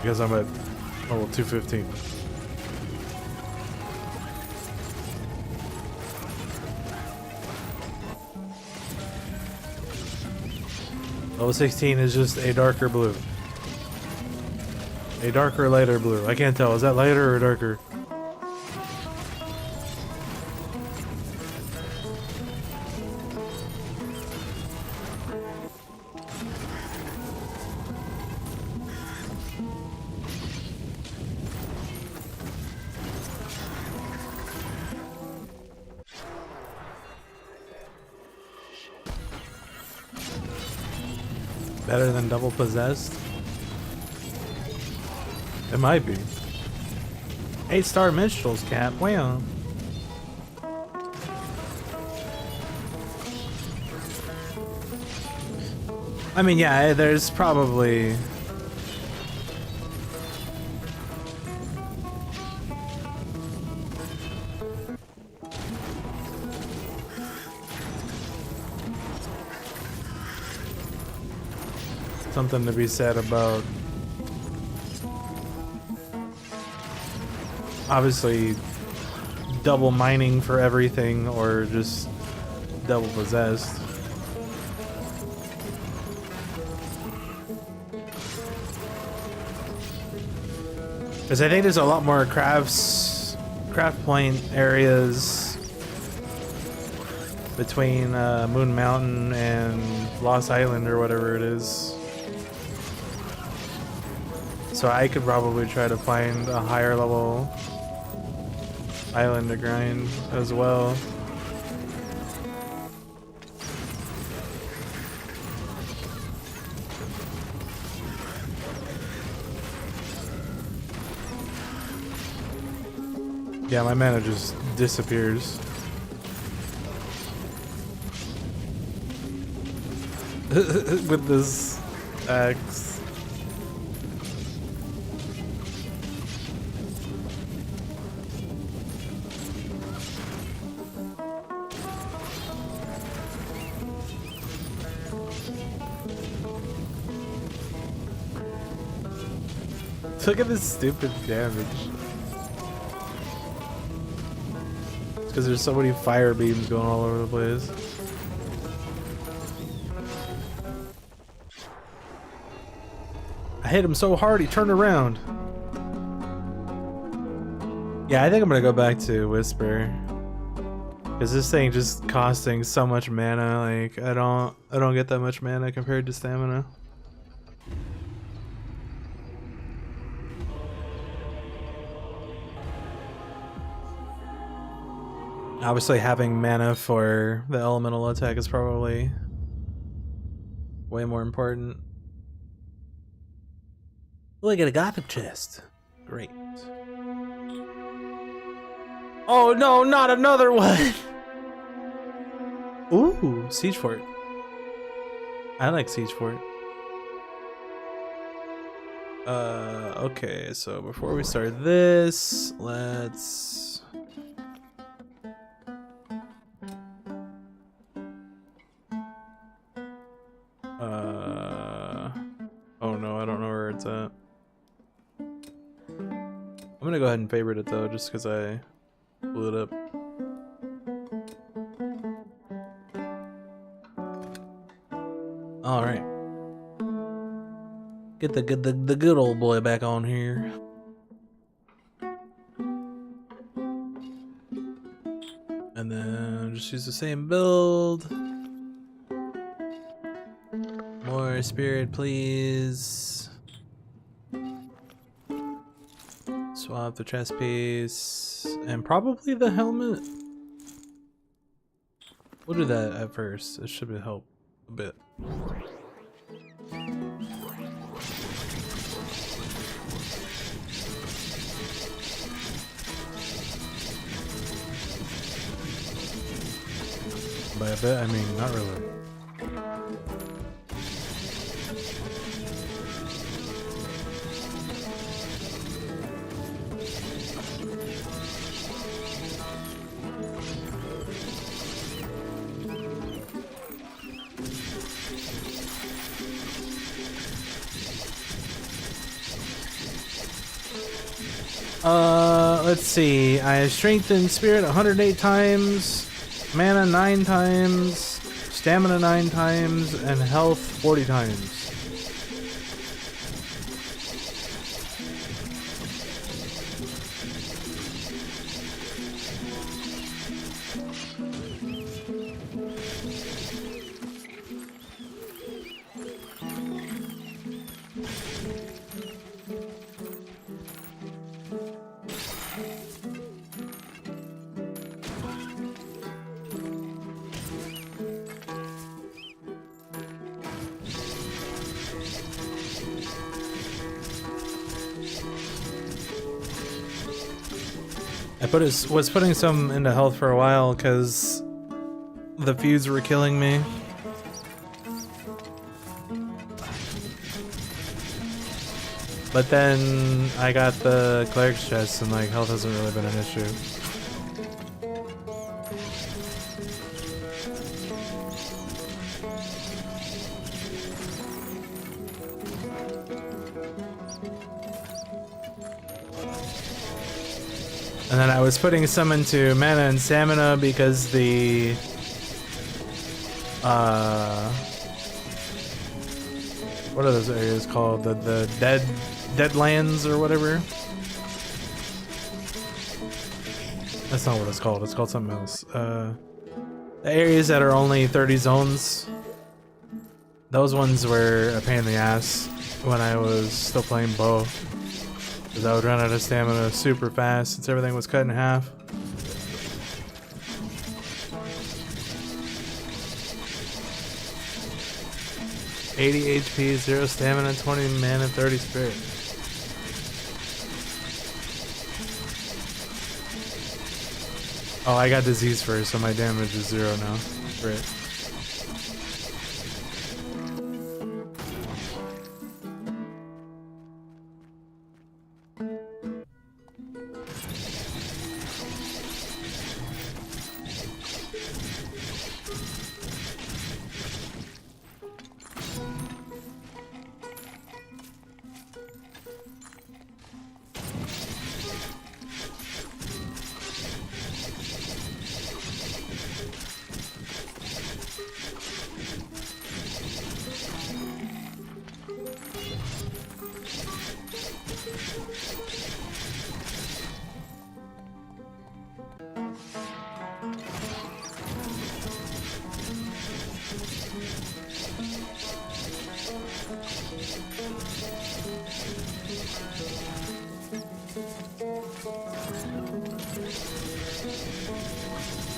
Because I'm at level 215. Level 16 is just a darker blue. A darker or lighter blue. I can't tell. Is that lighter or darker? Better than double possessed? It might be. 8-star minstrel's cap. Wow. I mean, yeah, there's probably something to be said about obviously double mining for everything or just double possessed. Because I think there's a lot more craft point areas between Moon Mountain and Lost Island or whatever it is. So I could probably try to find a higher level island to grind as well. Yeah, my mana just disappears. With this axe. Look at this stupid damage. It's because there's so many fire beams going all over the place. I hit him so hard he turned around. Yeah, I think I'm gonna go back to Whisper. Cause this thing just costing so much mana, like I don't get that much mana compared to stamina. Obviously having mana for the elemental attack is probably way more important. Look at a Gothic chest. Great. Oh no, not another one! Ooh, Siege Fort. I like Siege Fort. Okay, so before we start this, let's... oh no, I don't know where it's at. I'm gonna go ahead and favorite it though, just because I blew it up. All right, get the good old boy back on here. And then just use the same build. More spirit, please. Swap the chest piece and probably the helmet. We'll do that at first. It should help a bit. By a bit, I mean not really. Let's see. I have strength and spirit 108 times, mana 9 times, stamina 9 times, and health 40 times. I was putting some into health for a while because the feuds were killing me. But then I got the Cleric's chest and like health hasn't really been an issue. And then I was putting some into mana and stamina because the what are those areas called? The deadlands or whatever. That's not what it's called. It's called something else. The areas that are only 30 zones. Those ones were a pain in the ass when I was still playing bow. Because I would run out of stamina super fast since everything was cut in half. $80 HP, 0 stamina, 20 mana, 30 spirit. Oh, I got disease first, so my damage is 0 now. Great.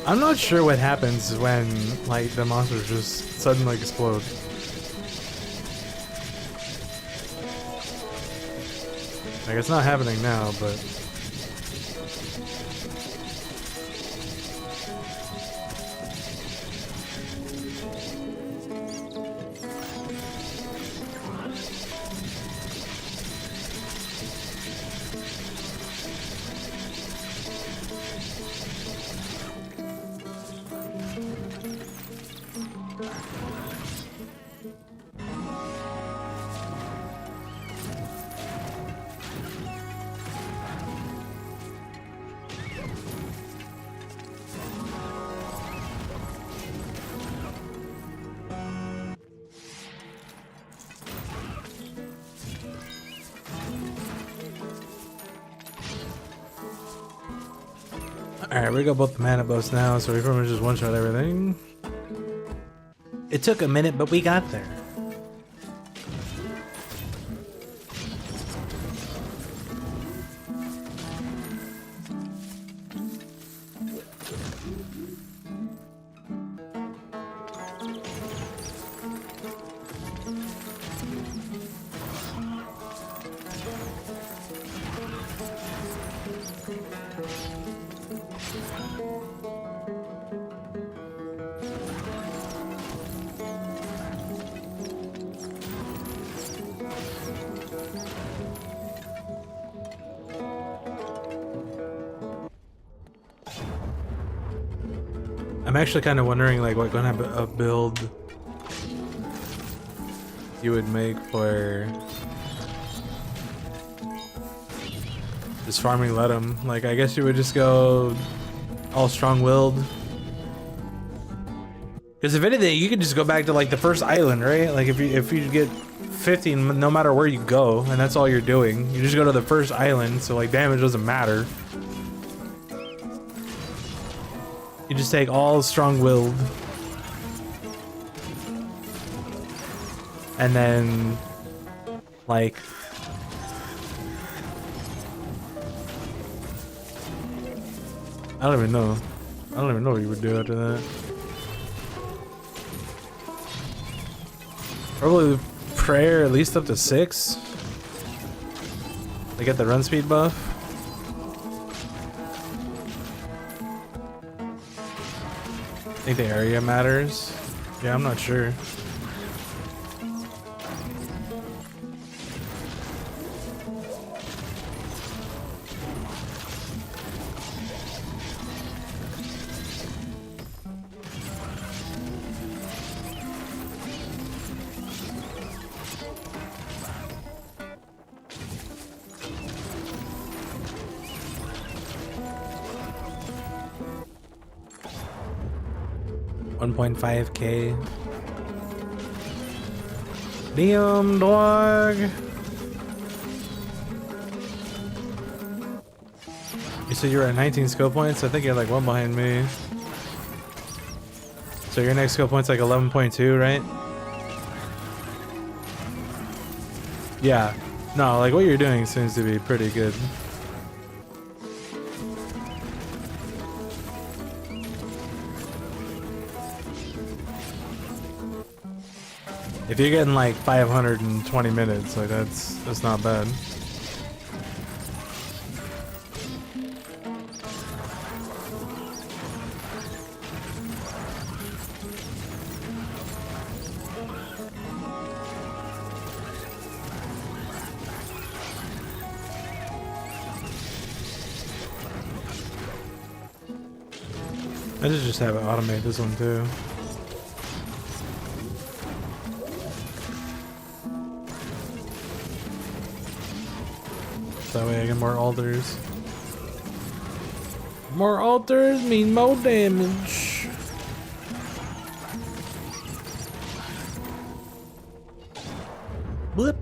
I'm not sure what happens when, like, the monsters just suddenly explode. Like, it's not happening now, but... Alright, we got both the mana buffs now, so we pretty much just one-shot everything. It took a minute, but we got there. I'm actually kind of wondering, like, what kind of build you would make for just farming Ledum. Like, I guess you would just go all strong-willed. Because if anything, you could just go back to, like, the first island, right? Like, if you get 50 no matter where you go, and that's all you're doing, you just go to the first island, so, like, damage doesn't matter. You just take all strong-willed. And then, like... I don't even know. I don't even know what you would do after that. Probably prayer at least up to 6. They get the run speed buff. I think the area matters. Yeah, I'm not sure. 1.5k. Damn, dog. You said you were at 19 skill points? I think you're like one behind me. So your next skill point's like 11.2, right? Yeah. No, like what you're doing seems to be pretty good. If you're getting like 520 minutes, like that's not bad. I should just have it automate this one too. That way I get more altars. More altars mean more damage. Blip.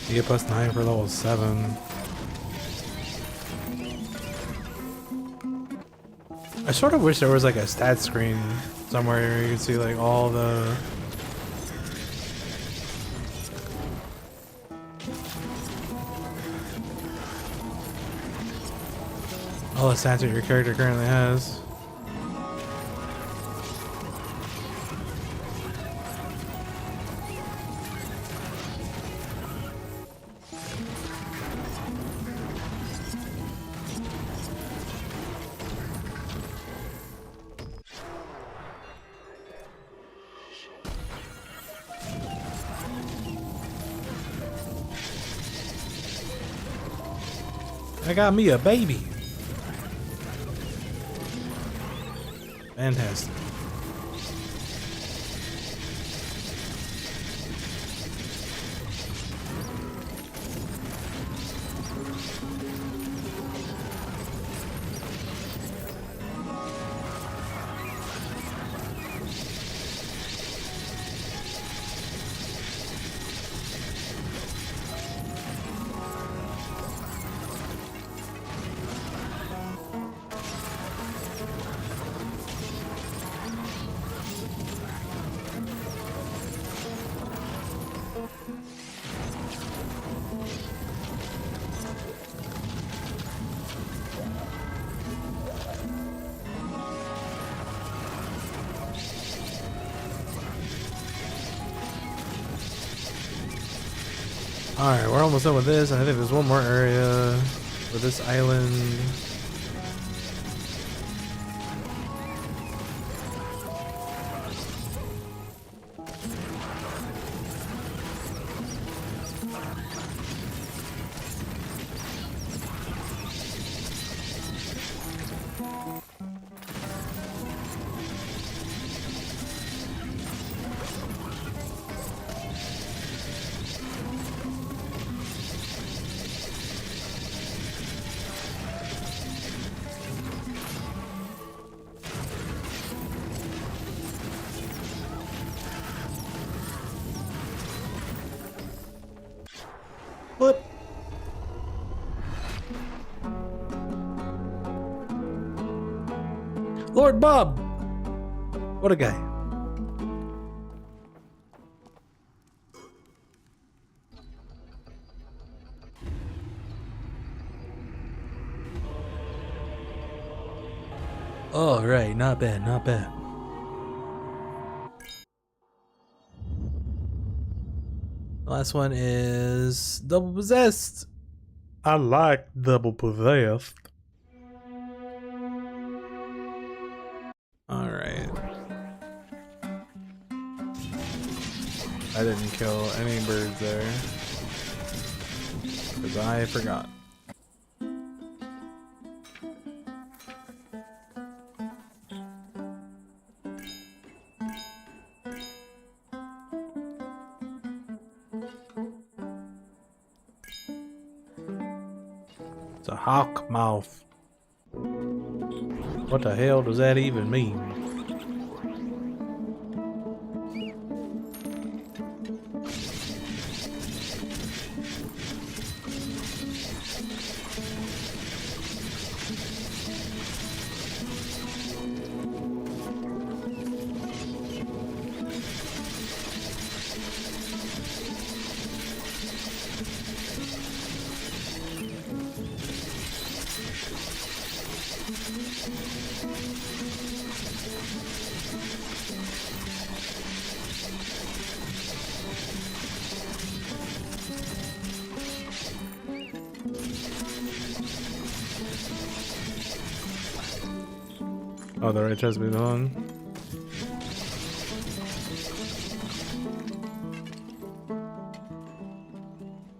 You get +9 for level 7. I sort of wish there was like a stat screen somewhere where you could see like all the stats that your character currently has. I got me a baby. Fantastic. Alright, we're almost done with this. I think there's one more area for this island. What? Lord Bob! What a guy. All right, not bad, not bad. Last one is double possessed. I like double possessed. All right. I didn't kill any birds there because I forgot. It's a hawk mouth. What the hell does that even mean? Oh, the right chest been on.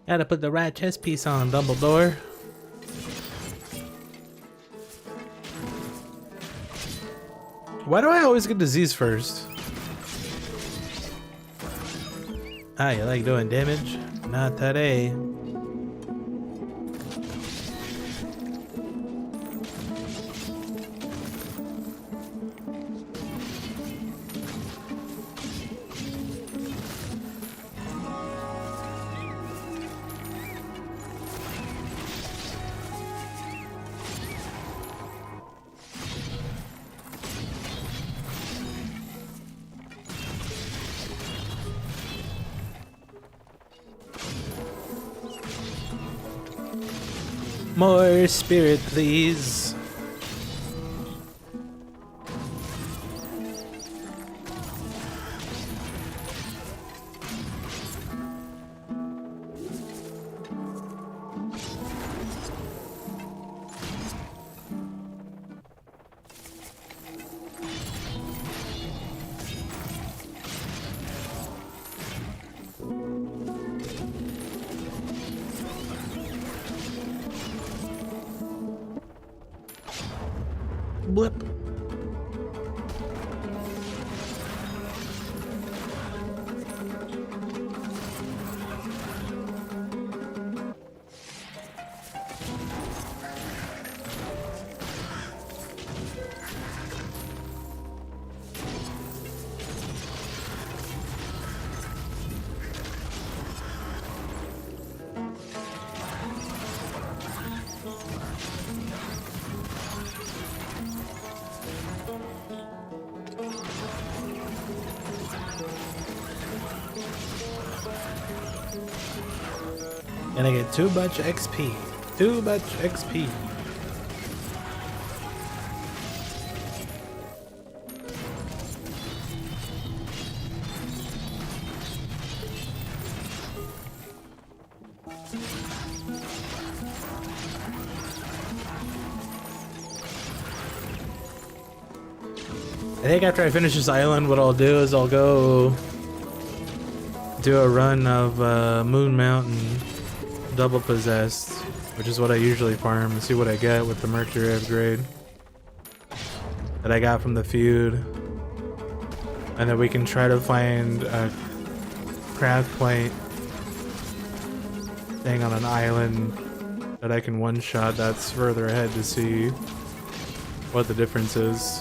Gotta put the right chest piece on, Dumbledore. Why do I always get disease first? Ah, you like doing damage? Not today. More spirit, please. Blip. And I get too much XP. Too much XP. I think after I finish this island, what I'll do is I'll go do a run of Moon Mountain double possessed, which is what I usually farm, and see what I get with the Mercury upgrade that I got from the feud. And then we can try to find a craft point thing on an island that I can one-shot that's further ahead to see what the difference is.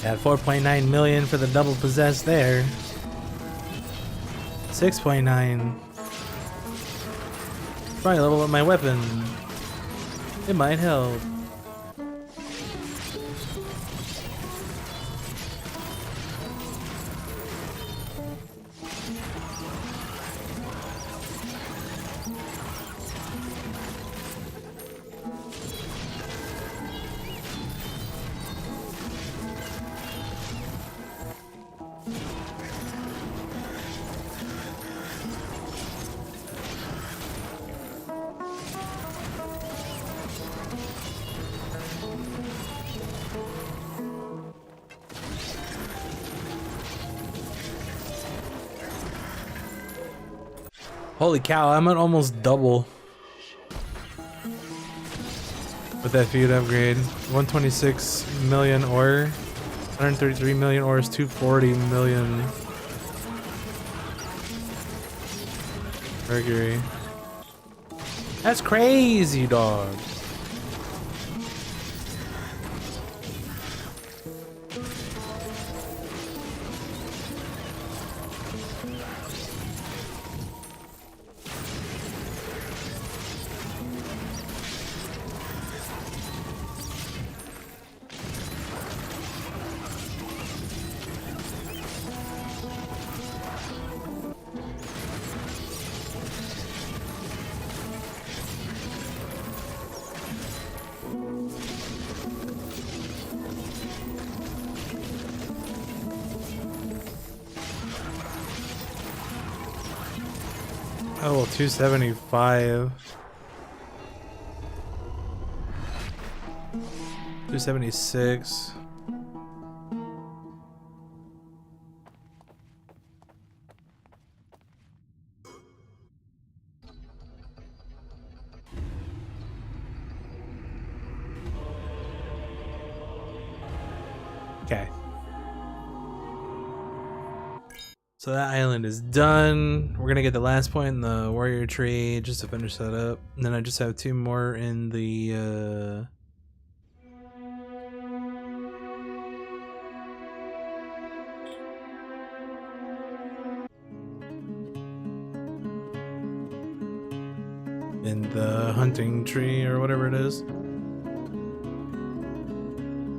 Got 4.9 million for the double possessed there. 6.9. Probably level up my weapon. It might help. Holy cow, I'm at almost double with that feud upgrade. 126 million ore, 133 million ore is 240 million Mercury. That's crazy, dog. Oh, well, 275. 276. Okay. So that island is done. We're gonna get the last point in the warrior tree just to finish that up. And then I just have 2 more in the hunting tree or whatever it is.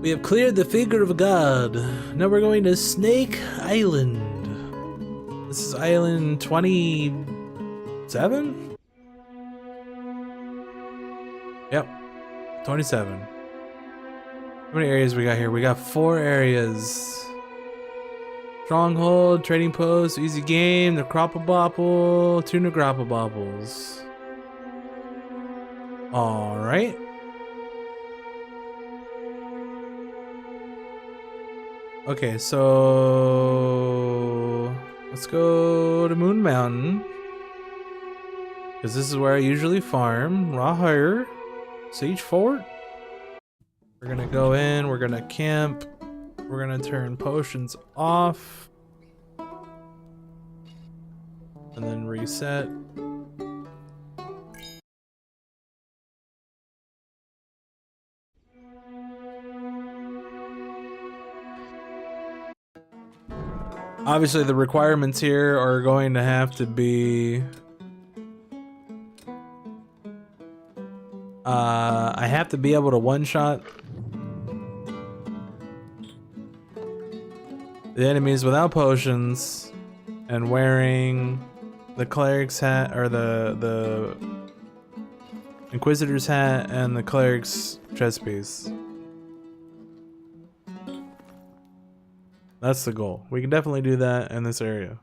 We have cleared the figure of a god. Now we're going to Snake Island. This is island 27? Yep, 27. How many areas we got here? We got 4 areas. Stronghold, trading post, easy game, the Necropobopple, 2 Necropobopbles. Alright. Okay, so let's go to Moon Mountain, because this is where I usually farm. Raw Hire, Siege Fort. We're gonna go in, we're gonna camp, we're gonna turn potions off, and then reset. Obviously, the requirements here are going to have to be I have to be able to one-shot the enemies without potions and wearing the Cleric's hat, or the Inquisitor's hat and the Cleric's chest piece. That's the goal. We can definitely do that in this area.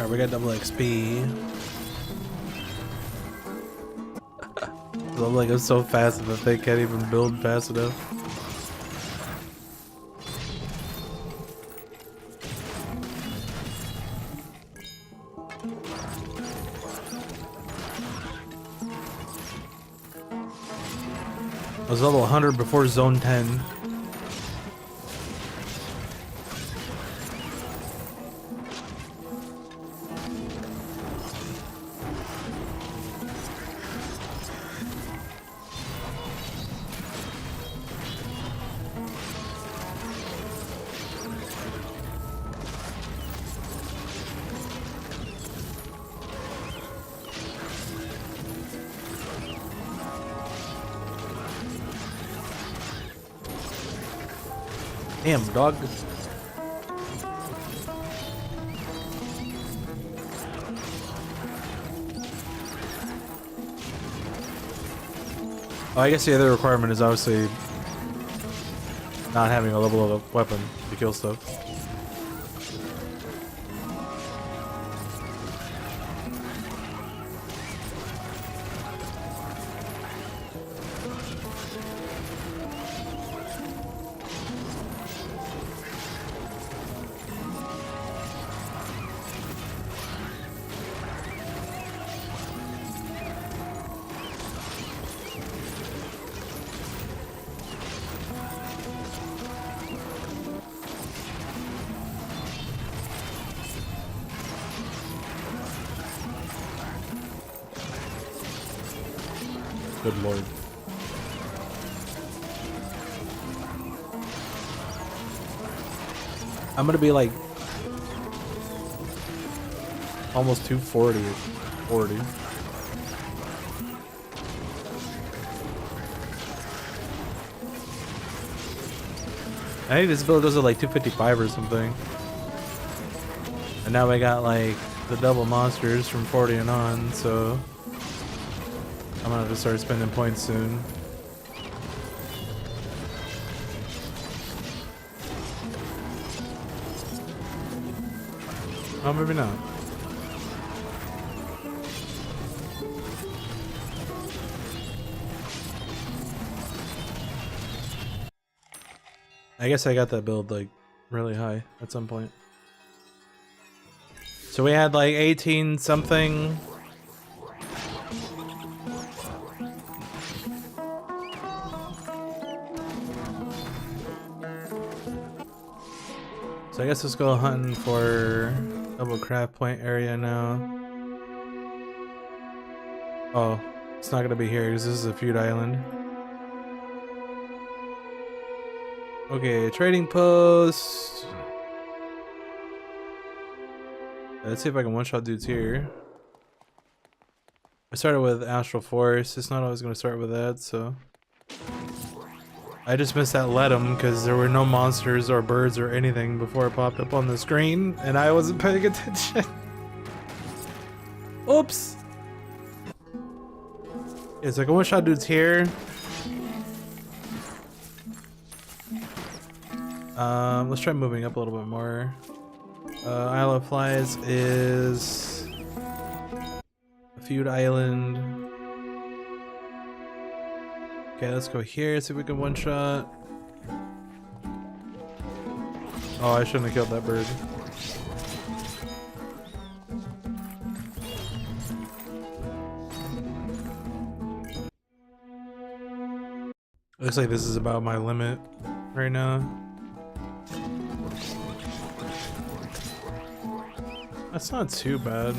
Alright, we got double XP. I'm like, I'm so fast that they can't even build fast enough. I was level 100 before zone 10. Damn, dog. Oh, I guess the other requirement is obviously not having a level of a weapon to kill stuff. Good lord. I'm gonna be like almost 240 or 40. I think this build goes to like 255 or something. And now we got like the double monsters from 40 and on, so I'm gonna have to start spending points soon. Oh, maybe not. I guess I got that build like really high at some point. So we had like 18 something. So I guess let's go hunting for double craft point area now. Oh, it's not gonna be here because this is a feud island. Okay, trading post. Let's see if I can one-shot dudes here. I started with Astral Force. It's not always gonna start with that, so I just missed that let 'em because there were no monsters or birds or anything before it popped up on the screen, and I wasn't paying attention. Oops. Yeah, so I can one-shot dudes here. Let's try moving up a little bit more. Isle of Flies is a feud island. Okay, let's go here, see if we can one-shot. Oh, I shouldn't have killed that bird. Looks like this is about my limit right now. That's not too bad.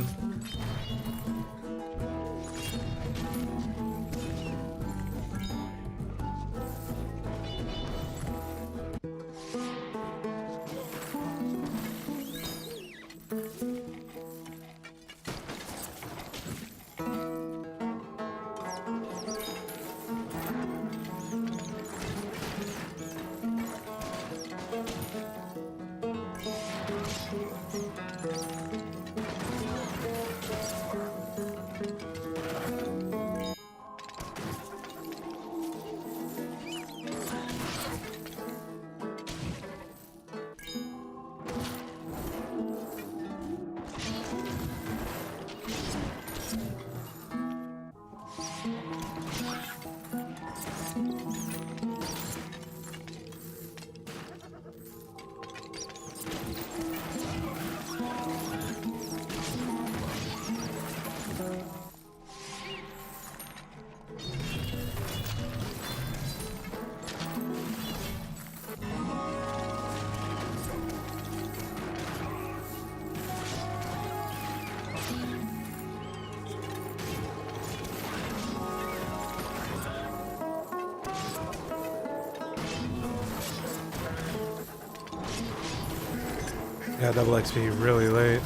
Yeah, double XP really late.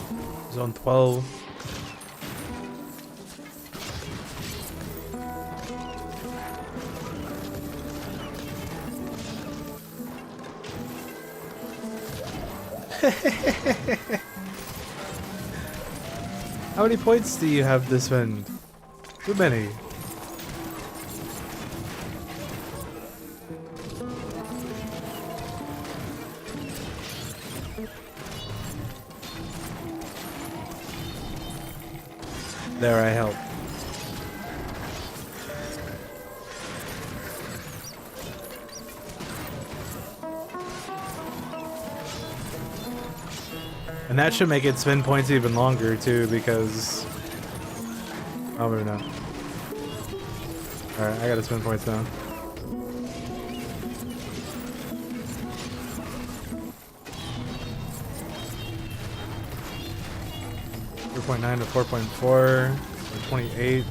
Zone 12. How many points do you have to spend? Too many. There, I help. And that should make it spend points even longer too, because oh, maybe not. Alright, I gotta spend points now. .9 to 4.4 or 28.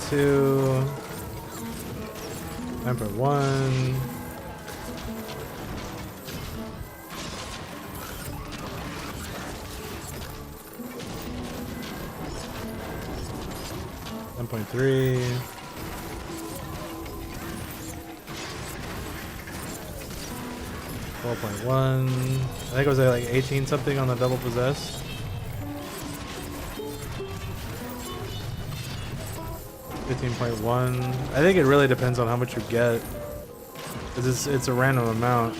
.2 9.1 9.3 12.1. I think it was like 18 something on the double possessed. 15.1. I think it really depends on how much you get, because it's a random amount.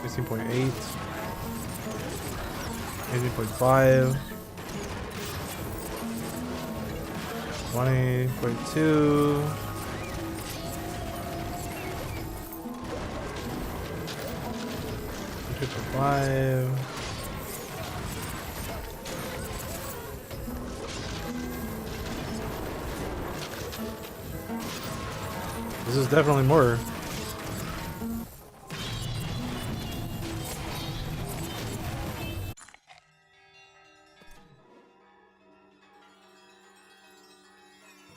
16.8. 18.5. 20.2. 2.5. This is definitely more.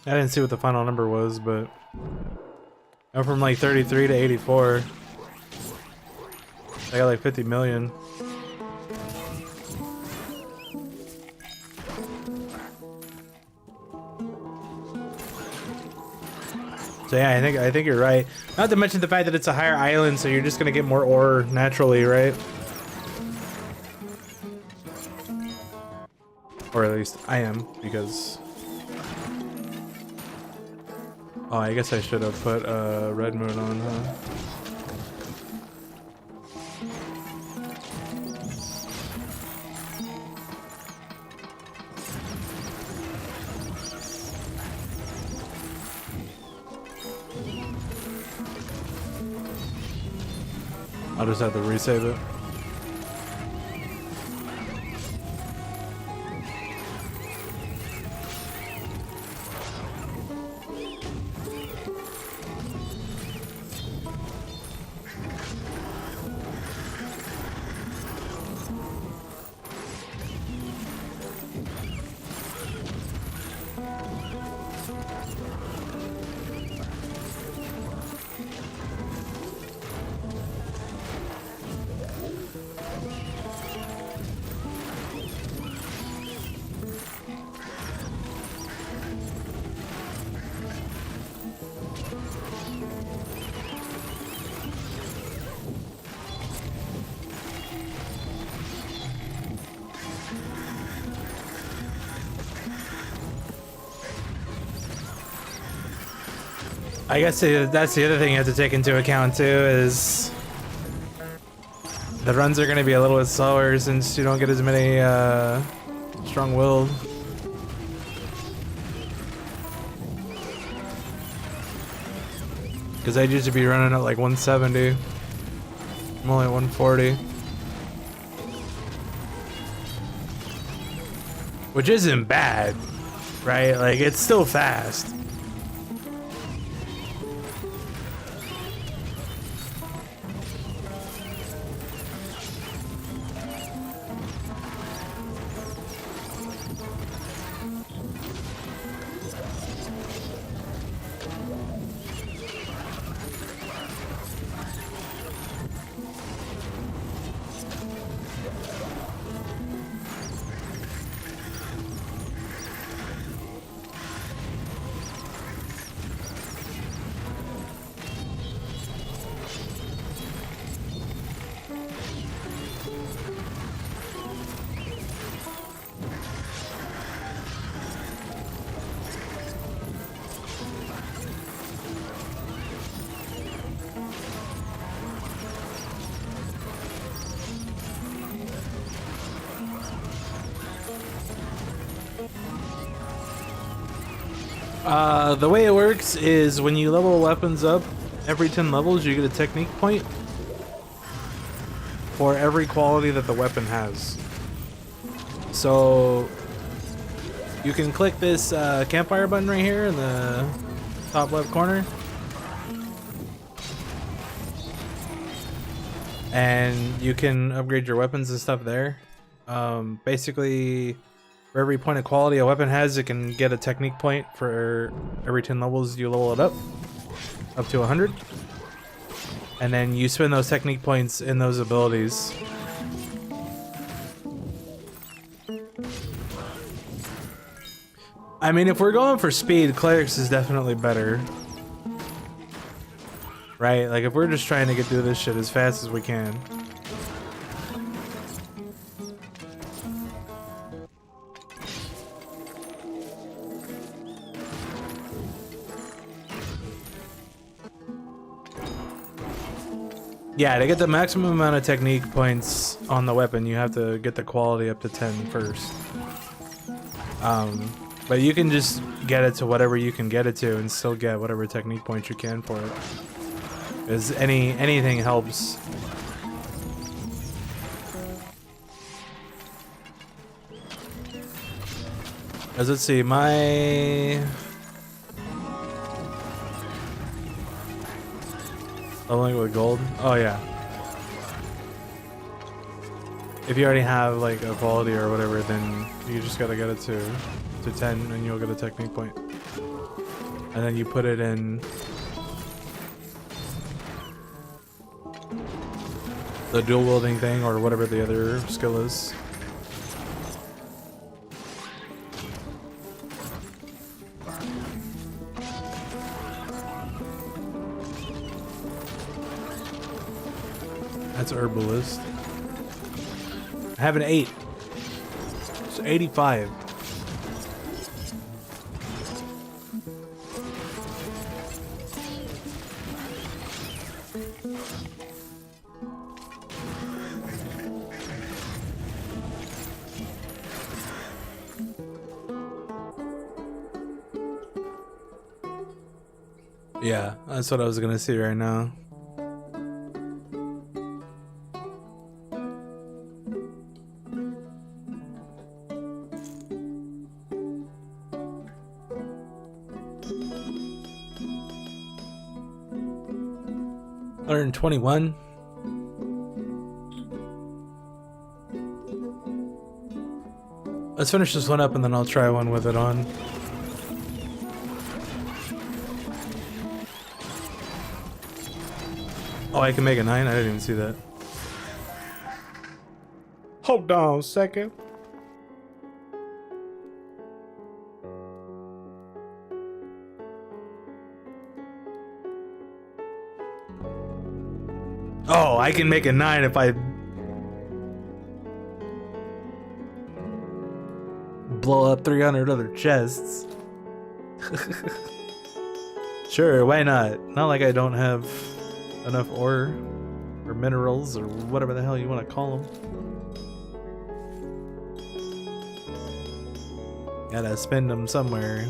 I didn't see what the final number was, but I went from like 33 to 84. I got like 50 million. So yeah, I think you're right. Not to mention the fact that it's a higher island, so you're just gonna get more ore naturally, right? Or at least I am, because oh, I guess I should have put Red Moon on, huh? I'll just have to resave it. I guess that's the other thing you have to take into account too, is the runs are going to be a little bit slower since you don't get as many strong-willed. Because I'd usually be running at like 170. I'm only at 140. Which isn't bad, right? Like, it's still fast. The way it works is when you level weapons up, every 10 levels you get a technique point for every quality that the weapon has. So you can click this campfire button right here in the top left corner, and you can upgrade your weapons and stuff there. Basically, for every point of quality a weapon has, it can get a technique point for every 10 levels you level it up to 100. And then you spend those technique points in those abilities. I mean, if we're going for speed, Clerics is definitely better. Right? Like, if we're just trying to get through this shit as fast as we can. Yeah, to get the maximum amount of technique points on the weapon, you have to get the quality up to 10 first. But you can just get it to whatever you can get it to and still get whatever technique points you can for it. Because anything helps. As let's see, my... Only with gold? Oh yeah. If you already have like a quality or whatever, then you just gotta get it to 10 and you'll get a technique point. And then you put it in the dual wielding thing or whatever the other skill is. That's herbalist. I have an 8. It's 85. Yeah, that's what I was gonna see right now. $121. Let's finish this one up and then I'll try one with it on. Oh, I can make a 9? I didn't even see that. Hold on a second. Oh, I can make a 9 if I blow up 300 other chests. Sure, why not? Not like I don't have enough ore or minerals or whatever the hell you want to call them. Gotta spend them somewhere.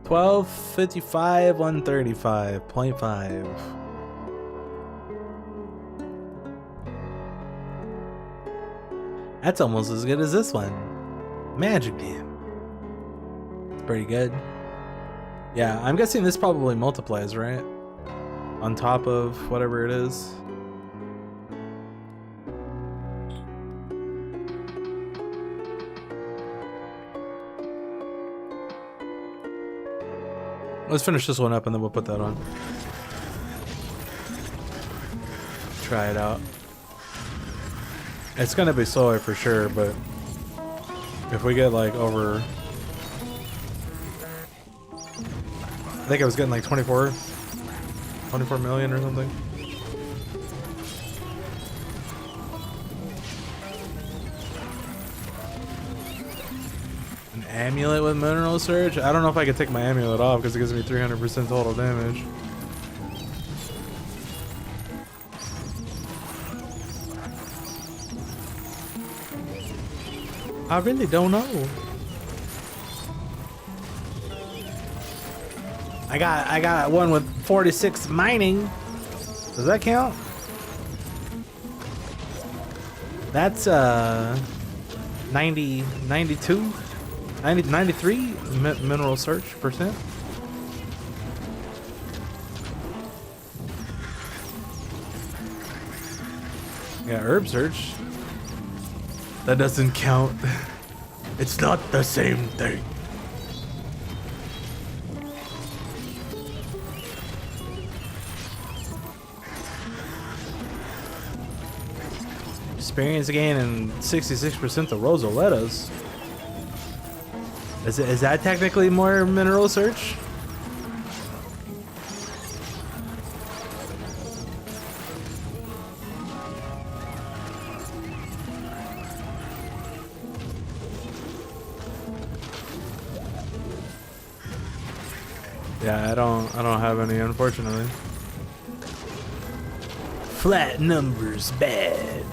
$12.55, 135.5. That's almost as good as this one. Magic Dam. It's pretty good. Yeah, I'm guessing this probably multiplies, right? On top of whatever it is. Let's finish this one up and then we'll put that on. Try it out. It's gonna be slower for sure, but if we get like over, I think I was getting like 24 million or something. An amulet with mineral surge? I don't know if I could take my amulet off because it gives me 300% total damage. I really don't know. I got one with 46 mining. Does that count? That's 90, 92, 90, 93 mineral search percent. Yeah, herb search. That doesn't count. It's not the same thing. Experience gain and 66% of Rosolettas. Is that technically more mineral search? Yeah, I don't have any, unfortunately. Flat numbers bad.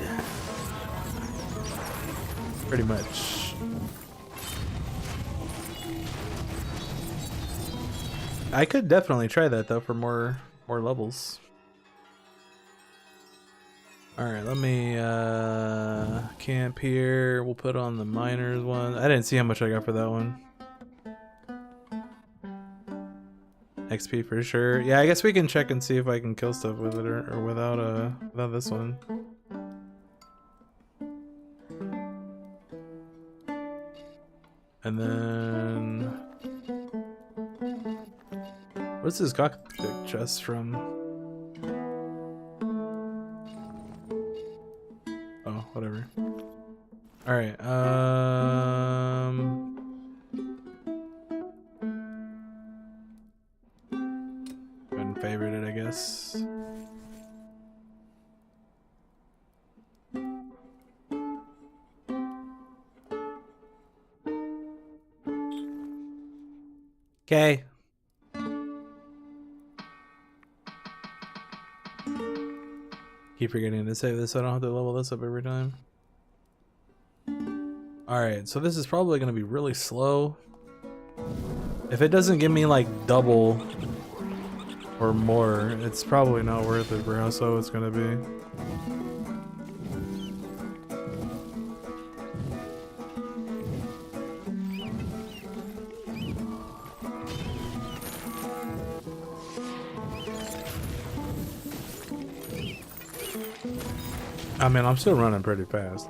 Pretty much. I could definitely try that though for more levels. Alright, let me camp here. We'll put on the miners one. I didn't see how much I got for that one. XP for sure. Yeah, I guess we can check and see if I can kill stuff with it or without this one. And then what's this Gothic chest from? Oh, whatever. All right. Favorite it, I guess. Okay. Keep forgetting to save this so I don't have to level this up every time. Alright, so this is probably going to be really slow. If it doesn't give me like double or more, it's probably not worth it for how slow it's gonna be. I mean, I'm still running pretty fast.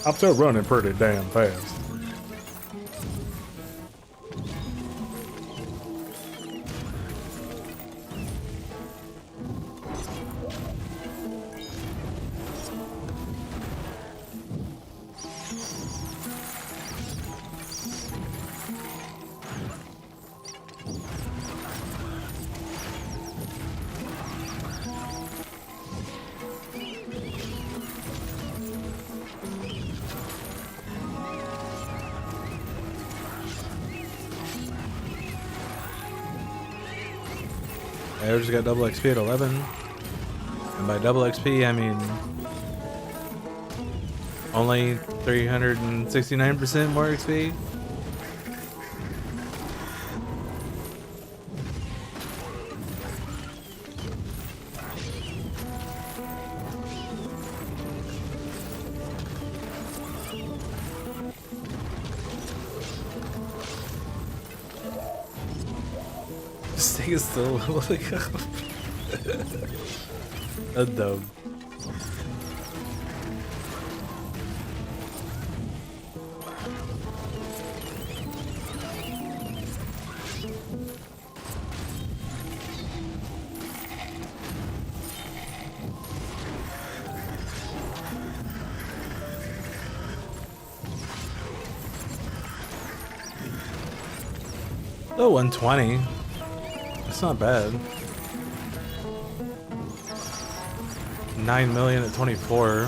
I'm still running pretty damn fast. I just got double XP at 11. And by double XP, I mean only 369% more XP. This thing is still leveling up. That's dumb. Oh, 120. That's not bad. 9 million at 24.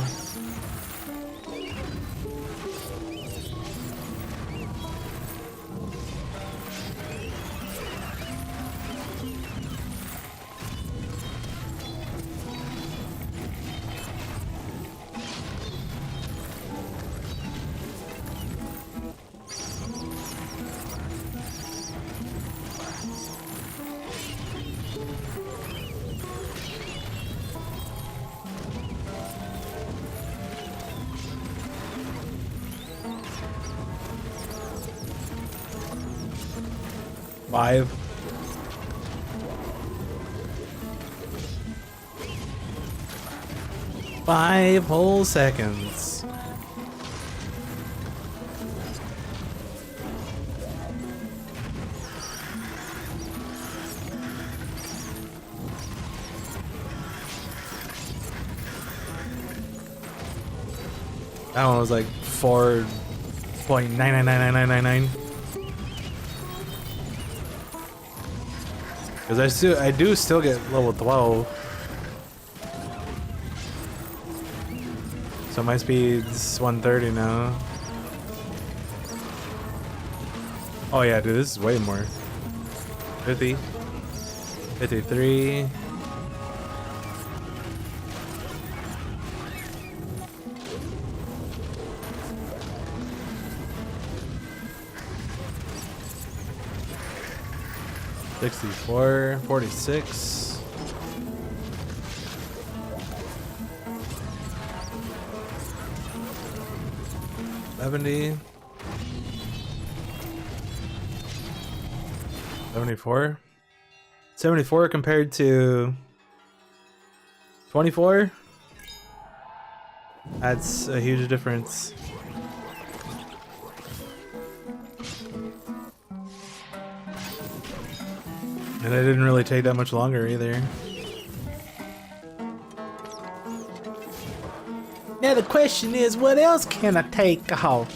Five. Five whole seconds. That one was like 4.999999. Because I do still get level 12. So my speed's 130 now. Oh yeah, dude, this is way more. 50. 53. $64, $46. $70. $74. $74 compared to 24. That's a huge difference. And it didn't really take that much longer either. Now the question is, what else can I take off?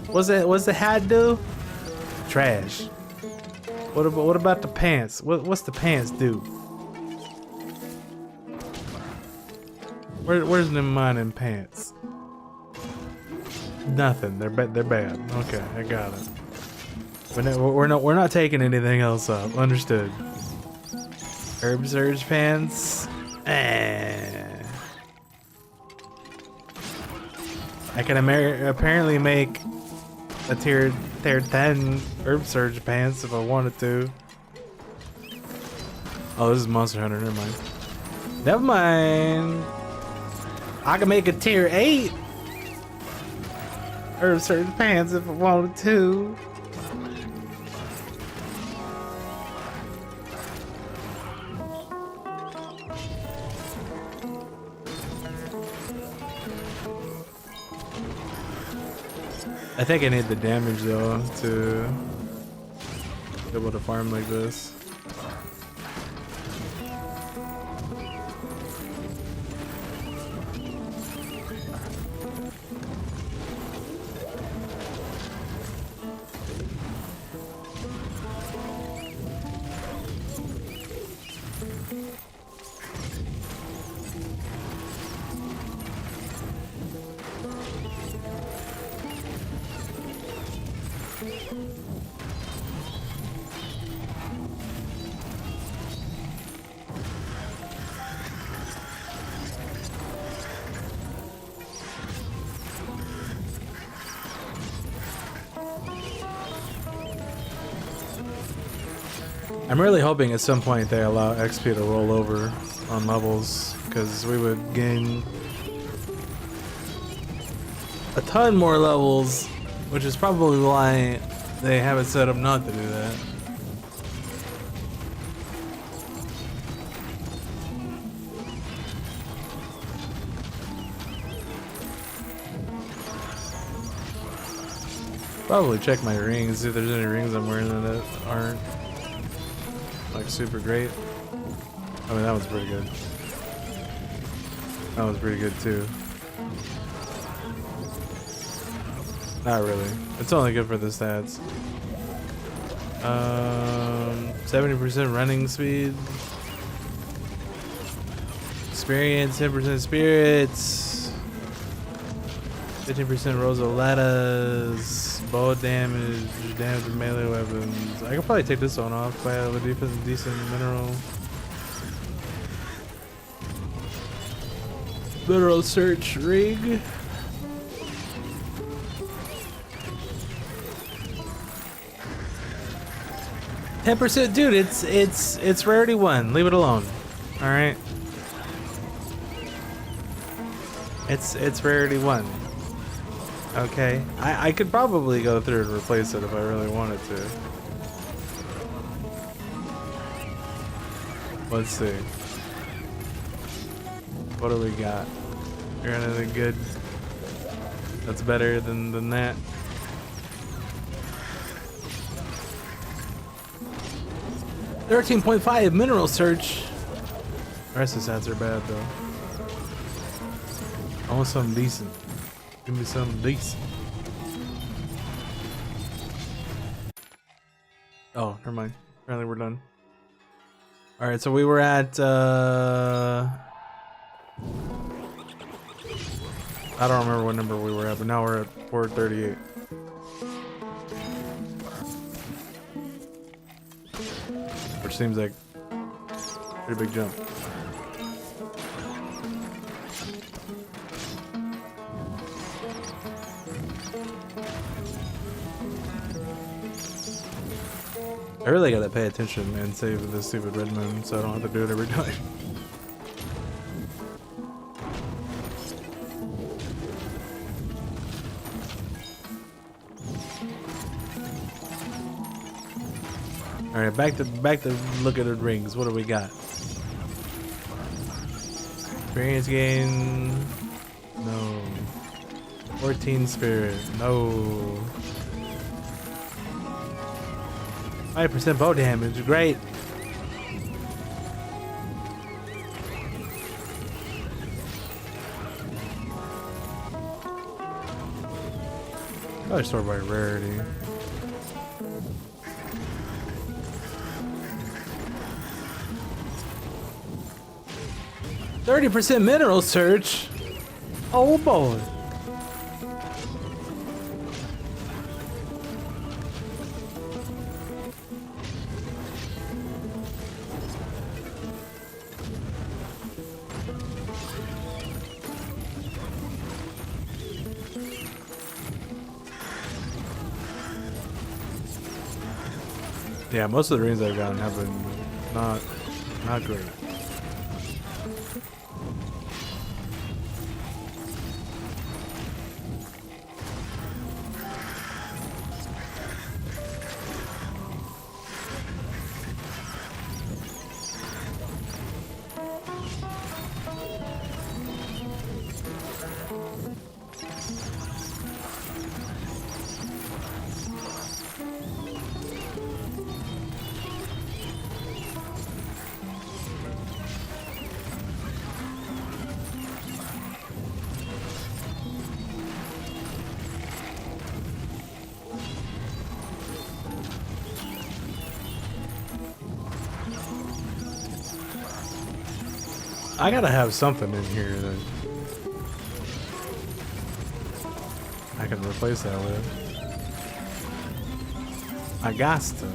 What's the hat do? Trash. What about the pants? What's the pants do? Where's the money in pants? Nothing. They're bad. Okay, I got it. We're not taking anything else up. Understood. Herb Surge pants. I can apparently make a tier 10 Herb Surge pants if I wanted to. Oh, this is Monster Hunter. Never mind. Never mind. I can make a tier 8 Herb Surge pants if I wanted to. I think I need the damage though to be able to farm like this. I'm really hoping at some point they allow XP to roll over on levels, because we would gain a ton more levels, which is probably why they have it set up not to do that. Probably check my rings, see if there's any rings I'm wearing that aren't like super great. I mean, that was pretty good. That was pretty good too. Not really. It's only good for the stats. 70% running speed. Experience, 10% spirits. 15% Rosoletas. Bow damage, damage to melee weapons. I could probably take this one off if I have a decent mineral. Mineral search ring. %, dude. It's rarity 1. Leave it alone. All right. It's rarity 1. Okay, I could probably go through and replace it if I really wanted to. Let's see. What do we got? You're anything good? That's better than that. $13.5 mineral search. The rest of the stats are bad though. I want something decent. Give me something decent. Oh, never mind. Apparently we're done. Alright, so we were at I don't remember what number we were at, but now we're at 438. Which seems like a pretty big jump. I really gotta pay attention and save this stupid red moon so I don't have to do it every time. Alright, back to look at the rings. What do we got? Experience gain. No. 14 spirit. No. 5% bow damage, great. Probably sort by rarity. %30 mineral search. Oh boy. Yeah, most of the rings I've gotten have been not great. I gotta have something in here that I can replace that with. I got to.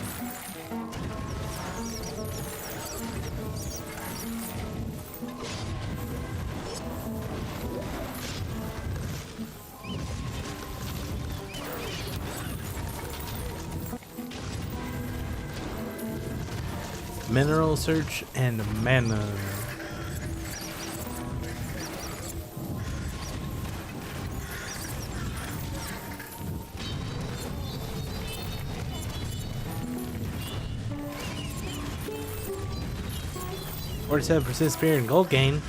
Mineral search and mana. %, spirit and gold gain,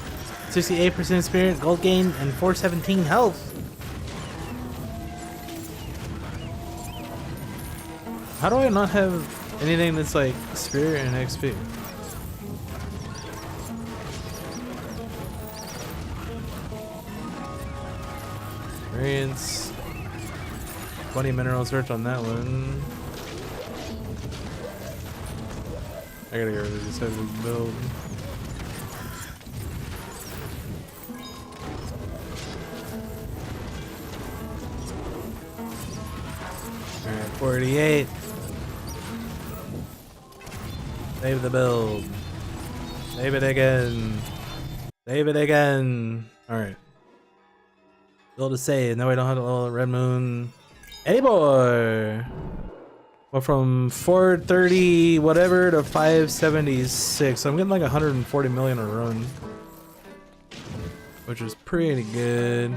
68% spirit, gold gain, and 417 health. How do I not have anything that's like spirit and XP? Experience. 20 mineral search on that one. I gotta get rid of this heavy build. Alright, 48. Save the build. Save it again. Save it again. Alright. Build a save. No, we don't have to. Red Moon. Hey boy! Well, from 430 whatever to 576. So I'm getting like 140 million a run, which is pretty good.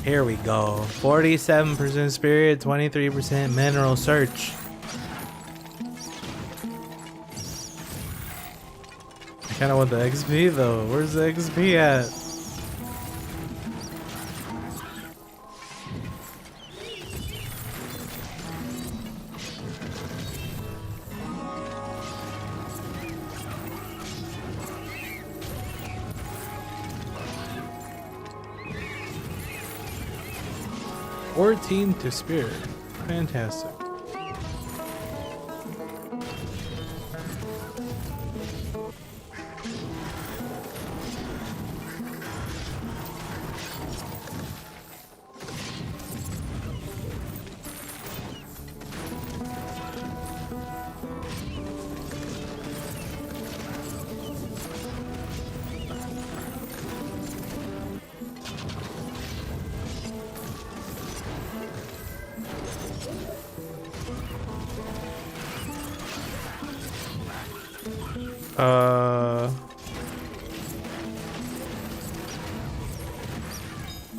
Here we go. 47% spirit, 23% mineral search. I kind of want the XP though. Where's the XP at? To spirit. Fantastic.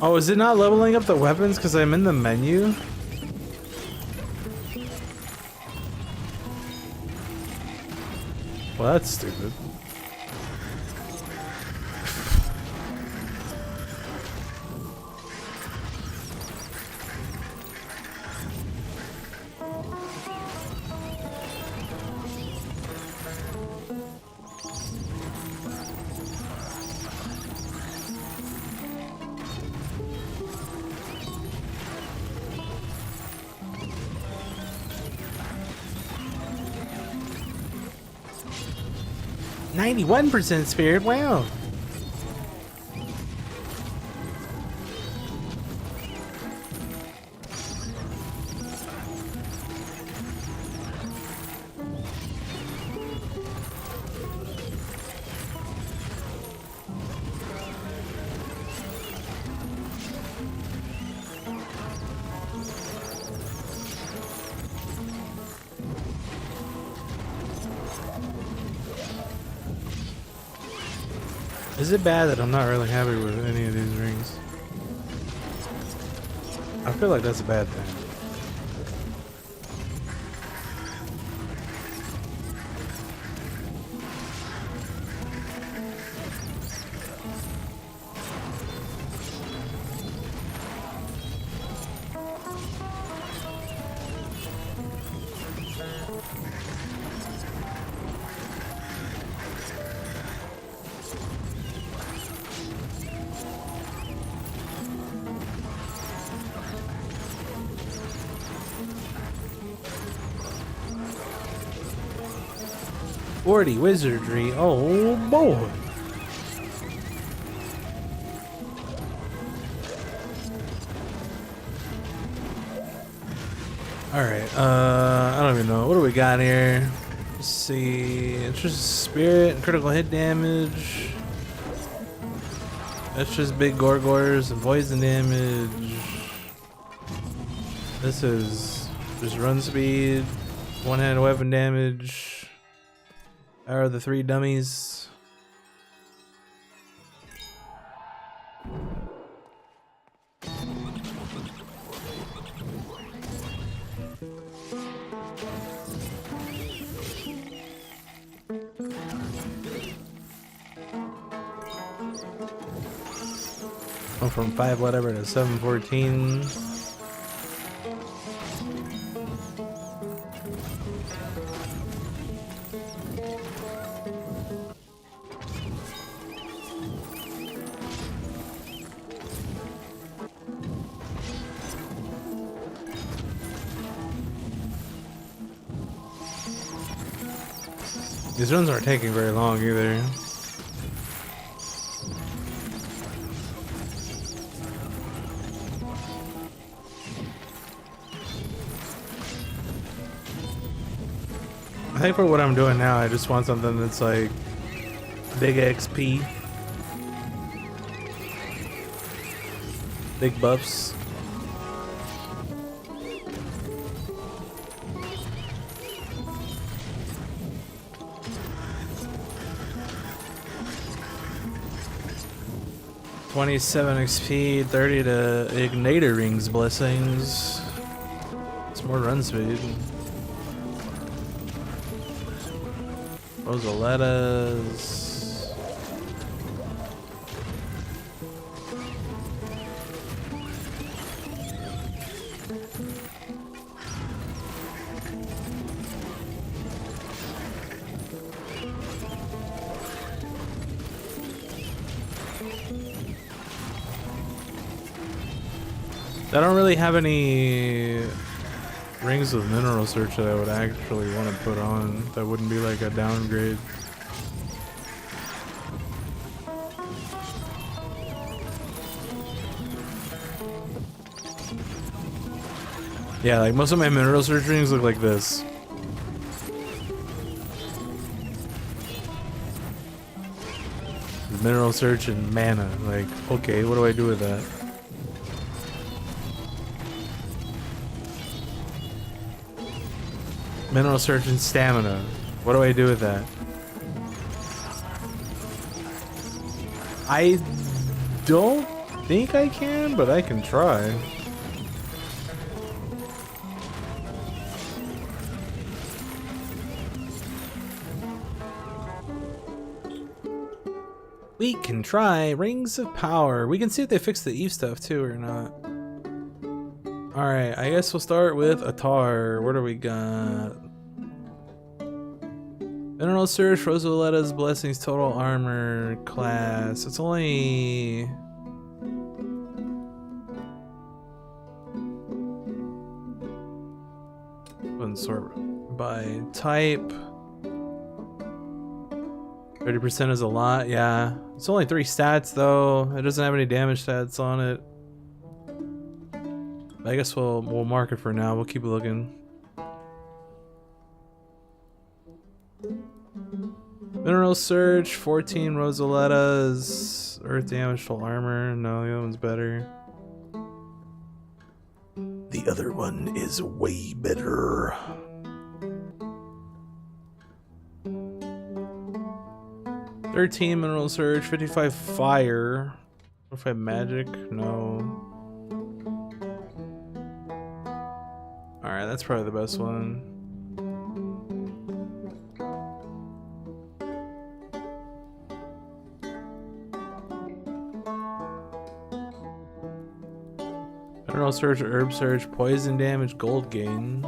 Oh, is it not leveling up the weapons because I'm in the menu? Well, that's stupid. %, spirit, wow. Is it bad that I'm not really happy with any of these rings? I feel like that's a bad thing. 40 wizardry. Oh boy. Alright, I don't even know. What do we got here? Let's see. Interest spirit, critical hit damage. That's just big gorgors and poison damage. This is just run speed, one-handed weapon damage. Are the 3 dummies. Went from 5 whatever to 714. These runs aren't taking very long either. I think for what I'm doing now, I just want something that's like big XP, big buffs. $27 XP, 30 to Igniter Rings blessings. It's more run speed. Rosalettas. I don't really have any rings of mineral search that I would actually want to put on. That wouldn't be like a downgrade. Yeah, like most of my mineral search rings look like this. Mineral search and mana. Like, okay, what do I do with that? Mineral search and stamina. What do I do with that? I don't think I can, but I can try. We can try Rings of Power. We can see if they fix the Eve stuff too or not. Alright, I guess we'll start with Atar. What do we got? Mineral Search, Rosalettas, Blessings, Total Armor, Class. It's only... Wouldn't sort by type. 30% is a lot, yeah. It's only 3 stats though. It doesn't have any damage stats on it. I guess we'll mark it for now. We'll keep looking. Mineral Search, 14 Rosalettas, Earth Damage, Full Armor. No, the other one's better. The other one is way better. $13 Mineral Search, 55 Fire. 45 Magic? No. Alright, that's probably the best one. Mineral Search, Herb Search, Poison Damage, Gold Gain.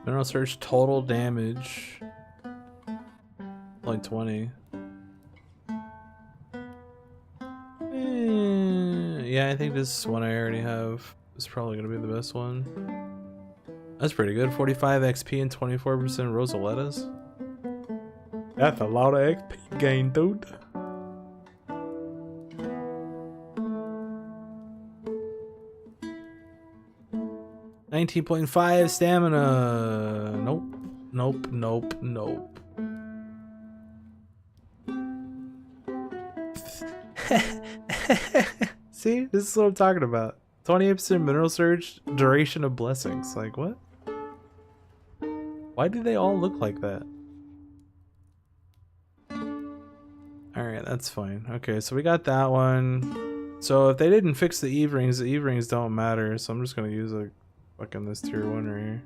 Mineral Search, Total Damage. Like 20. Yeah, I think this one I already have is probably gonna be the best one. That's pretty good. 45 XP and 24% Rosalettas. That's a lot of XP gain, dude. $19.5 stamina. Nope. Nope. Nope. Nope. See, this is what I'm talking about. 28% mineral surge, duration of blessings. Like what? Why do they all look like that? Alright, that's fine. Okay, so we got that one. So if they didn't fix the Eve rings don't matter. So I'm just gonna use like fucking this tier 1 right here.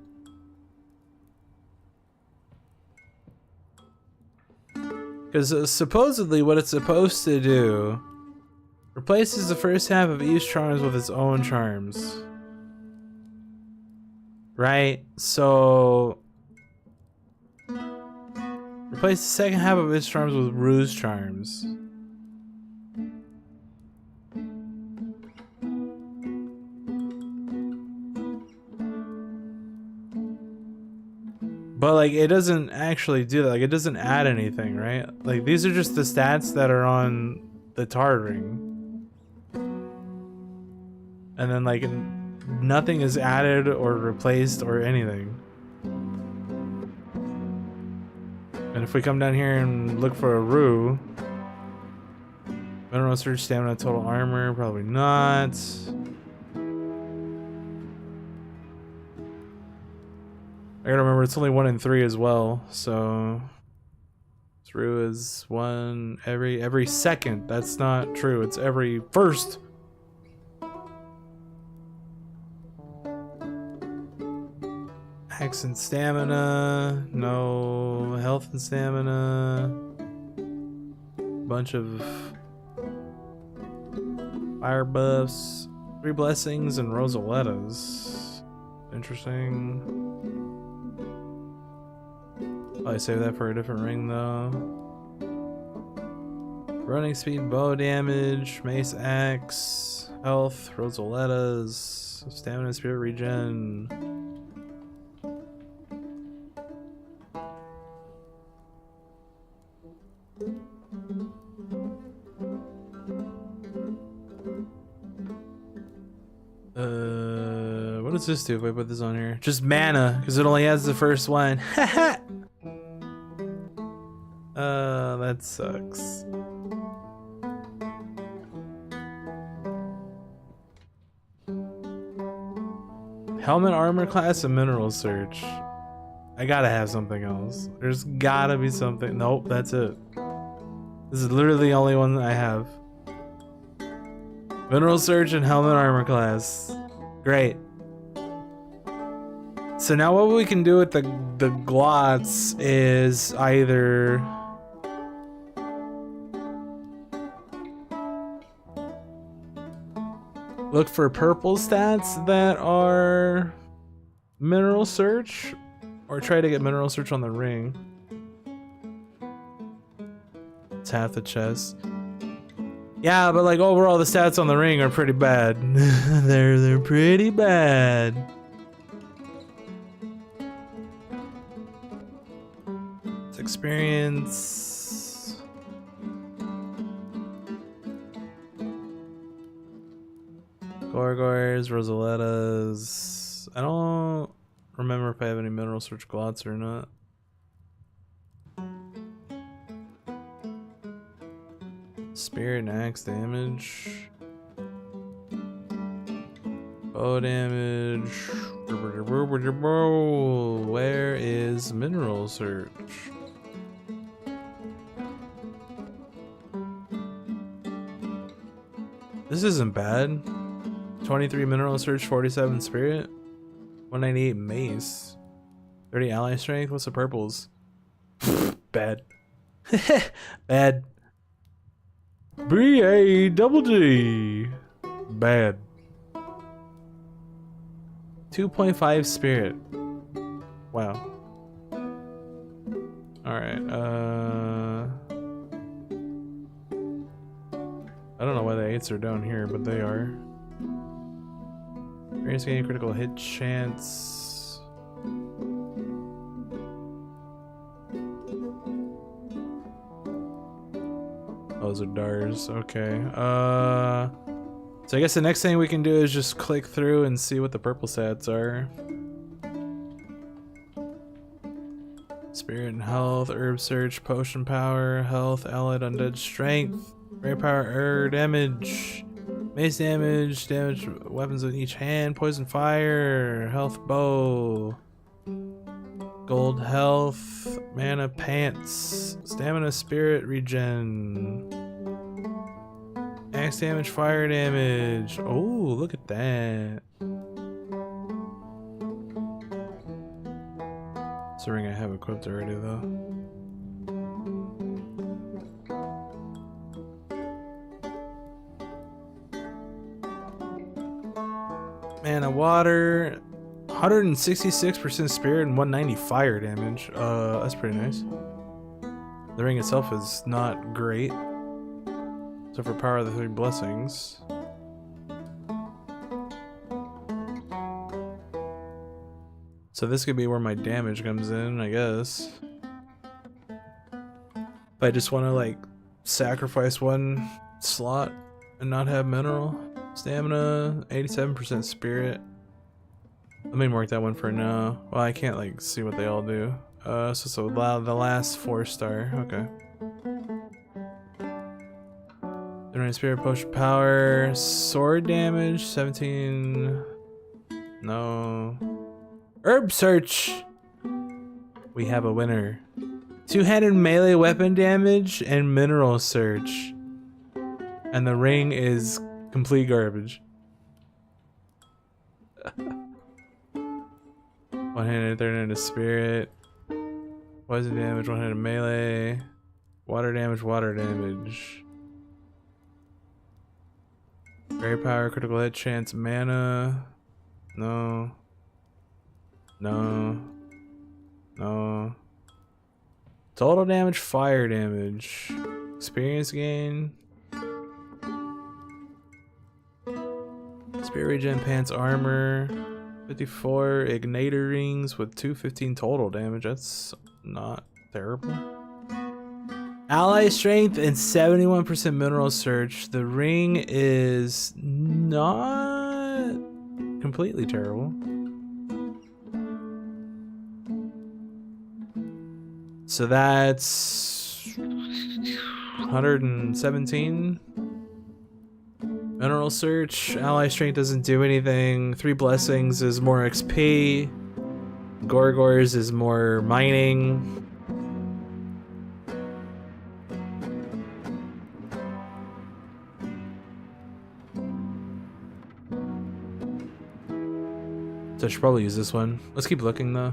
Because supposedly what it's supposed to do replaces the first half of each charms with its own charms. Right? So replace the second half of its charms with Rue's charms. But like it doesn't actually do that. Like it doesn't add anything, right? Like these are just the stats that are on the Tard ring. And then like nothing is added or replaced or anything. And if we come down here and look for a Rue, mineral surge, stamina, total armor, probably not. I gotta remember it's only 1 in 3 as well, so Rue is 1 every second. That's not true. It's every first. Hex and stamina, no health and stamina. Bunch of fire buffs, 3 blessings and Rosalettas. Interesting. Probably save that for a different ring though. Running speed, bow damage, mace axe, health, Rosalettas, stamina, spirit regen. What does this do if I put this on here? Just mana, because it only has the first one. That sucks. Helmet, armor class, and mineral surge. I gotta have something else. There's gotta be something. Nope, that's it. This is literally the only one that I have. Mineral surge and helmet armor class. Great. So now what we can do with the glots is either look for purple stats that are mineral search, or try to get mineral search on the ring. It's half the chest. Yeah, but like overall the stats on the ring are pretty bad. they're pretty bad. It's experience. Gorgors, Rosalettas. I don't remember if I have any mineral search glots or not. Spirit and axe damage. Bow damage. Where is mineral search? This isn't bad. 23 mineral search, 47 spirit, 198 mace, 30 ally strength. What's the purples? Bad. Bad. BA-double-D. Bad. 2.5 spirit. Wow. Alright, I don't know why they 8s are down here, but they are. Experience gain, critical hit chance. Those are DARs. Okay. So I guess the next thing we can do is just click through and see what the purple stats are. Spirit and health, herb search, potion power, health, allied, undead strength, rare power, damage, mace damage, weapons with each hand, poison fire, health bow, gold health, mana pants, stamina spirit regen, axe damage, fire damage. Oh, look at that. It's a ring I have equipped already though. Mana water, 166% spirit and 190 fire damage. That's pretty nice. The ring itself is not great. So for power of the 3 blessings. So this could be where my damage comes in, I guess. If I just want to like sacrifice one slot and not have mineral. Stamina, 87% spirit. Let me mark that one for now. Well, I can't like see what they all do. So the last 4-star, okay. Generate spirit, potion power, sword damage, 17. No. Herb search. We have a winner. 2-handed melee weapon damage and mineral search. And the ring is complete garbage. One-handed, third-handed spirit. Poison damage, one-handed melee. Water damage, water damage. Fairy power, critical hit chance, mana. No. No. No. Total damage, fire damage. Experience gain. Spirit regen, pants, armor. 54 igniter rings with 215 total damage. That's not terrible. Ally strength and 71% mineral search. The ring is not completely terrible. So that's 117 mineral search. Ally strength doesn't do anything. 3 blessings is more XP. Gorgors is more mining. So I should probably use this one. Let's keep looking though.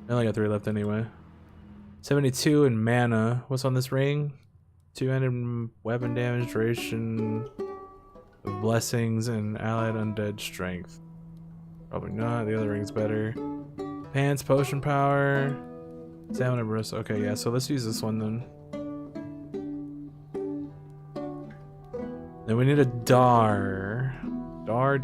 I only got 3 left anyway. 72 in mana. What's on this ring? 200 weapon damage, duration of blessings, and allied undead strength. Probably not. The other ring's better. Pants, potion power, stamina burst. Okay, yeah. So let's use this one then. Then we need a dar. Dar.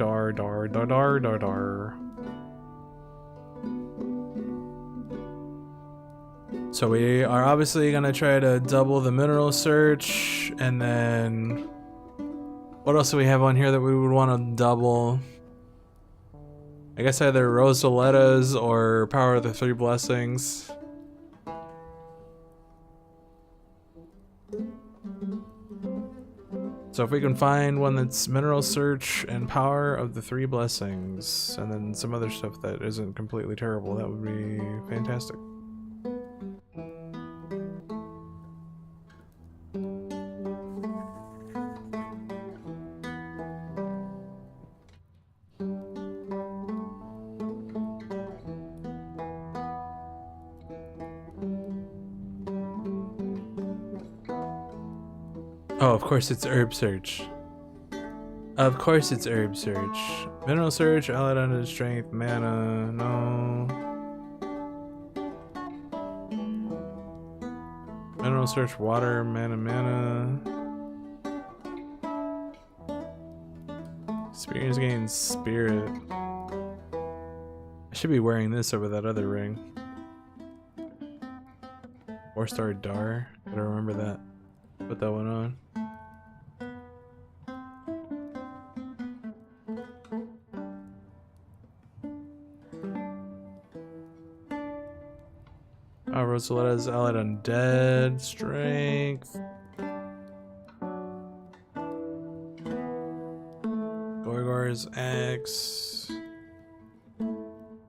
So we are obviously gonna try to double the mineral search, and then what else do we have on here that we would want to double? I guess either Rosalettas or Power of the 3 Blessings. So if we can find one that's mineral search and Power of the 3 Blessings, and then some other stuff that isn't completely terrible, that would be fantastic. Oh, of course it's herb search. Of course it's herb search. Mineral search, allied undead strength, mana, no. Mineral search, water, mana. Experience gains spirit. I should be wearing this over that other ring. 4-star Dar. Gotta remember that. Put that one on. Oh, Rosaleta's allied undead. Strength. Gorgor's X.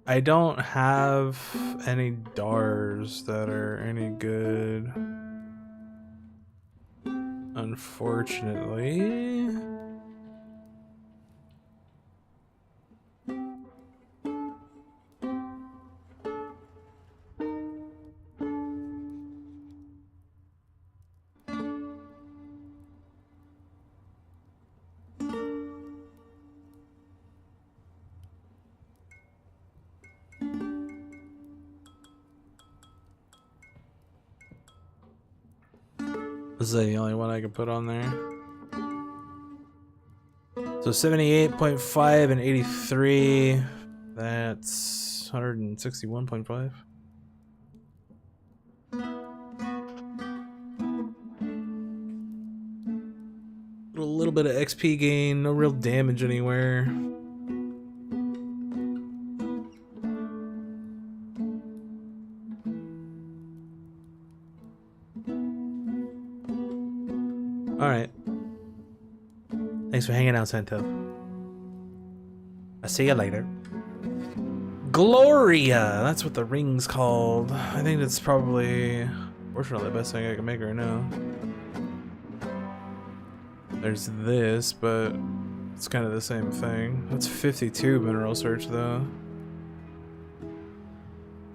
I don't have any Dars that are any good. Unfortunately. This is the only one I can put on there. So 78.5 and 83. That's 161.5. A little bit of XP gain, no real damage anywhere. Alright. Thanks for hanging out, Santo. I'll see you later. Gloria! That's what the ring's called. I think that's probably, fortunately, the best thing I can make right now. There's this, but it's kind of the same thing. That's 52 mineral search, though.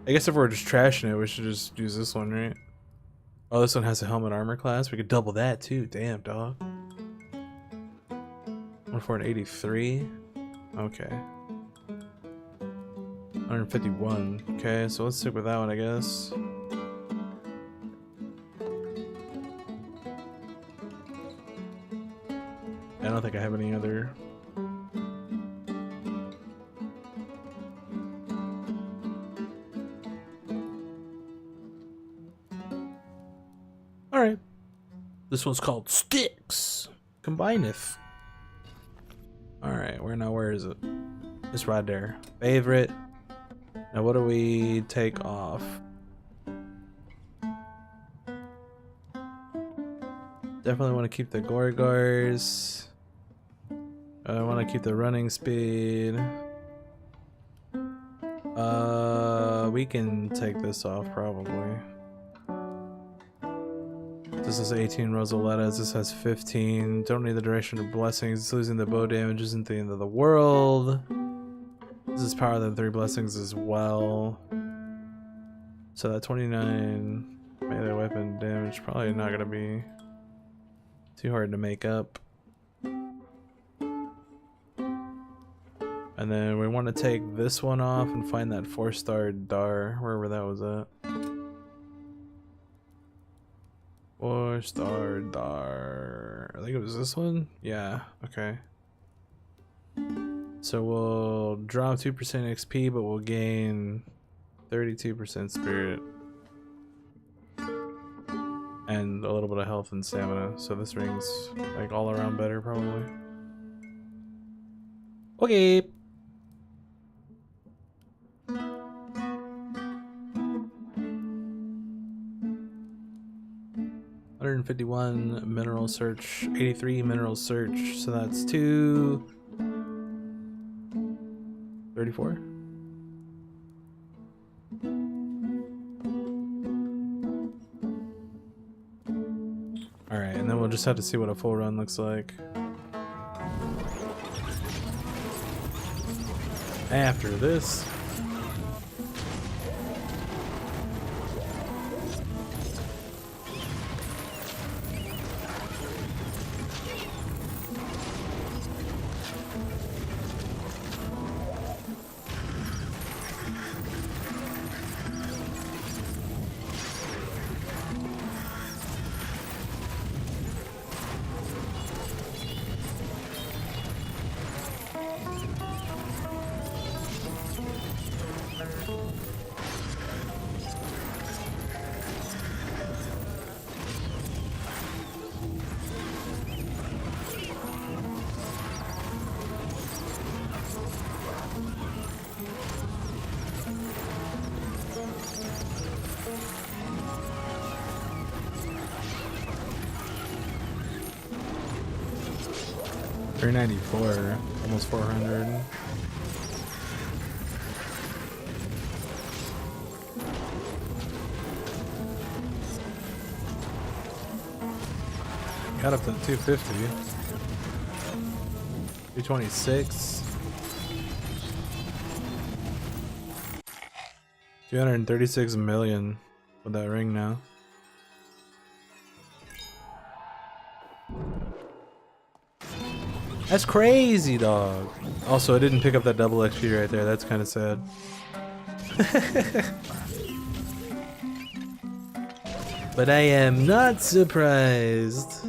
I guess if we're just trashing it, we should just use this one, right? Oh, this one has a helmet armor class. We could double that too. Damn, dog. One for an 83. Okay. 151. Okay, so let's stick with that one, I guess. I don't think I have any other. Alright. This one's called Sticks. Combineth. Alright, where is it? It's right there. Favorite. Now what do we take off? Definitely want to keep the Gorgars. I want to keep the running speed. We can take this off probably. This is 18 Rosaletas, this has 15. Don't need the Duration of Blessings. It's losing the bow damage isn't the end of the world. This is power than 3 blessings as well. So that 29 melee weapon damage probably not gonna be too hard to make up. And then we want to take this one off and find that 4-star Dar, wherever that was at. 4-star Dar. I think it was this one? Yeah, okay. So we'll drop 2% XP, but we'll gain 32% spirit. And a little bit of health and stamina. So this ring's like all around better probably. Okay. $151 mineral search, 83 mineral search, so that's 234. Alright, and then we'll just have to see what a full run looks like. After this. 394, almost 400. Got up to 250. 226. 236 million with that ring now. That's crazy, dog. Also, I didn't pick up that double XP right there. That's kind of sad. But I am not surprised.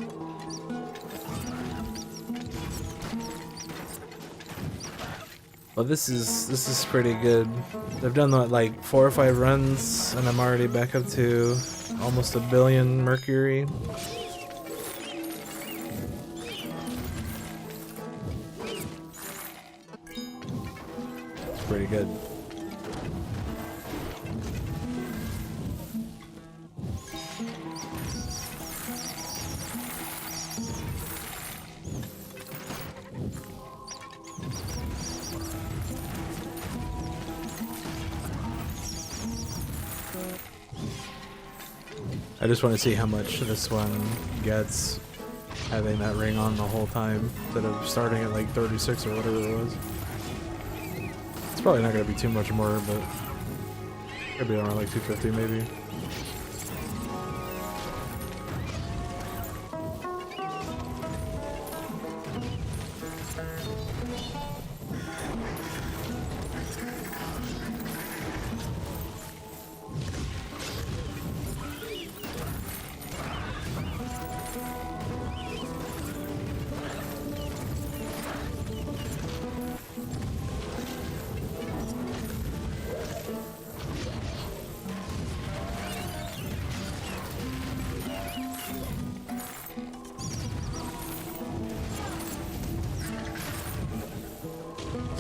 Well, this is pretty good. I've done what, like 4 or 5 runs, and I'm already back up to almost 1 billion Mercury. It's pretty good. I just want to see how much this one gets having that ring on the whole time instead of starting at like 36 or whatever it was. It's probably not going to be too much more, but it'll be around like 250 maybe.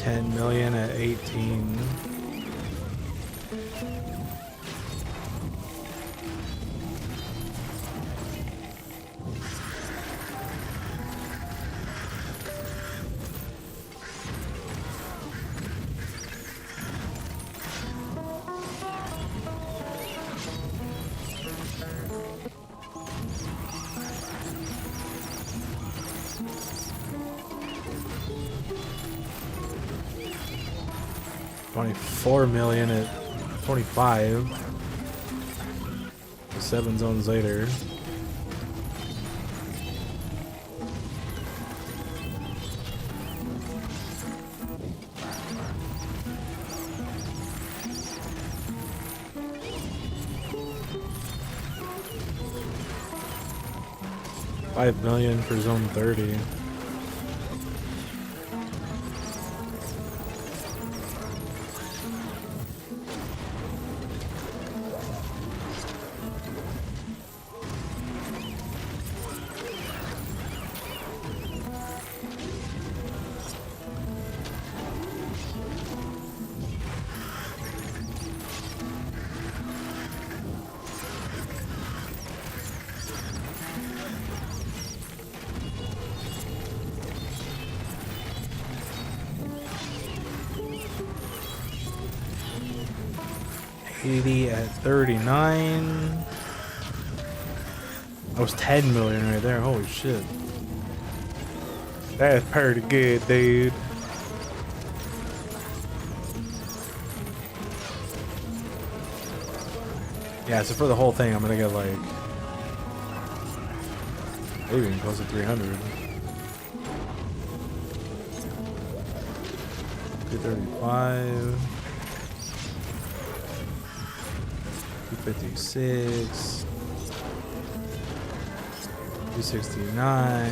$10 million at 18. $24 million at 25. 7 zones later. $5 million for zone 30. $80 at 39. That was 10 million right there. Holy shit. That's pretty good, dude. Yeah, so for the whole thing, I'm gonna get like maybe even close to 300. 235. 256. 269.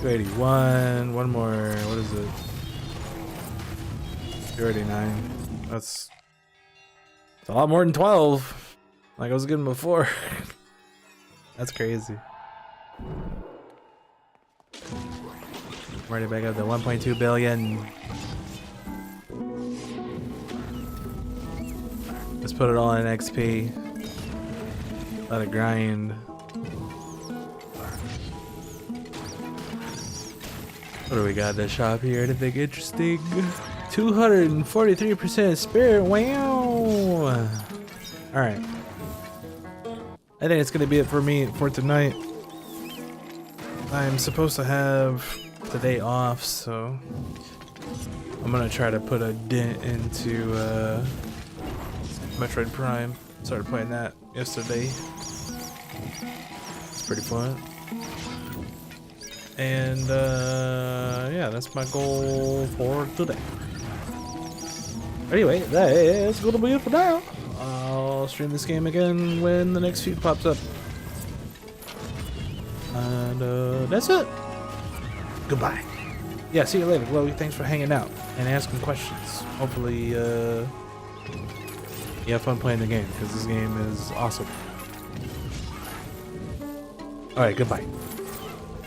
281. One more. What is it? 289. That's a lot more than 12. Like I was getting before. That's crazy. Already back up to 1.2 billion. Let's put it all in XP. Let it grind. What do we got in the shop here? Anything interesting? 243% spirit. Wow. Alright. I think it's gonna be it for me for tonight. I'm supposed to have today off, so I'm gonna try to put a dent into Metroid Prime. Started playing that yesterday. It's pretty fun. And yeah, that's my goal for today. Anyway, that's gonna be it for now. I'll stream this game again when the next feud pops up. And that's it. Goodbye. Yeah, see you later, Chloe. Thanks for hanging out and asking questions. Hopefully, you have fun playing the game, because this game is awesome. Alright, goodbye.